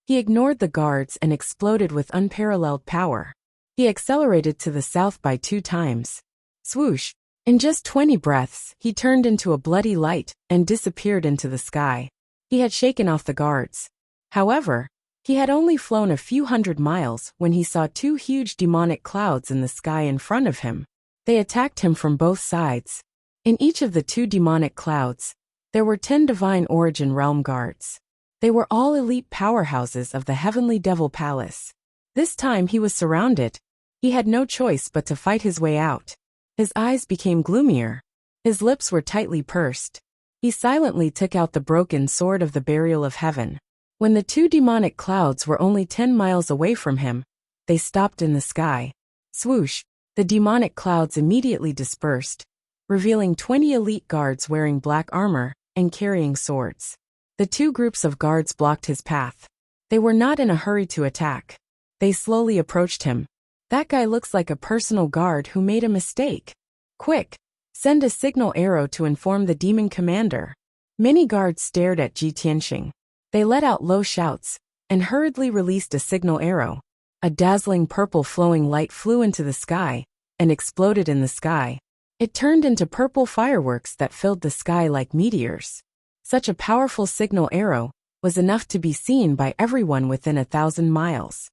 He ignored the guards and exploded with unparalleled power. He accelerated to the south by 2 times. Swoosh! In just 20 breaths, he turned into a bloody light and disappeared into the sky. He had shaken off the guards. However, he had only flown a few hundred miles when he saw 2 huge demonic clouds in the sky in front of him. They attacked him from both sides. In each of the 2 demonic clouds, there were 10 divine origin realm guards. They were all elite powerhouses of the heavenly devil palace. This time he was surrounded. He had no choice but to fight his way out. His eyes became gloomier. His lips were tightly pursed. He silently took out the broken sword of the burial of heaven. When the 2 demonic clouds were only 10 miles away from him, they stopped in the sky. Swoosh! The demonic clouds immediately dispersed, revealing 20 elite guards wearing black armor and carrying swords. The 2 groups of guards blocked his path. They were not in a hurry to attack. They slowly approached him. That guy looks like a personal guard who made a mistake. Quick! Send a signal arrow to inform the demon commander. Many guards stared at Ji Tianxing. They let out low shouts and hurriedly released a signal arrow. A dazzling purple flowing light flew into the sky and exploded in the sky. It turned into purple fireworks that filled the sky like meteors. Such a powerful signal arrow was enough to be seen by everyone within 1,000 miles.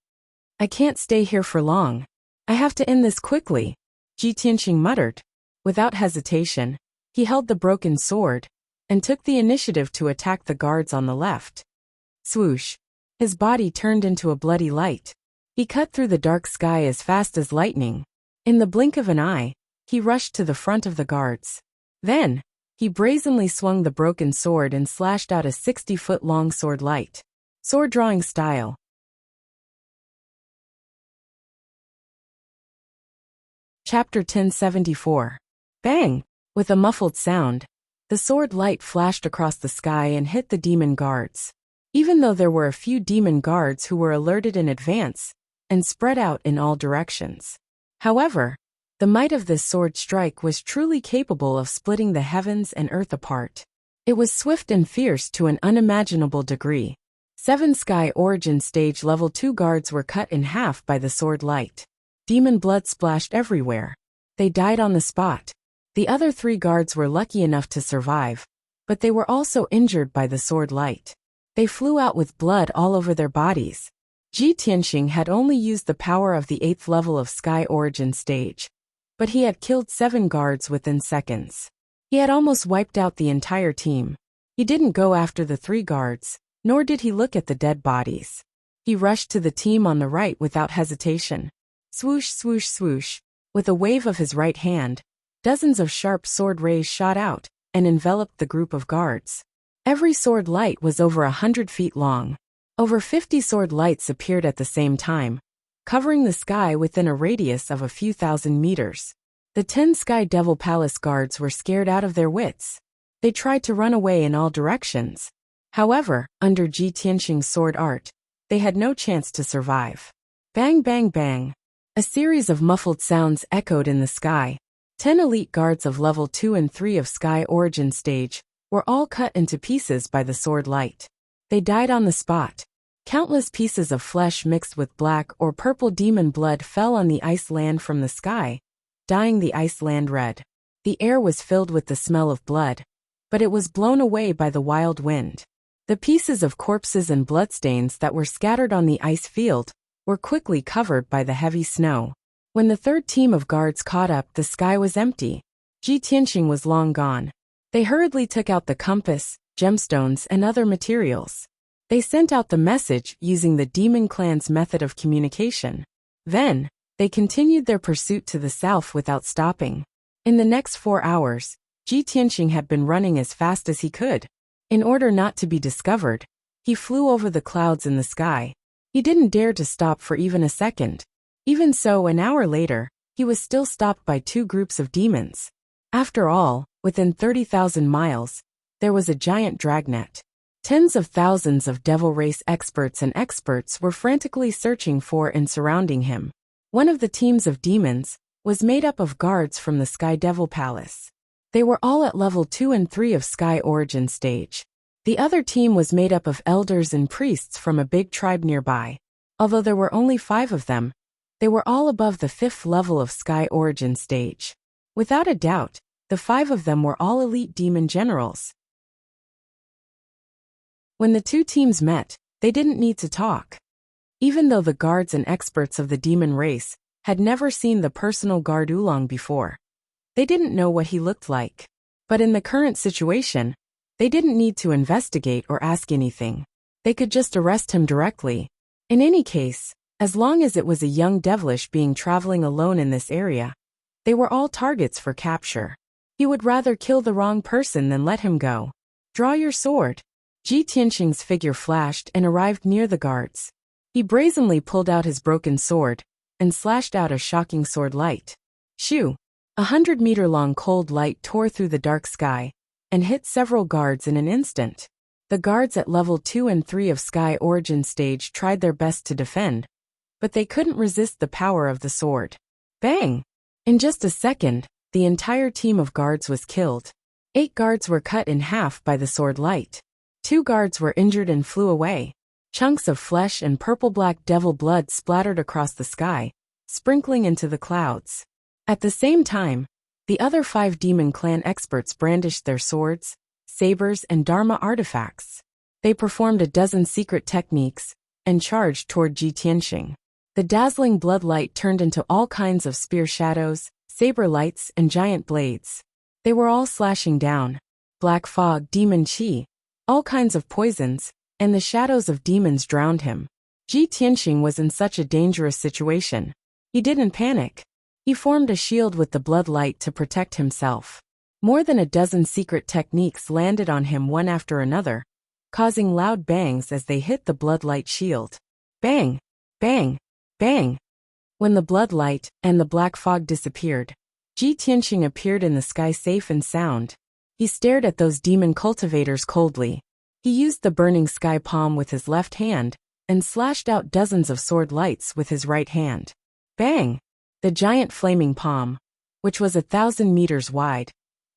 I can't stay here for long. I have to end this quickly, Ji Tianxing muttered. Without hesitation, he held the broken sword and took the initiative to attack the guards on the left. Swoosh! His body turned into a bloody light. He cut through the dark sky as fast as lightning. In the blink of an eye, he rushed to the front of the guards. Then, he brazenly swung the broken sword and slashed out a 60-foot-long sword light. Sword drawing style. Chapter 1074. Bang! With a muffled sound, the sword light flashed across the sky and hit the demon guards. Even though there were a few demon guards who were alerted in advance and spread out in all directions. However, the might of this sword strike was truly capable of splitting the heavens and earth apart. It was swift and fierce to an unimaginable degree. 7 Sky Origin Stage Level 2 guards were cut in half by the sword light. Demon blood splashed everywhere. They died on the spot. The other 3 guards were lucky enough to survive, but they were also injured by the sword light. They flew out with blood all over their bodies. Ji Tianxing had only used the power of the 8th level of Sky Origin Stage, but he had killed 7 guards within seconds. He had almost wiped out the entire team. He didn't go after the 3 guards, nor did he look at the dead bodies. He rushed to the team on the right without hesitation. Swoosh, swoosh, swoosh. With a wave of his right hand, dozens of sharp sword rays shot out and enveloped the group of guards. Every sword light was over 100 feet long. Over 50 sword lights appeared at the same time, covering the sky within a radius of a few thousand meters. The 10 Sky Devil Palace guards were scared out of their wits. They tried to run away in all directions. However, under Ji Tianxing's sword art, they had no chance to survive. Bang, bang, bang. A series of muffled sounds echoed in the sky. 10 elite guards of level 2 and 3 of Sky Origin Stage were all cut into pieces by the sword light. They died on the spot. Countless pieces of flesh mixed with black or purple demon blood fell on the ice land from the sky, dyeing the ice land red. The air was filled with the smell of blood, but it was blown away by the wild wind. The pieces of corpses and bloodstains that were scattered on the ice field were quickly covered by the heavy snow. When the 3rd team of guards caught up, the sky was empty. Ji Tianxing was long gone. They hurriedly took out the compass, gemstones, and other materials. They sent out the message using the demon clan's method of communication. Then, they continued their pursuit to the south without stopping. In the next 4 hours, Ji Tianxing had been running as fast as he could. In order not to be discovered, he flew over the clouds in the sky. He didn't dare to stop for even a second. Even so, an hour later, he was still stopped by 2 groups of demons. After all, within 30,000 miles, there was a giant dragnet. Tens of thousands of devil race experts were frantically searching for and surrounding him. One of the teams of demons was made up of guards from the Sky Devil Palace. They were all at level 2 and 3 of Sky Origin Stage. The other team was made up of elders and priests from a big tribe nearby. Although there were only 5 of them, they were all above the 5th level of Sky Origin Stage. Without a doubt, the 5 of them were all elite demon generals. When the two teams met, they didn't need to talk. Even though the guards and experts of the demon race had never seen the personal guard Oolong before, they didn't know what he looked like. But in the current situation, they didn't need to investigate or ask anything. They could just arrest him directly. In any case, as long as it was a young devilish being traveling alone in this area, they were all targets for capture. He would rather kill the wrong person than let him go. Draw your sword. Ji Tianxing's figure flashed and arrived near the guards. He brazenly pulled out his broken sword and slashed out a shocking sword light. Shoo! 100-meter-long cold light tore through the dark sky and hit several guards in an instant. The guards at level 2 and 3 of Sky Origin Stage tried their best to defend, but they couldn't resist the power of the sword. Bang! In just a second, the entire team of guards was killed. 8 guards were cut in half by the sword light. 2 guards were injured and flew away. Chunks of flesh and purple-black devil blood splattered across the sky, sprinkling into the clouds. At the same time, the other 5 demon clan experts brandished their swords, sabers, and dharma artifacts. They performed a dozen secret techniques and charged toward Ji Tianxing. The dazzling blood light turned into all kinds of spear shadows, saber lights, and giant blades. They were all slashing down. Black fog, demon chi, all kinds of poisons, and the shadows of demons drowned him. Ji Tianxing was in such a dangerous situation. He didn't panic. He formed a shield with the blood light to protect himself. More than a dozen secret techniques landed on him one after another, causing loud bangs as they hit the blood light shield. Bang! Bang! Bang! When the blood light and the black fog disappeared, Ji Tianxing appeared in the sky safe and sound. He stared at those demon cultivators coldly. He used the burning sky palm with his left hand and slashed out dozens of sword lights with his right hand. Bang! The giant flaming palm, which was 1,000 meters wide,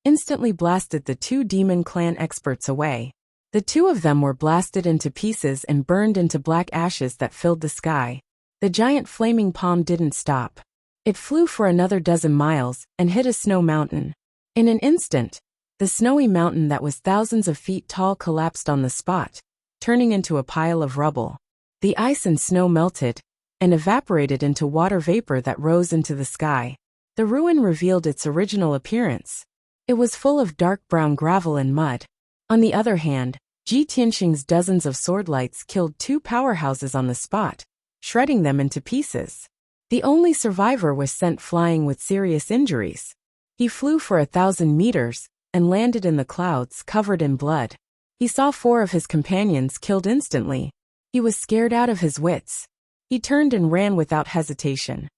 instantly blasted the 2 demon clan experts away. The 2 of them were blasted into pieces and burned into black ashes that filled the sky. The giant flaming palm didn't stop. It flew for another dozen miles and hit a snow mountain. In an instant, the snowy mountain that was thousands of feet tall collapsed on the spot, turning into a pile of rubble. The ice and snow melted and evaporated into water vapor that rose into the sky. The ruin revealed its original appearance. It was full of dark brown gravel and mud. On the other hand, Ji Tianxing's dozens of sword lights killed 2 powerhouses on the spot, shredding them into pieces. The only survivor was sent flying with serious injuries. He flew for 1,000 meters and landed in the clouds covered in blood. He saw 4 of his companions killed instantly. He was scared out of his wits. He turned and ran without hesitation.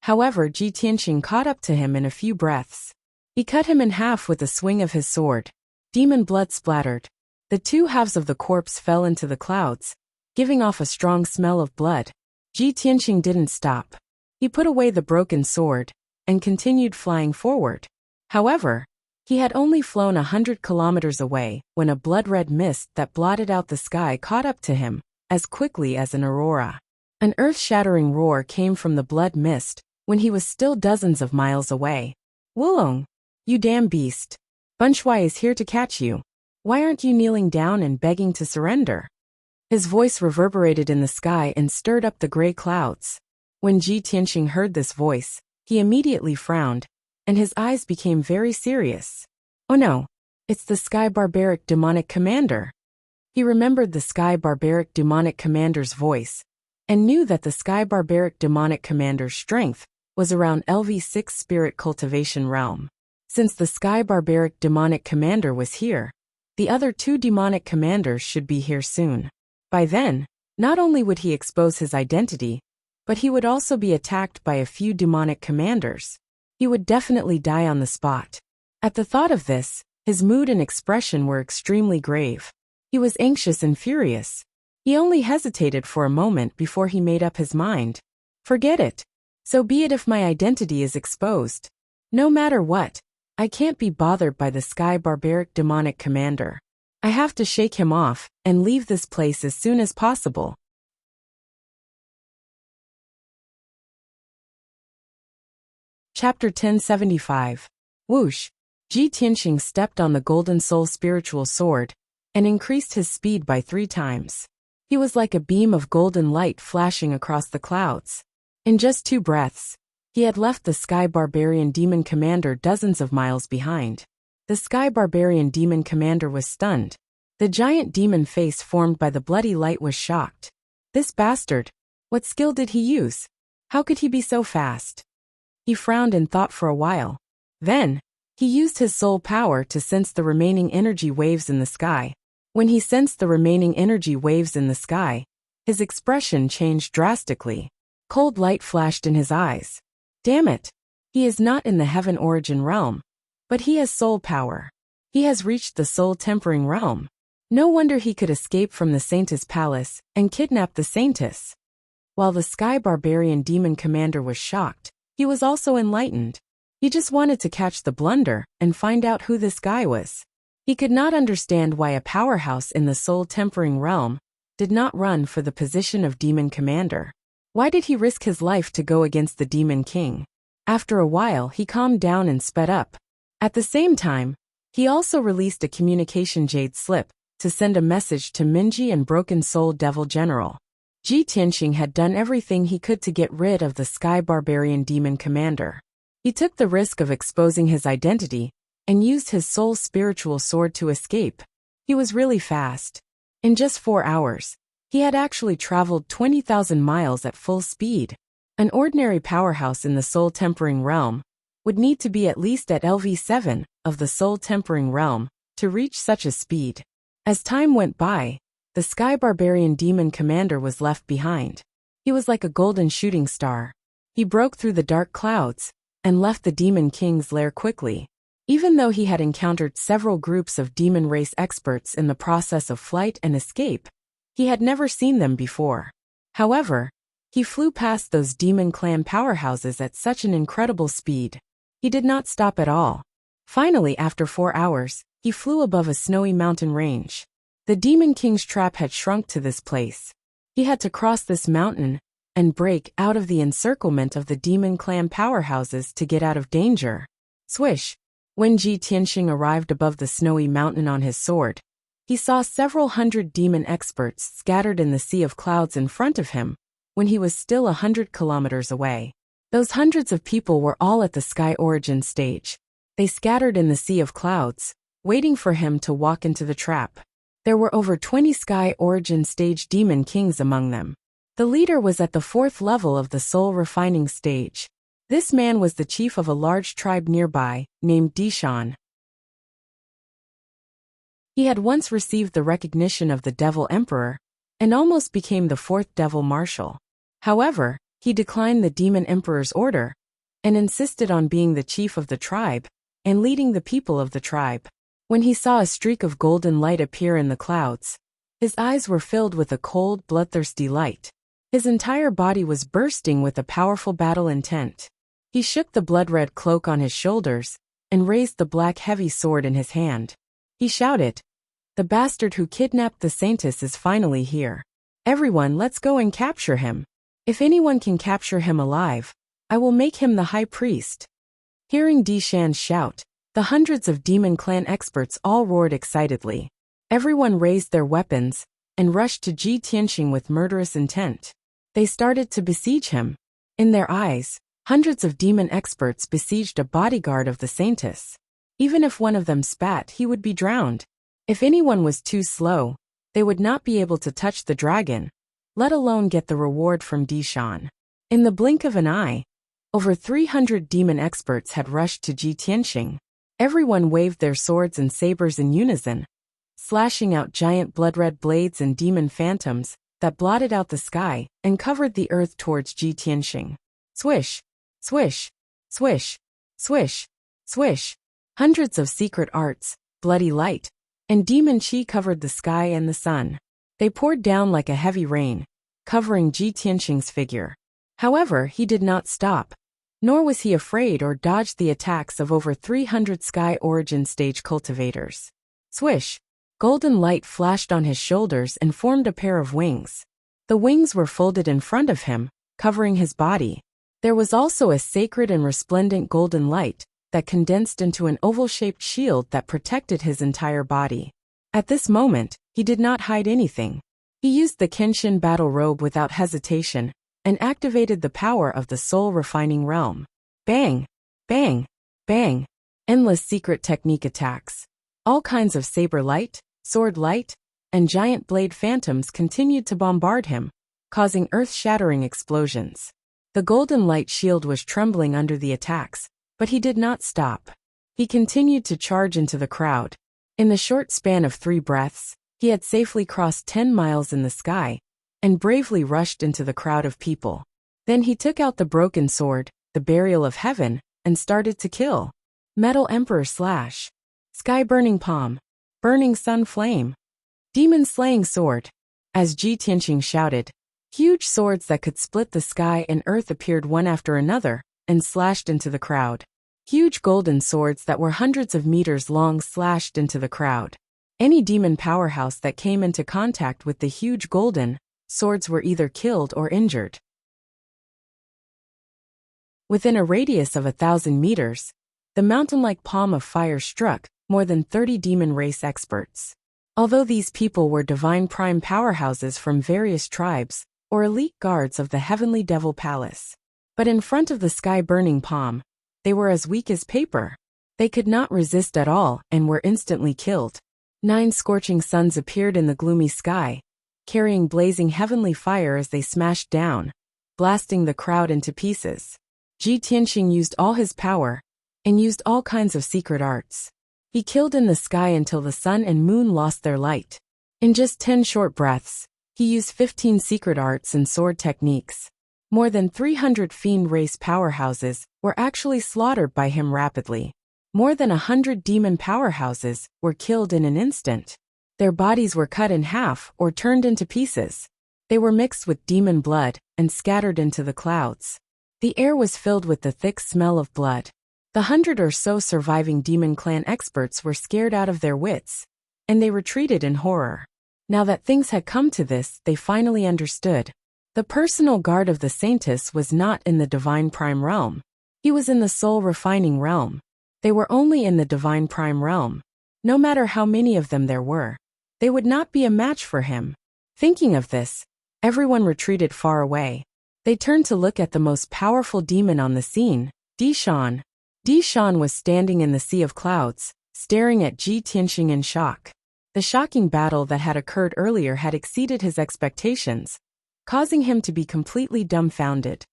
However, Ji Tianxing caught up to him in a few breaths. He cut him in half with a swing of his sword. Demon blood splattered. The 2 halves of the corpse fell into the clouds, giving off a strong smell of blood. Ji Tianxing didn't stop. He put away the broken sword and continued flying forward. However, he had only flown 100 kilometers away when a blood-red mist that blotted out the sky caught up to him as quickly as an aurora. An earth-shattering roar came from the blood mist when he was still dozens of miles away. Wulong, you damn beast. Bunchwai is here to catch you. Why aren't you kneeling down and begging to surrender? His voice reverberated in the sky and stirred up the gray clouds. When Ji Tianxing heard this voice, he immediately frowned, and his eyes became very serious. Oh no, it's the Sky Barbaric Demonic Commander. He remembered the Sky Barbaric Demonic Commander's voice, and knew that the Sky Barbaric Demonic Commander's strength was around LV6 Spirit Cultivation Realm. Since the Sky Barbaric Demonic Commander was here, the other 2 demonic commanders should be here soon. By then, not only would he expose his identity, but he would also be attacked by a few demonic commanders. He would definitely die on the spot. At the thought of this, his mood and expression were extremely grave. He was anxious and furious. He only hesitated for a moment before he made up his mind. Forget it. So be it if my identity is exposed. No matter what, I can't be bothered by the sky barbaric demonic commander. I have to shake him off and leave this place as soon as possible. Chapter 1075. Whoosh! Ji Tianxing stepped on the Golden Soul spiritual sword and increased his speed by 3 times. He was like a beam of golden light flashing across the clouds. In just 2 breaths, he had left the Sky Barbarian Demon Commander dozens of miles behind. The Sky Barbarian Demon Commander was stunned. The giant demon face formed by the bloody light was shocked. This bastard! What skill did he use? How could he be so fast? He frowned and thought for a while. Then, he used his soul power to sense the remaining energy waves in the sky. When he sensed the remaining energy waves in the sky, his expression changed drastically. Cold light flashed in his eyes. Damn it! He is not in the Heaven Origin realm, but he has soul power. He has reached the soul tempering realm. No wonder he could escape from the Saintess Palace and kidnap the Saintess. While the Sky Barbarian Demon Commander was shocked, he was also enlightened. He just wanted to catch the blunder and find out who this guy was. He could not understand why a powerhouse in the soul-tempering realm did not run for the position of Demon Commander. Why did he risk his life to go against the Demon King? After a while, he calmed down and sped up. At the same time, he also released a communication jade slip to send a message to Minji and Broken Soul Devil General. Ji Tianxing had done everything he could to get rid of the Sky Barbarian Demon Commander. He took the risk of exposing his identity and used his soul spiritual sword to escape. He was really fast. In just 4 hours, he had actually traveled 20,000 miles at full speed. An ordinary powerhouse in the soul-tempering realm would need to be at least at LV7 of the soul-tempering realm to reach such a speed. As time went by, the Sky Barbarian Demon Commander was left behind. He was like a golden shooting star. He broke through the dark clouds and left the Demon King's lair quickly. Even though he had encountered several groups of demon race experts in the process of flight and escape, he had never seen them before. However, he flew past those demon clan powerhouses at such an incredible speed. He did not stop at all. Finally, after 4 hours, he flew above a snowy mountain range. The Demon King's trap had shrunk to this place. He had to cross this mountain and break out of the encirclement of the demon clan powerhouses to get out of danger. Swish! When Ji Tianxing arrived above the snowy mountain on his sword, he saw several hundred demon experts scattered in the sea of clouds in front of him, when he was still 100 kilometers away. Those hundreds of people were all at the Sky Origin stage. They scattered in the sea of clouds, waiting for him to walk into the trap. There were over 20 Sky Origin stage demon kings among them. The leader was at the 4th level of the soul refining stage. This man was the chief of a large tribe nearby, named Dishan. He had once received the recognition of the Devil Emperor, and almost became the 4th Devil Marshal. However, he declined the Demon Emperor's order, and insisted on being the chief of the tribe, and leading the people of the tribe. When he saw a streak of golden light appear in the clouds, his eyes were filled with a cold, bloodthirsty light. His entire body was bursting with a powerful battle intent. He shook the blood-red cloak on his shoulders and raised the black heavy sword in his hand. He shouted, "The bastard who kidnapped the Saintess is finally here. Everyone, let's go and capture him. If anyone can capture him alive, I will make him the high priest." Hearing Dishan's shout, the hundreds of demon clan experts all roared excitedly. Everyone raised their weapons and rushed to Ji Tianxing with murderous intent. They started to besiege him. In their eyes, hundreds of demon experts besieged a bodyguard of the Saintess. Even if one of them spat, he would be drowned. If anyone was too slow, they would not be able to touch the dragon, let alone get the reward from Dishan. In the blink of an eye, over 300 demon experts had rushed to Ji Tianxing. Everyone waved their swords and sabers in unison, slashing out giant blood-red blades and demon phantoms that blotted out the sky and covered the earth towards Ji Tianxing. Swish! Swish! Swish! Swish! Swish! Hundreds of secret arts, bloody light, and demon chi covered the sky and the sun. They poured down like a heavy rain, covering Ji Tianxing's figure. However, he did not stop, nor was he afraid or dodged the attacks of over 300 Sky Origin stage cultivators. Swish! Golden light flashed on his shoulders and formed a pair of wings. The wings were folded in front of him, covering his body. There was also a sacred and resplendent golden light that condensed into an oval-shaped shield that protected his entire body. At this moment, he did not hide anything. He used the Kenshin battle robe without hesitation and activated the power of the soul-refining realm. Bang! Bang! Bang! Endless secret technique attacks. All kinds of saber light, sword light, and giant blade phantoms continued to bombard him, causing earth-shattering explosions. The golden light shield was trembling under the attacks, but he did not stop. He continued to charge into the crowd. In the short span of 3 breaths, he had safely crossed 10 miles in the sky and bravely rushed into the crowd of people. Then he took out the broken sword, the burial of heaven, and started to kill. Metal Emperor Slash. Sky Burning Palm. Burning Sun Flame. Demon Slaying Sword. As Ji Tianxing shouted, huge swords that could split the sky and earth appeared one after another and slashed into the crowd. Huge golden swords that were hundreds of meters long slashed into the crowd. Any demon powerhouse that came into contact with the huge golden swords were either killed or injured. Within a radius of 1,000 meters, the mountain-like palm of fire struck more than 30 demon race experts. Although these people were divine prime powerhouses from various tribes or elite guards of the Heavenly Devil Palace. But in front of the sky-burning palm, they were as weak as paper. They could not resist at all and were instantly killed. 9 scorching suns appeared in the gloomy sky, carrying blazing heavenly fire as they smashed down, blasting the crowd into pieces. Ji Tianxing used all his power and used all kinds of secret arts. He killed in the sky until the sun and moon lost their light. In just 10 short breaths, he used 15 secret arts and sword techniques. More than 300 fiend race powerhouses were actually slaughtered by him rapidly. More than 100 demon powerhouses were killed in an instant. Their bodies were cut in half or turned into pieces. They were mixed with demon blood and scattered into the clouds. The air was filled with the thick smell of blood. The 100 or so surviving demon clan experts were scared out of their wits, and they retreated in horror. Now that things had come to this, they finally understood. The personal guard of the Saintess was not in the Divine Prime Realm. He was in the Soul Refining Realm. They were only in the Divine Prime Realm. No matter how many of them there were, they would not be a match for him. Thinking of this, everyone retreated far away. They turned to look at the most powerful demon on the scene, Dishan. Dishan was standing in the sea of clouds, staring at Ji Tianxing in shock. The shocking battle that had occurred earlier had exceeded his expectations, causing him to be completely dumbfounded.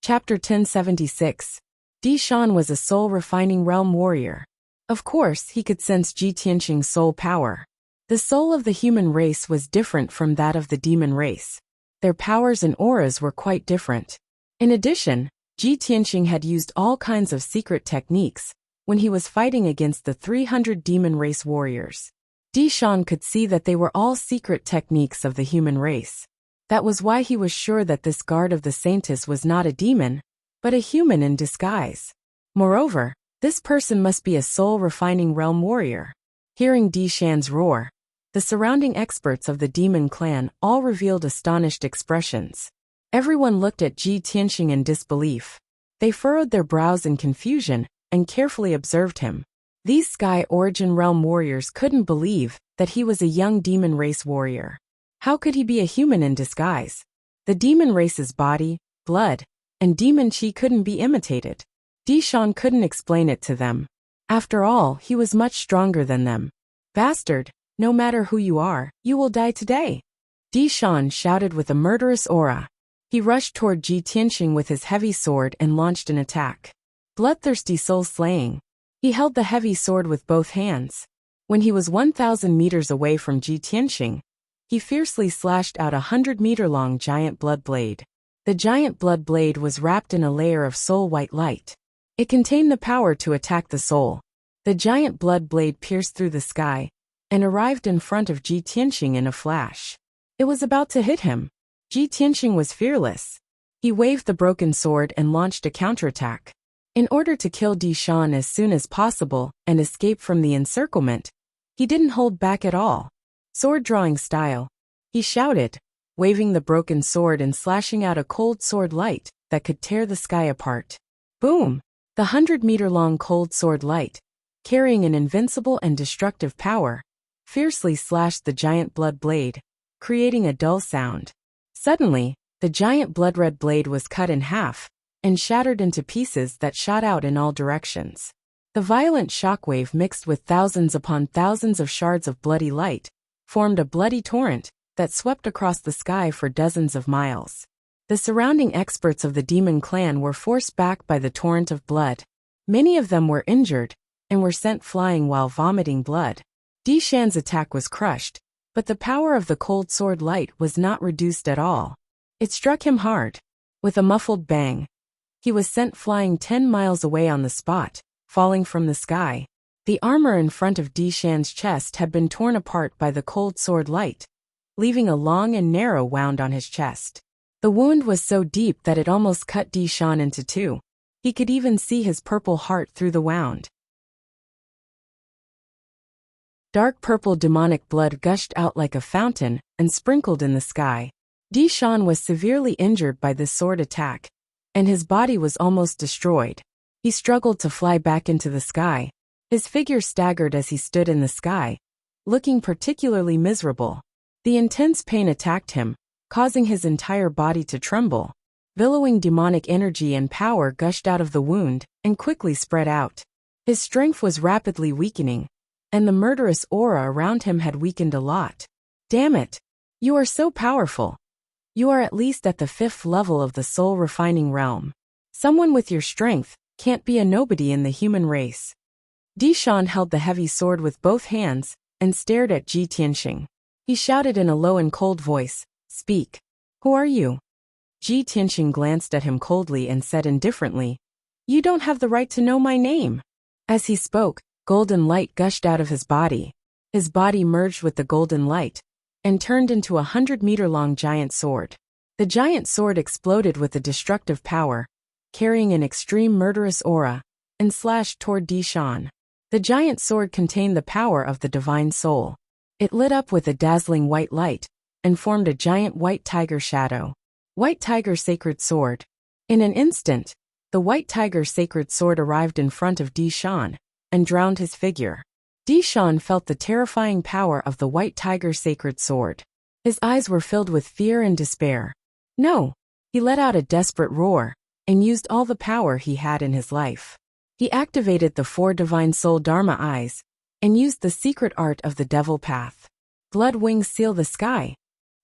Chapter 1076. Dishan was a soul-refining realm warrior. Of course, he could sense Ji Tianxing's soul power. The soul of the human race was different from that of the demon race. Their powers and auras were quite different. In addition, Ji Tianxing had used all kinds of secret techniques when he was fighting against the 300 demon race warriors. Dishan could see that they were all secret techniques of the human race. That was why he was sure that this guard of the Saintess was not a demon, but a human in disguise. Moreover, this person must be a soul-refining realm warrior. Hearing Dishan's roar, the surrounding experts of the demon clan all revealed astonished expressions. Everyone looked at Ji Tianxing in disbelief. They furrowed their brows in confusion and carefully observed him. These Sky Origin realm warriors couldn't believe that he was a young demon race warrior. How could he be a human in disguise? The demon race's body, blood, and demon chi couldn't be imitated. Dishan couldn't explain it to them. After all, he was much stronger than them. Bastard, no matter who you are, you will die today. Dishan shouted with a murderous aura. He rushed toward Ji Tianxing with his heavy sword and launched an attack. Bloodthirsty soul slaying. He held the heavy sword with both hands. When he was 1,000 meters away from Ji Tianxing, he fiercely slashed out a 100-meter-long giant blood blade. The giant blood blade was wrapped in a layer of soul white light. It contained the power to attack the soul. The giant blood blade pierced through the sky and arrived in front of Ji Tianxing in a flash. It was about to hit him. Ji Tianxing was fearless. He waved the broken sword and launched a counterattack. In order to kill Di Shan as soon as possible and escape from the encirclement, he didn't hold back at all. Sword-drawing style, he shouted, waving the broken sword and slashing out a cold sword light that could tear the sky apart. Boom! The 100-meter-long cold sword light, carrying an invincible and destructive power, fiercely slashed the giant blood blade, creating a dull sound. Suddenly, the giant blood-red blade was cut in half and shattered into pieces that shot out in all directions. The violent shockwave mixed with thousands upon thousands of shards of bloody light formed a bloody torrent that swept across the sky for dozens of miles. The surrounding experts of the demon clan were forced back by the torrent of blood. Many of them were injured and were sent flying while vomiting blood. Di Shan's attack was crushed, but the power of the cold sword light was not reduced at all. It struck him hard. With a muffled bang, he was sent flying 10 miles away on the spot, falling from the sky. The armor in front of Di Shan's chest had been torn apart by the cold sword light, leaving a long and narrow wound on his chest. The wound was so deep that it almost cut Di Shan into two. He could even see his purple heart through the wound. Dark purple demonic blood gushed out like a fountain and sprinkled in the sky. Di Shan was severely injured by this sword attack, and his body was almost destroyed. He struggled to fly back into the sky. His figure staggered as he stood in the sky, looking particularly miserable. The intense pain attacked him, causing his entire body to tremble. Billowing demonic energy and power gushed out of the wound and quickly spread out. His strength was rapidly weakening, and the murderous aura around him had weakened a lot. Damn it! You are so powerful. You are at least at the 5th level of the soul-refining realm. Someone with your strength can't be a nobody in the human race. Di Shan held the heavy sword with both hands and stared at Ji Tianxing. He shouted in a low and cold voice, "Speak. Who are you?" Ji Tianxing glanced at him coldly and said indifferently, "You don't have the right to know my name." As he spoke, golden light gushed out of his body. His body merged with the golden light and turned into a 100-meter-long giant sword. The giant sword exploded with a destructive power, carrying an extreme murderous aura, and slashed toward Di Shan. The giant sword contained the power of the divine soul. It lit up with a dazzling white light and formed a giant white tiger shadow. White tiger sacred sword. In an instant, the white tiger sacred sword arrived in front of Di Shan and drowned his figure. Di Shan felt the terrifying power of the white tiger sacred sword. His eyes were filled with fear and despair. No! He let out a desperate roar and used all the power he had in his life. He activated the 4 divine soul dharma eyes and used the secret art of the devil path. Blood wings seal the sky.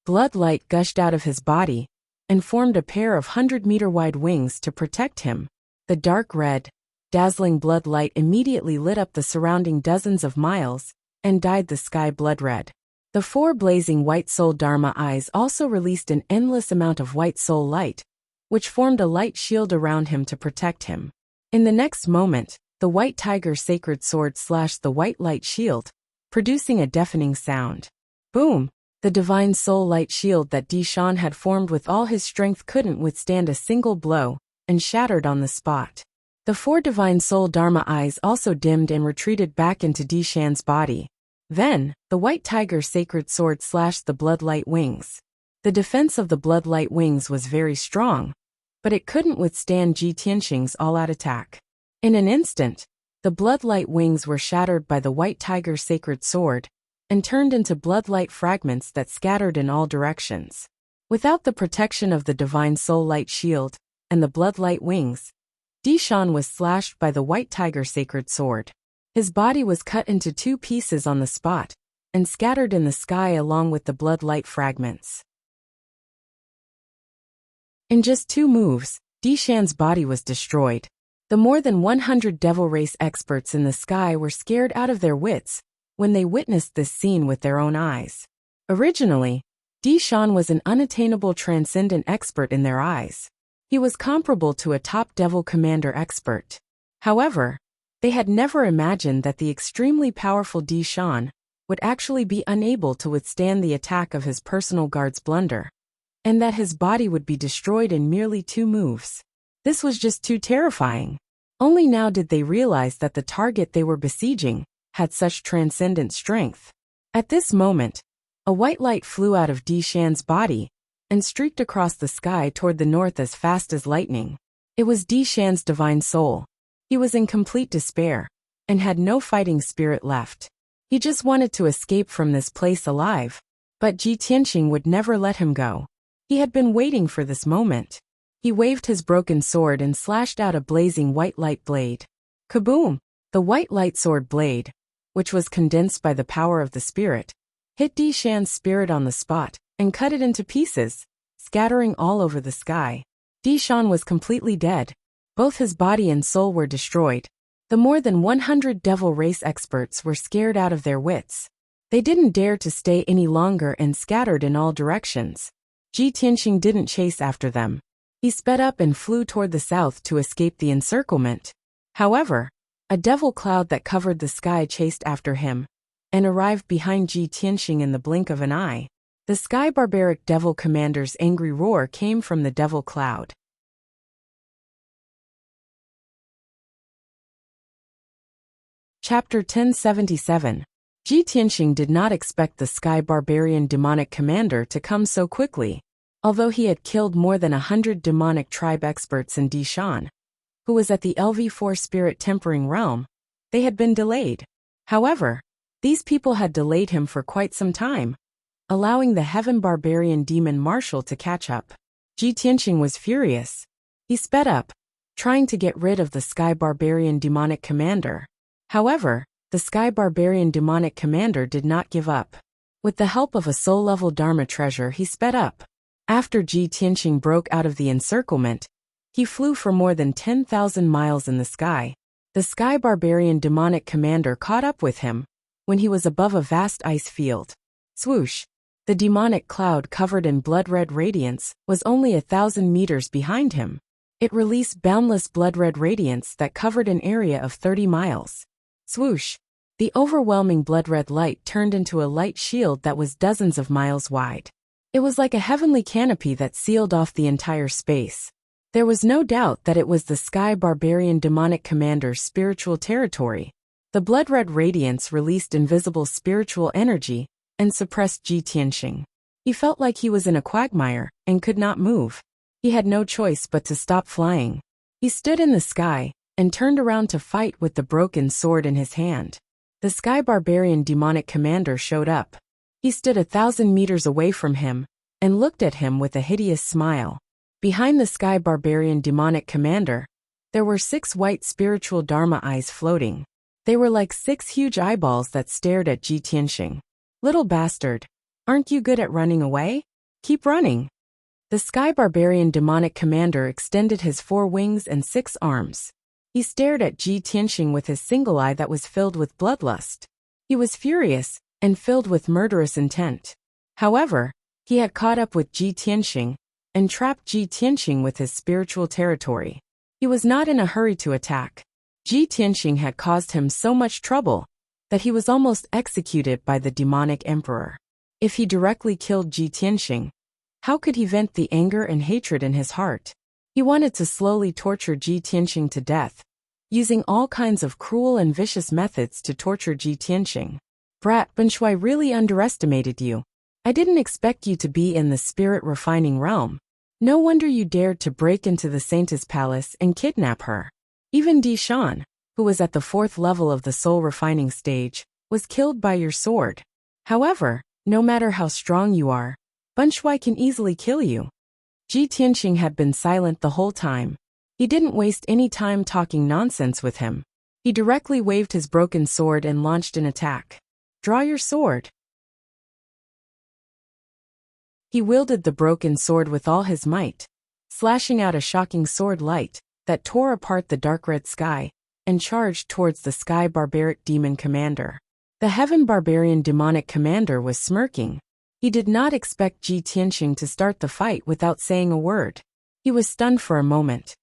Blood light gushed out of his body and formed a pair of 100-meter-wide wings to protect him. The dark red, dazzling blood light immediately lit up the surrounding dozens of miles and dyed the sky blood red. The 4 blazing white soul dharma eyes also released an endless amount of white soul light, which formed a light shield around him to protect him. In the next moment, the white tiger sacred sword slashed the white light shield, producing a deafening sound. Boom! The divine soul light shield that Di Shan had formed with all his strength couldn't withstand a single blow and shattered on the spot. The 4 divine soul dharma eyes also dimmed and retreated back into Di Shan's body. Then, the white tiger sacred sword slashed the bloodlight wings. The defense of the bloodlight wings was very strong, but it couldn't withstand Ji Tianxing's all-out attack. In an instant, the bloodlight wings were shattered by the white tiger sacred sword and turned into bloodlight fragments that scattered in all directions. Without the protection of the divine soul light shield and the bloodlight wings, Di Shan was slashed by the white tiger sacred sword. His body was cut into 2 pieces on the spot and scattered in the sky along with the bloodlight fragments. In just 2 moves, Di Shan's body was destroyed. The more than 100 devil race experts in the sky were scared out of their wits when they witnessed this scene with their own eyes. Originally, Di Shan was an unattainable transcendent expert in their eyes. He was comparable to a top devil commander expert. However, They had never imagined that the extremely powerful Di Shan would actually be unable to withstand the attack of his personal guard's blunder, and that his body would be destroyed in merely 2 moves. This was just too terrifying. Only now did they realize that the target they were besieging had such transcendent strength. At this moment, a white light flew out of Di Shan's body and streaked across the sky toward the north as fast as lightning. It was Di Shan's divine soul. He was in complete despair and had no fighting spirit left. He just wanted to escape from this place alive, but Ji Tianxing would never let him go. He had been waiting for this moment. He waved his broken sword and slashed out a blazing white light blade. Kaboom! The white light sword blade, which was condensed by the power of the spirit, hit Di Shan's spirit on the spot and cut it into pieces, scattering all over the sky. Di Shan was completely dead. Both his body and soul were destroyed. The more than 100 devil race experts were scared out of their wits. They didn't dare to stay any longer and scattered in all directions. Ji Tianxing didn't chase after them. He sped up and flew toward the south to escape the encirclement. However, a devil cloud that covered the sky chased after him and arrived behind Ji Tianxing in the blink of an eye. The Sky Barbaric Devil Commander's angry roar came from the devil cloud. Chapter 1077. Ji Tianxing did not expect the Sky Barbarian Demonic Commander to come so quickly. Although he had killed more than 100 demonic tribe experts in Di Shan, who was at the LV4 Spirit Tempering Realm, they had been delayed. However, these people had delayed him for quite some time, allowing the Heaven Barbarian Demon Marshal to catch up. Ji Tianxing was furious. He sped up, trying to get rid of the Sky Barbarian Demonic Commander. However, the Sky Barbarian Demonic Commander did not give up. With the help of a soul-level Dharma treasure, he sped up. After Ji Tianxing broke out of the encirclement, he flew for more than 10,000 miles in the sky. The Sky Barbarian Demonic Commander caught up with him when he was above a vast ice field. Swoosh! The demonic cloud covered in blood-red radiance was only 1,000 meters behind him. It released boundless blood-red radiance that covered an area of 30 miles. Swoosh! The overwhelming blood-red light turned into a light shield that was dozens of miles wide. It was like a heavenly canopy that sealed off the entire space. There was no doubt that it was the Sky Barbarian Demonic Commander's spiritual territory. The blood-red radiance released invisible spiritual energy and suppressed Ji Tianxing. He felt like he was in a quagmire and could not move. He had no choice but to stop flying. He stood in the sky and turned around to fight with the broken sword in his hand. The Sky Barbarian Demonic Commander showed up. He stood 1,000 meters away from him and looked at him with a hideous smile. Behind the Sky Barbarian Demonic Commander, there were 6 white spiritual Dharma eyes floating. They were like 6 huge eyeballs that stared at Ji Tianxing. Little bastard, aren't you good at running away? Keep running. The Sky Barbarian Demonic Commander extended his 4 wings and 6 arms. He stared at Ji Tianxing with his single eye that was filled with bloodlust. He was furious and filled with murderous intent. However, he had caught up with Ji Tianxing and trapped Ji Tianxing with his spiritual territory. He was not in a hurry to attack. Ji Tianxing had caused him so much trouble that he was almost executed by the demonic emperor. If he directly killed Ji Tianxing, how could he vent the anger and hatred in his heart? He wanted to slowly torture Ji Tianxing to death, using all kinds of cruel and vicious methods to torture Ji Tianxing. Brat, Benshui really underestimated you. I didn't expect you to be in the spirit refining realm. No wonder you dared to break into the Saintess Palace and kidnap her. Even Di Shan, who was at the 4th level of the soul refining stage, was killed by your sword. However, no matter how strong you are, Benshui can easily kill you. Ji Tianxing had been silent the whole time. He didn't waste any time talking nonsense with him. He directly waved his broken sword and launched an attack. Draw your sword. He wielded the broken sword with all his might, slashing out a shocking sword light that tore apart the dark red sky and charged towards the Sky Barbaric Demon Commander. The Heaven Barbarian Demonic Commander was smirking. He did not expect Ji Tianxing to start the fight without saying a word. He was stunned for a moment.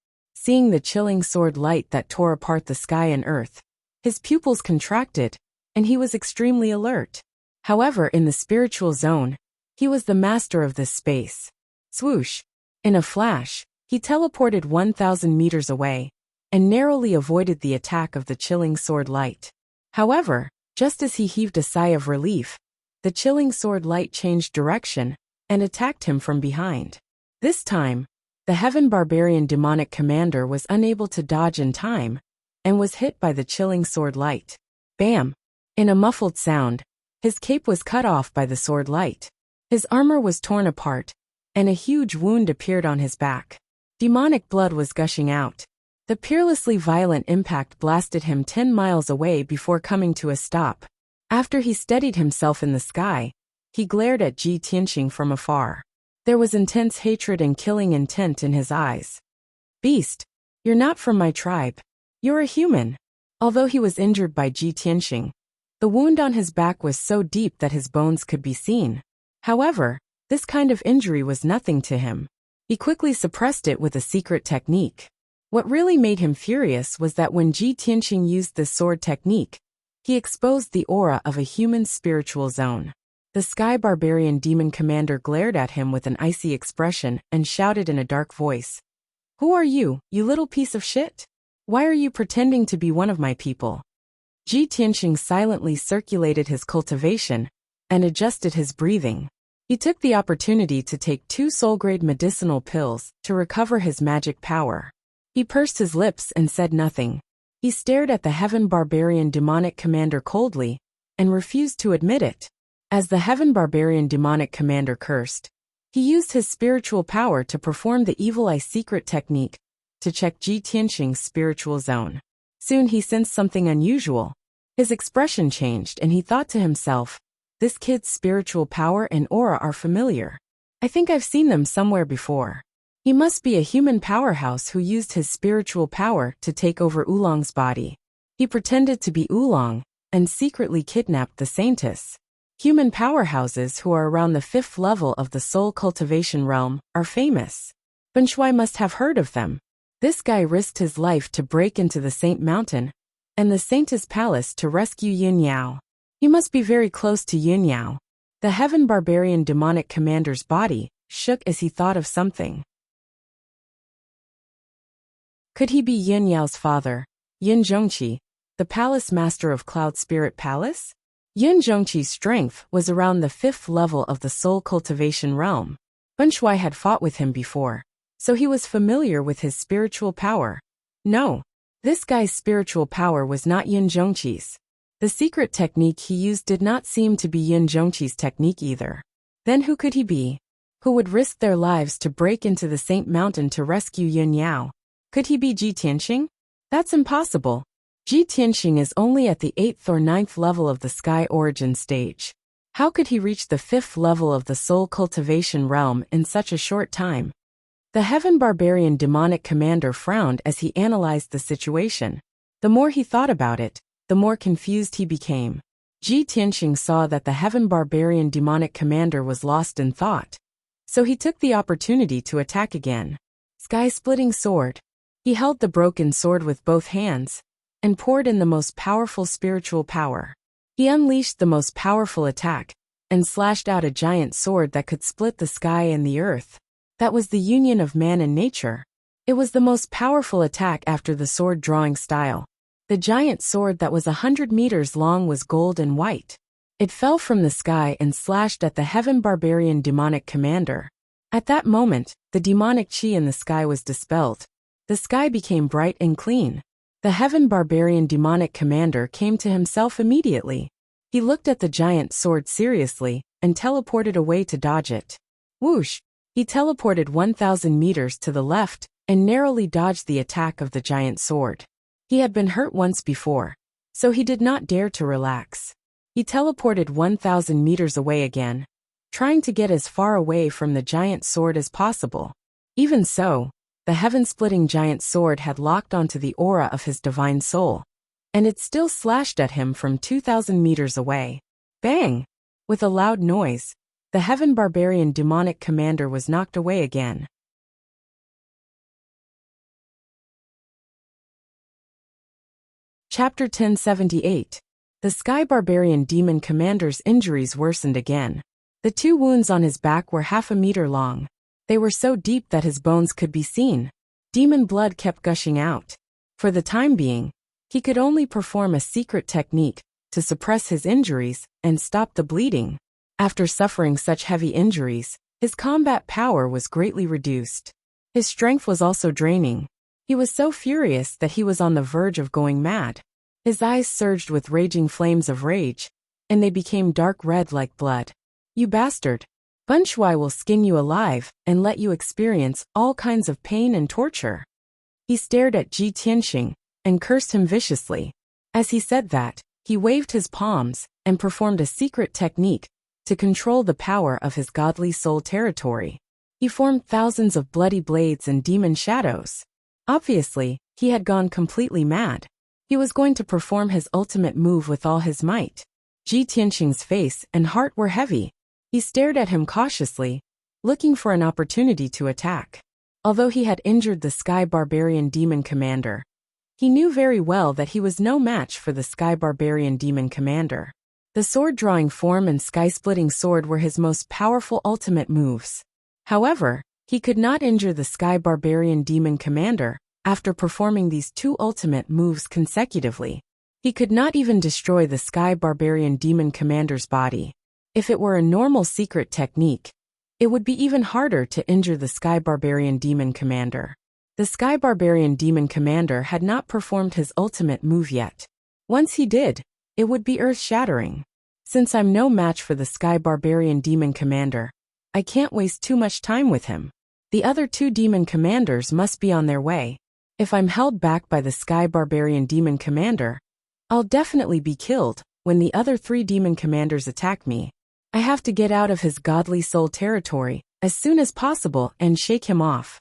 Seeing the chilling sword light that tore apart the sky and earth, His pupils contracted, and he was extremely alert. However, in the spiritual zone, he was the master of this space. Swoosh! In a flash, he teleported 1,000 meters away, and narrowly avoided the attack of the chilling sword light. However, just as he heaved a sigh of relief, the chilling sword light changed direction and attacked him from behind. This time, the Heaven Barbarian demonic commander was unable to dodge in time and was hit by the chilling sword light. Bam! In a muffled sound, his cape was cut off by the sword light. His armor was torn apart, and a huge wound appeared on his back. Demonic blood was gushing out. The peerlessly violent impact blasted him 10 miles away before coming to a stop. After he steadied himself in the sky, he glared at Ji Tianxing from afar. There was intense hatred and killing intent in his eyes. Beast, you're not from my tribe. You're a human. Although he was injured by Ji Tianxing, the wound on his back was so deep that his bones could be seen. However, this kind of injury was nothing to him. He quickly suppressed it with a secret technique. What really made him furious was that when Ji Tianxing used this sword technique, he exposed the aura of a human spiritual zone. The Sky Barbarian Demon Commander glared at him with an icy expression and shouted in a dark voice, "Who are you, you little piece of shit? Why are you pretending to be one of my people?" Ji Tianxing silently circulated his cultivation and adjusted his breathing. He took the opportunity to take 2 soul-grade medicinal pills to recover his magic power. He pursed his lips and said nothing. He stared at the Heaven Barbarian demonic commander coldly and refused to admit it. As the Heaven Barbarian demonic commander cursed, he used his spiritual power to perform the Evil Eye secret technique to check Ji Tianxing's spiritual zone. Soon he sensed something unusual. His expression changed and he thought to himself, "This kid's spiritual power and aura are familiar. I think I've seen them somewhere before." He must be a human powerhouse who used his spiritual power to take over Oolong's body. He pretended to be Oolong and secretly kidnapped the Saintess. Human powerhouses who are around the 5th level of the soul cultivation realm are famous. Ben Shuai must have heard of them. This guy risked his life to break into the Saint Mountain and the Saintess Palace to rescue Yin Yao. He must be very close to Yin Yao. The Heaven Barbarian demonic commander's body shook as he thought of something. Could he be Yin Yao's father, Yin Zhongqi, the palace master of Cloud Spirit Palace? Yin Zhongqi's strength was around the 5th level of the soul cultivation realm. Ben Shuai had fought with him before, so he was familiar with his spiritual power. No, this guy's spiritual power was not Yin Zhongqi's. The secret technique he used did not seem to be Yin Zhongqi's technique either. Then who could he be? Who would risk their lives to break into the Saint Mountain to rescue Yin Yao? Could he be Ji Tianxing? That's impossible. Ji Tianxing is only at the 8th or 9th level of the Sky Origin stage. How could he reach the 5th level of the Soul Cultivation realm in such a short time? The Heaven Barbarian demonic commander frowned as he analyzed the situation. The more he thought about it, the more confused he became. Ji Tianxing saw that the Heaven Barbarian demonic commander was lost in thought, so he took the opportunity to attack again. Sky-splitting sword. He held the broken sword with both hands and poured in the most powerful spiritual power. He unleashed the most powerful attack and slashed out a giant sword that could split the sky and the earth. That was the union of man and nature. It was the most powerful attack after the sword drawing style. The giant sword that was 100 meters long was gold and white. It fell from the sky and slashed at the Heaven Barbarian demonic commander. At that moment, the demonic chi in the sky was dispelled. The sky became bright and clean. The Heaven Barbarian demonic commander came to himself immediately. He looked at the giant sword seriously and teleported away to dodge it. Whoosh! He teleported 1,000 meters to the left and narrowly dodged the attack of the giant sword. He had been hurt once before, so he did not dare to relax. He teleported 1,000 meters away again, trying to get as far away from the giant sword as possible. Even so, the heaven-splitting giant sword had locked onto the aura of his divine soul, and it still slashed at him from 2,000 meters away. Bang! With a loud noise, the Heaven Barbarian demonic commander was knocked away again. Chapter 1078. The Sky Barbarian Demon Commander's injuries worsened again. The 2 wounds on his back were half a meter long. They were so deep that his bones could be seen. Demon blood kept gushing out. For the time being, he could only perform a secret technique to suppress his injuries and stop the bleeding. After suffering such heavy injuries, his combat power was greatly reduced. His strength was also draining. He was so furious that he was on the verge of going mad. His eyes surged with raging flames of rage, and they became dark red like blood. "You bastard! Bun Shui will skin you alive and let you experience all kinds of pain and torture." He stared at Ji Tianxing and cursed him viciously. As he said that, he waved his palms and performed a secret technique to control the power of his godly soul territory. He formed thousands of bloody blades and demon shadows. Obviously, he had gone completely mad. He was going to perform his ultimate move with all his might. Ji Tianxing's face and heart were heavy. He stared at him cautiously, looking for an opportunity to attack. Although he had injured the Sky Barbarian Demon Commander, he knew very well that he was no match for the Sky Barbarian Demon Commander. The sword-drawing form and sky-splitting sword were his most powerful ultimate moves. However, he could not injure the Sky Barbarian Demon Commander after performing these 2 ultimate moves consecutively. He could not even destroy the Sky Barbarian Demon Commander's body. If it were a normal secret technique, it would be even harder to injure the Sky Barbarian Demon Commander. The Sky Barbarian Demon Commander had not performed his ultimate move yet. Once he did, it would be earth-shattering. Since I'm no match for the Sky Barbarian Demon Commander, I can't waste too much time with him. The other 2 demon commanders must be on their way. If I'm held back by the Sky Barbarian Demon Commander, I'll definitely be killed when the other 3 demon commanders attack me. I have to get out of his godly soul territory as soon as possible and shake him off.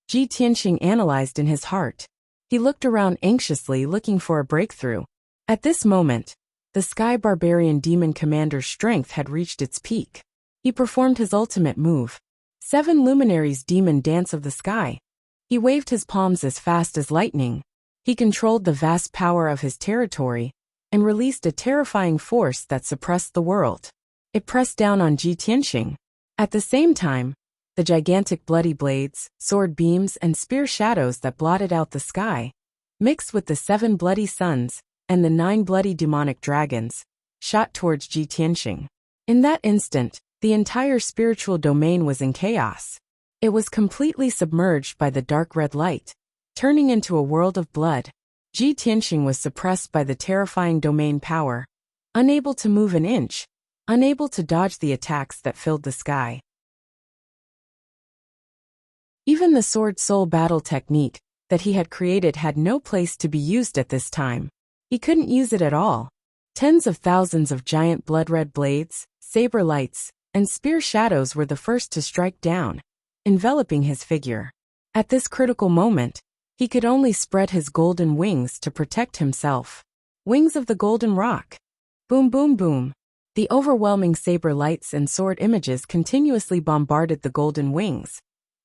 Ji Tianxing analyzed in his heart. He looked around anxiously looking for a breakthrough. At this moment, the Sky Barbarian Demon Commander's strength had reached its peak. He performed his ultimate move. 7 luminaries demon dance of the sky. He waved his palms as fast as lightning. He controlled the vast power of his territory and released a terrifying force that suppressed the world. It pressed down on Ji Tianxing. At the same time, the gigantic bloody blades, sword beams, and spear shadows that blotted out the sky, mixed with the 7 bloody suns and the 9 bloody demonic dragons, shot towards Ji Tianxing. In that instant, the entire spiritual domain was in chaos. It was completely submerged by the dark red light, turning into a world of blood. Ji Tianxing was suppressed by the terrifying domain power, unable to move an inch, unable to dodge the attacks that filled the sky. Even the sword soul battle technique that he had created had no place to be used at this time. He couldn't use it at all. Tens of thousands of giant blood-red blades, saber lights, and spear shadows were the first to strike down, enveloping his figure. At this critical moment, he could only spread his golden wings to protect himself. Wings of the golden rock. Boom, boom, boom. The overwhelming saber lights and sword images continuously bombarded the golden wings,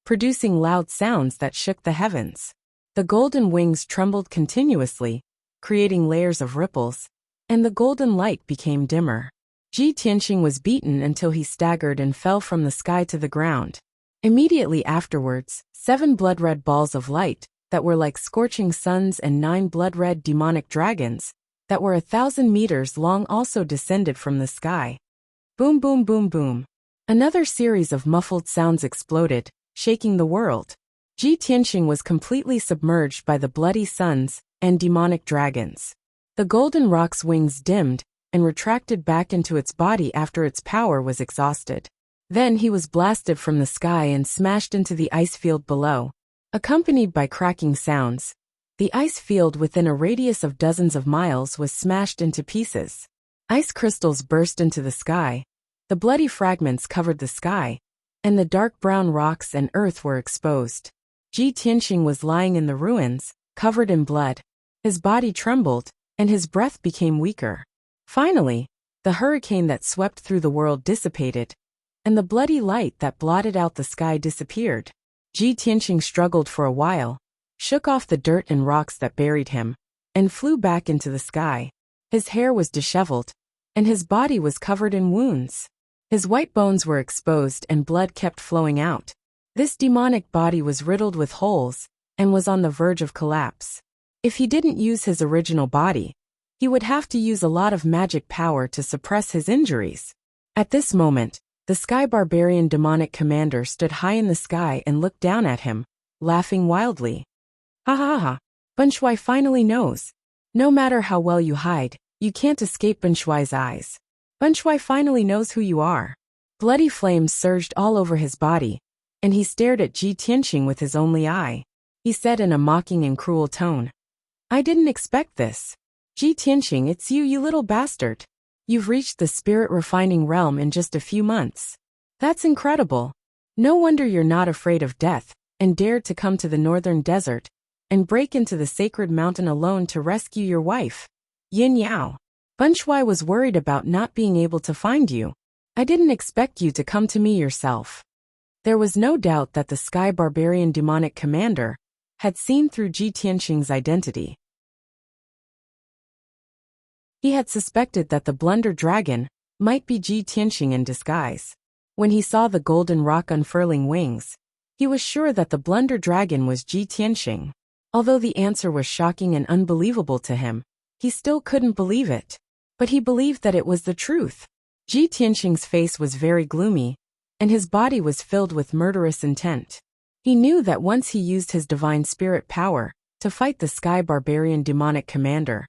producing loud sounds that shook the heavens. The golden wings trembled continuously, creating layers of ripples, and the golden light became dimmer. Ji Tianxing was beaten until he staggered and fell from the sky to the ground. Immediately afterwards, 7 blood-red balls of light that were like scorching suns and 9 blood-red demonic dragons that were 1,000 meters long also descended from the sky. Boom, boom, boom, boom. Another series of muffled sounds exploded, shaking the world. Ji Tianxing was completely submerged by the bloody suns and demonic dragons. The golden rock's wings dimmed and retracted back into its body after its power was exhausted. Then he was blasted from the sky and smashed into the ice field below. Accompanied by cracking sounds, the ice field within a radius of dozens of miles was smashed into pieces. Ice crystals burst into the sky, the bloody fragments covered the sky, and the dark brown rocks and earth were exposed. Ji Tianxing was lying in the ruins, covered in blood. His body trembled, and his breath became weaker. Finally, the hurricane that swept through the world dissipated, and the bloody light that blotted out the sky disappeared. Ji Tianxing struggled for a while, shook off the dirt and rocks that buried him, and flew back into the sky. His hair was disheveled, and his body was covered in wounds. His white bones were exposed and blood kept flowing out. This demonic body was riddled with holes and was on the verge of collapse. If he didn't use his original body, he would have to use a lot of magic power to suppress his injuries. At this moment, the Sky Barbarian demonic commander stood high in the sky and looked down at him, laughing wildly. Ha ha ha, Ben Shui finally knows. No matter how well you hide, you can't escape Ben Shui's eyes. Ben Shui finally knows who you are. Bloody flames surged all over his body, and he stared at Ji Tianxing with his only eye. He said in a mocking and cruel tone, I didn't expect this. Ji Tianxing, it's you, you little bastard. You've reached the spirit refining realm in just a few months. That's incredible. No wonder you're not afraid of death, and dared to come to the northern desert, and break into the sacred mountain alone to rescue your wife, Yin Yao. Ben Shui was worried about not being able to find you. I didn't expect you to come to me yourself. There was no doubt that the Sky Barbarian demonic commander had seen through Ji Tianxing's identity. He had suspected that the Blunder Dragon might be Ji Tianxing in disguise. When he saw the golden rock unfurling wings, he was sure that the Blunder Dragon was Ji Tianxing. Although the answer was shocking and unbelievable to him, he still couldn't believe it. But he believed that it was the truth. Ji Tianxing's face was very gloomy, and his body was filled with murderous intent. He knew that once he used his divine spirit power to fight the Sky Barbarian demonic commander,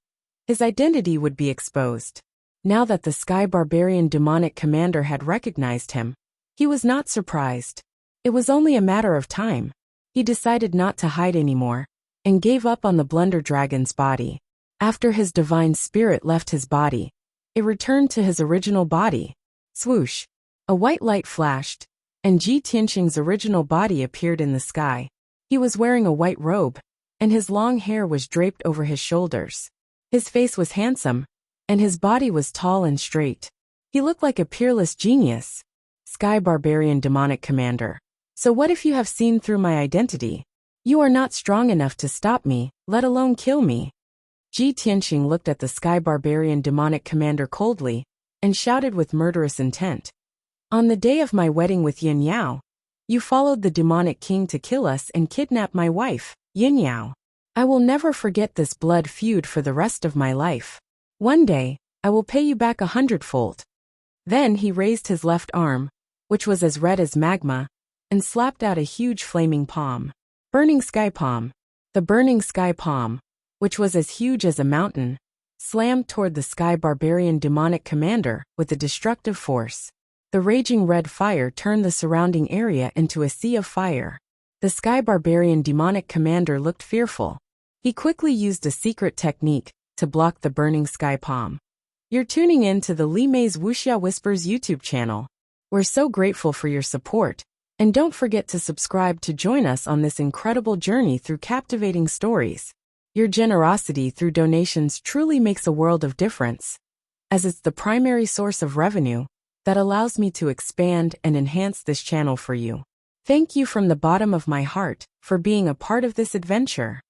his identity would be exposed. Now that the Sky Barbarian demonic commander had recognized him, he was not surprised. It was only a matter of time. He decided not to hide anymore, and gave up on the Blunder Dragon's body. After his divine spirit left his body, it returned to his original body. Swoosh! A white light flashed, and Ji Tianxing's original body appeared in the sky. He was wearing a white robe, and his long hair was draped over his shoulders. His face was handsome, and his body was tall and straight. He looked like a peerless genius. Sky Barbarian demonic commander. So what if you have seen through my identity? You are not strong enough to stop me, let alone kill me. Ji Tianxing looked at the Sky Barbarian demonic commander coldly, and shouted with murderous intent. On the day of my wedding with Yin Yao, you followed the demonic king to kill us and kidnap my wife, Yin Yao. I will never forget this blood feud for the rest of my life. One day, I will pay you back 100-fold. Then he raised his left arm, which was as red as magma, and slapped out a huge flaming palm. Burning Sky Palm. The Burning Sky Palm, which was as huge as a mountain, slammed toward the Sky Barbarian demonic commander with a destructive force. The raging red fire turned the surrounding area into a sea of fire. The Sky Barbarian demonic commander looked fearful. He quickly used a secret technique to block the Burning Sky Palm. You're tuning in to the Li Mei's Wuxia Whispers YouTube channel. We're so grateful for your support, and don't forget to subscribe to join us on this incredible journey through captivating stories. Your generosity through donations truly makes a world of difference, as it's the primary source of revenue that allows me to expand and enhance this channel for you. Thank you from the bottom of my heart for being a part of this adventure.